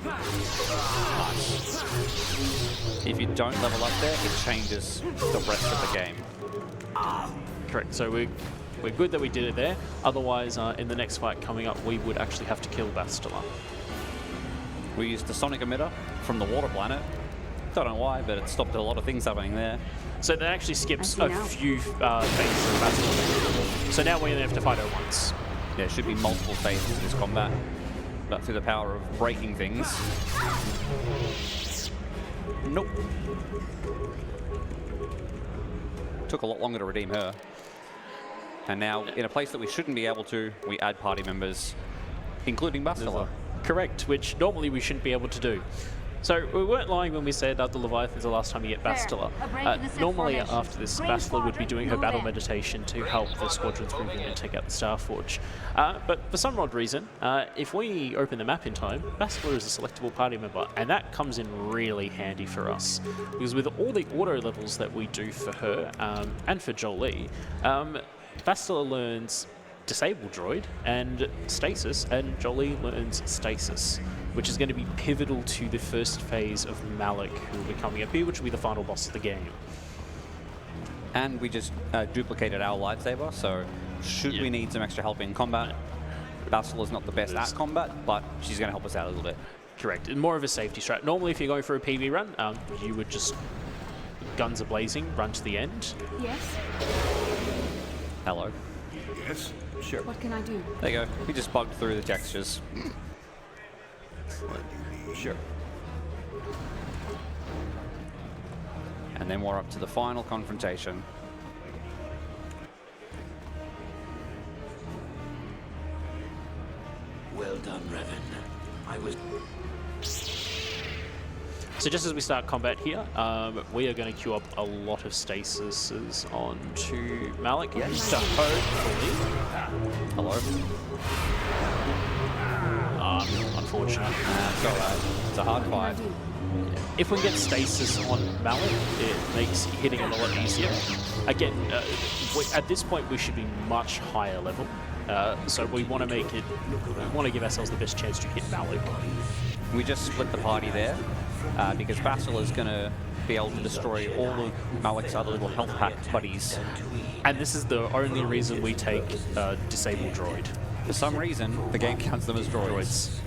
[SPEAKER 1] Nice. If you don't level up there, it changes the rest of the game.
[SPEAKER 2] Correct. So we're good that we did it there. Otherwise, in the next fight coming up, we would actually have to kill Bastila.
[SPEAKER 1] We used the sonic emitter from the water planet. Don't know why, but it stopped a lot of things happening there.
[SPEAKER 2] So that actually skips a few phases of Bastila. So now we only have to fight her once.
[SPEAKER 1] There should be multiple phases of this combat, but through the power of breaking things, Nope. Took a lot longer to redeem her. And now, in a place that we shouldn't be able to, we add party members, including Bastila.
[SPEAKER 2] Correct, which normally we shouldn't be able to do. So we weren't lying when we said that the Leviathan's the last time you get Bastila. Normally after this, Bastila would be doing her battle meditation to help the squadrons move in and take out the Starforge. But for some odd reason, if we open the map in time, Bastila is a selectable party member, and that comes in really handy for us. Because with all the auto levels that we do for her, and for Jolie, Bastila learns Disable Droid and Stasis, and Jolie learns Stasis, which is going to be pivotal to the first phase of Malik, who will be coming up here, which will be the final boss of the game.
[SPEAKER 1] And we just duplicated our lightsaber, so should we need some extra help in combat, Bastila's not the best at combat, but she's going to help us out a little bit.
[SPEAKER 2] Correct. More of a safety strat. Normally, if you're going for a PB run, you would just guns a-blazing, run to the end.
[SPEAKER 6] Yes?
[SPEAKER 1] Hello.
[SPEAKER 3] Yes?
[SPEAKER 6] Sure. What can I do?
[SPEAKER 1] There you go. We just bugged through the textures.
[SPEAKER 4] Sure.
[SPEAKER 1] And then we're up to the final confrontation.
[SPEAKER 8] Well done, Revan. I was...
[SPEAKER 2] So just as we start combat here, we are going to queue up a lot of stasises onto Malik.
[SPEAKER 4] Yes.
[SPEAKER 2] So hopefully...
[SPEAKER 1] Hello.
[SPEAKER 2] Unfortunate.
[SPEAKER 1] It's alright. It's a hard fight.
[SPEAKER 2] If we get stasis on Malik, it makes hitting it a lot easier. Again, at this point we should be much higher level. So we want to make it, we want to give ourselves the best chance to hit Malik.
[SPEAKER 1] We just split the party there because Bastila is going to be able to destroy all of Malik's other little health pack buddies.
[SPEAKER 2] And this is the only reason we take Disable Droid.
[SPEAKER 1] For some reason, the game counts them as droids.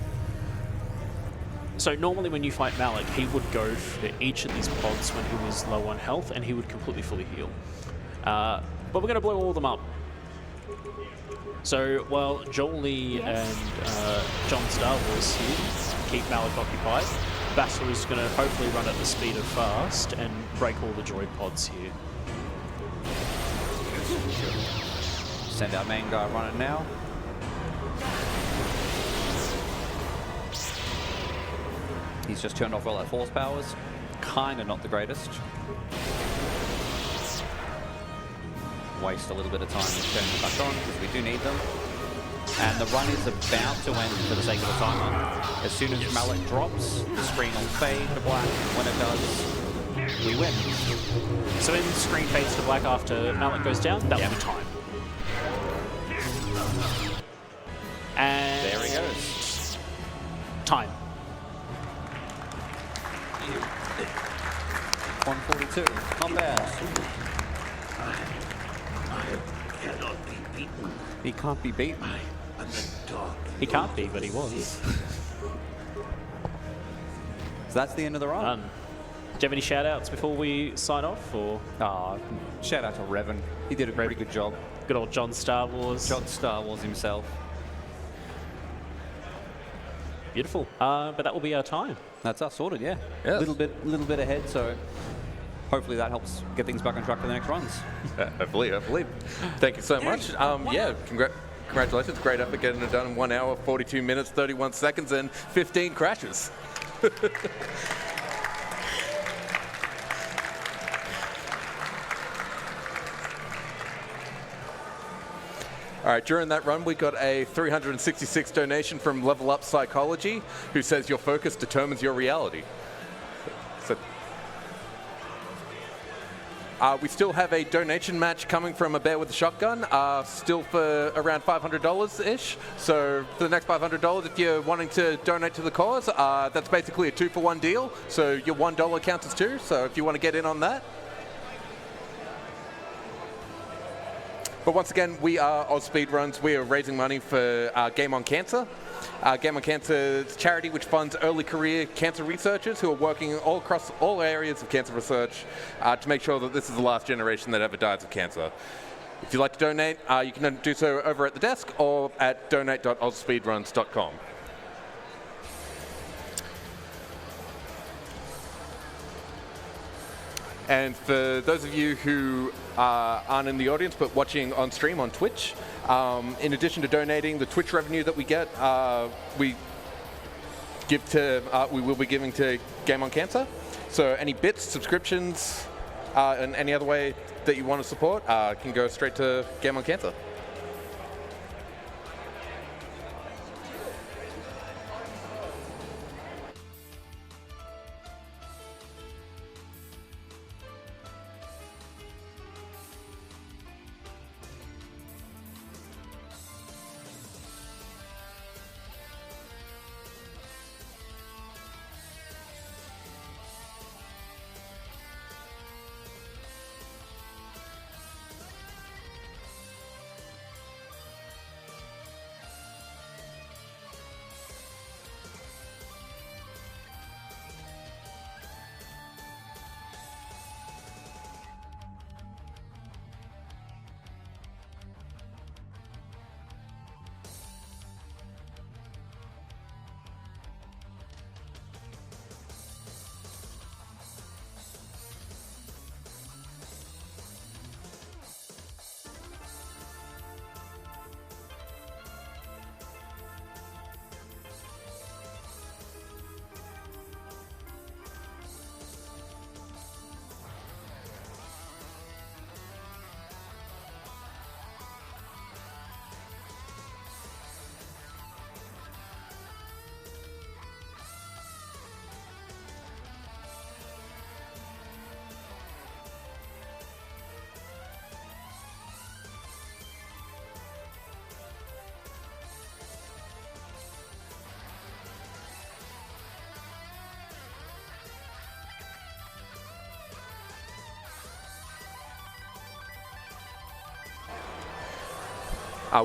[SPEAKER 2] So normally when you fight Malik, he would go for each of these pods when he was low on health, and he would completely fully heal. But we're going to blow all of them up. So while Jolie and John Star Wars here keep Malik occupied, Bastila is going to hopefully run at the speed of fast and break all the droid pods here.
[SPEAKER 1] Send our main guy running now. He's just turned off all our force powers. Kind of not the greatest. Waste a little bit of time turning them back on because we do need them. And the run is about to end for the sake of the timer. As soon as Malik drops, the screen will fade to black. When it does, we win.
[SPEAKER 2] So when the screen fades to black after Malik goes down, that will be time. And
[SPEAKER 1] there he goes.
[SPEAKER 2] Time.
[SPEAKER 1] 142. Not bad.
[SPEAKER 8] Cannot be beaten.
[SPEAKER 1] He can't be beaten.
[SPEAKER 8] I'm the dog.
[SPEAKER 2] He can't be, but he was.
[SPEAKER 1] So that's the end of the run.
[SPEAKER 2] Do you have any shout-outs before we sign off? Or
[SPEAKER 1] shout out to Revan. He did a pretty good job.
[SPEAKER 2] Good old John Star Wars.
[SPEAKER 1] John Star Wars himself.
[SPEAKER 2] Beautiful. But that will be our time.
[SPEAKER 1] That's us sorted, yeah.
[SPEAKER 7] Yes.
[SPEAKER 1] Little bit ahead, so hopefully that helps get things back on track for the next runs.
[SPEAKER 7] Hopefully. Thank you so much. Yeah, congratulations. Great effort getting it done in 1 hour, 42 minutes, 31 seconds, and 15 crashes. All right, during that run, we got a 366 donation from Level Up Psychology, who says your focus determines your reality. So, we still have a donation match coming from A Bear with a Shotgun, still for around $500-ish. So for the next $500, if you're wanting to donate to the cause, that's basically a 2-for-1 deal. So your $1 counts as 2, so if you want to get in on that. But once again, we are AusSpeedruns. We are raising money for Game on Cancer. Game on Cancer is a charity which funds early career cancer researchers who are working all across all areas of cancer research to make sure that this is the last generation that ever dies of cancer. If you'd like to donate, you can do so over at the desk or at donate.ausspeedruns.com. And for those of you who aren't in the audience but watching on stream on Twitch, in addition to donating the Twitch revenue that we get, we will be giving to Game on Cancer. So any bits, subscriptions, and any other way that you want to support can go straight to Game on Cancer.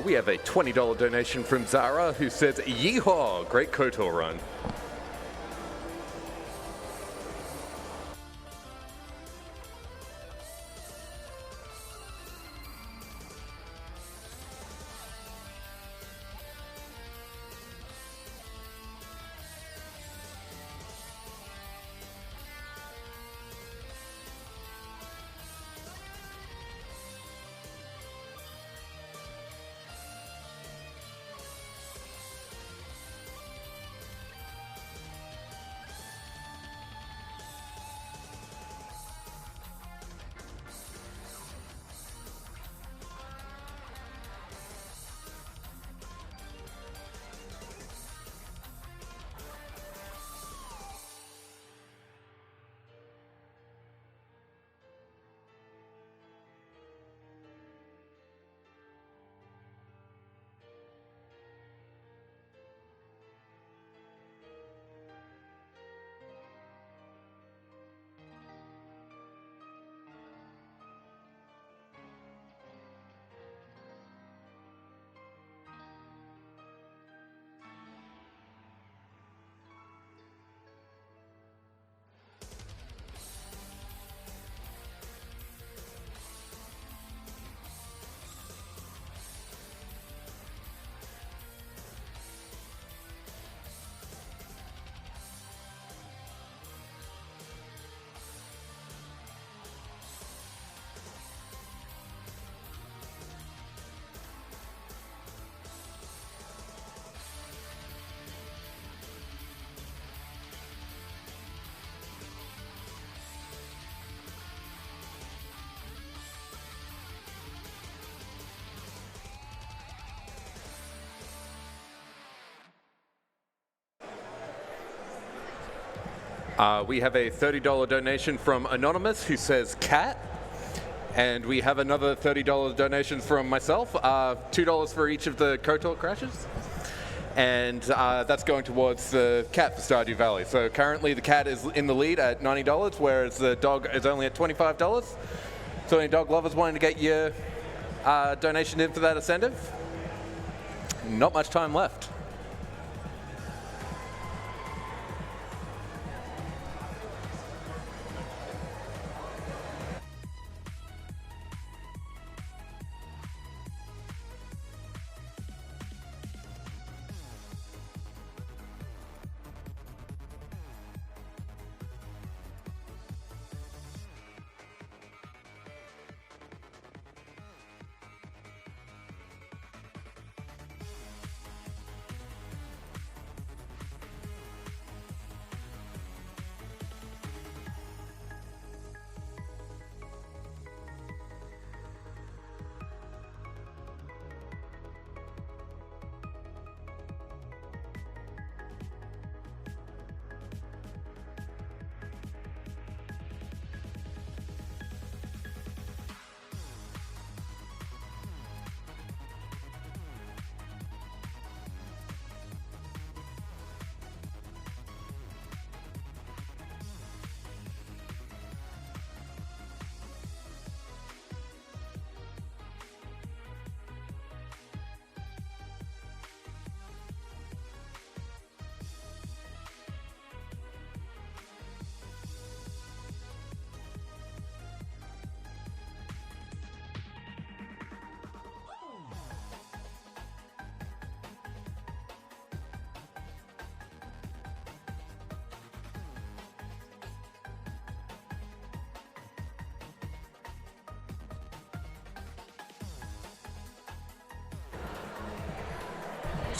[SPEAKER 7] We have a $20 donation from Zara, who says, "Yeehaw! Great KOTOR run." We have a $30 donation from Anonymous, who says cat. And we have another $30 donation from myself, $2 for each of the KOTOR crashes. And that's going towards the cat for Stardew Valley. So currently the cat is in the lead at $90, whereas the dog is only at $25. So any dog lovers wanting to get your donation in for that incentive? Not much time left.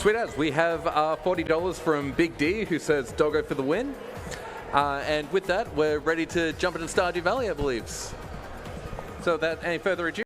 [SPEAKER 7] Sweet as. We have $40 from Big D, who says Doggo for the win. And with that, we're ready to jump into Stardew Valley, I believe. So without any further ado,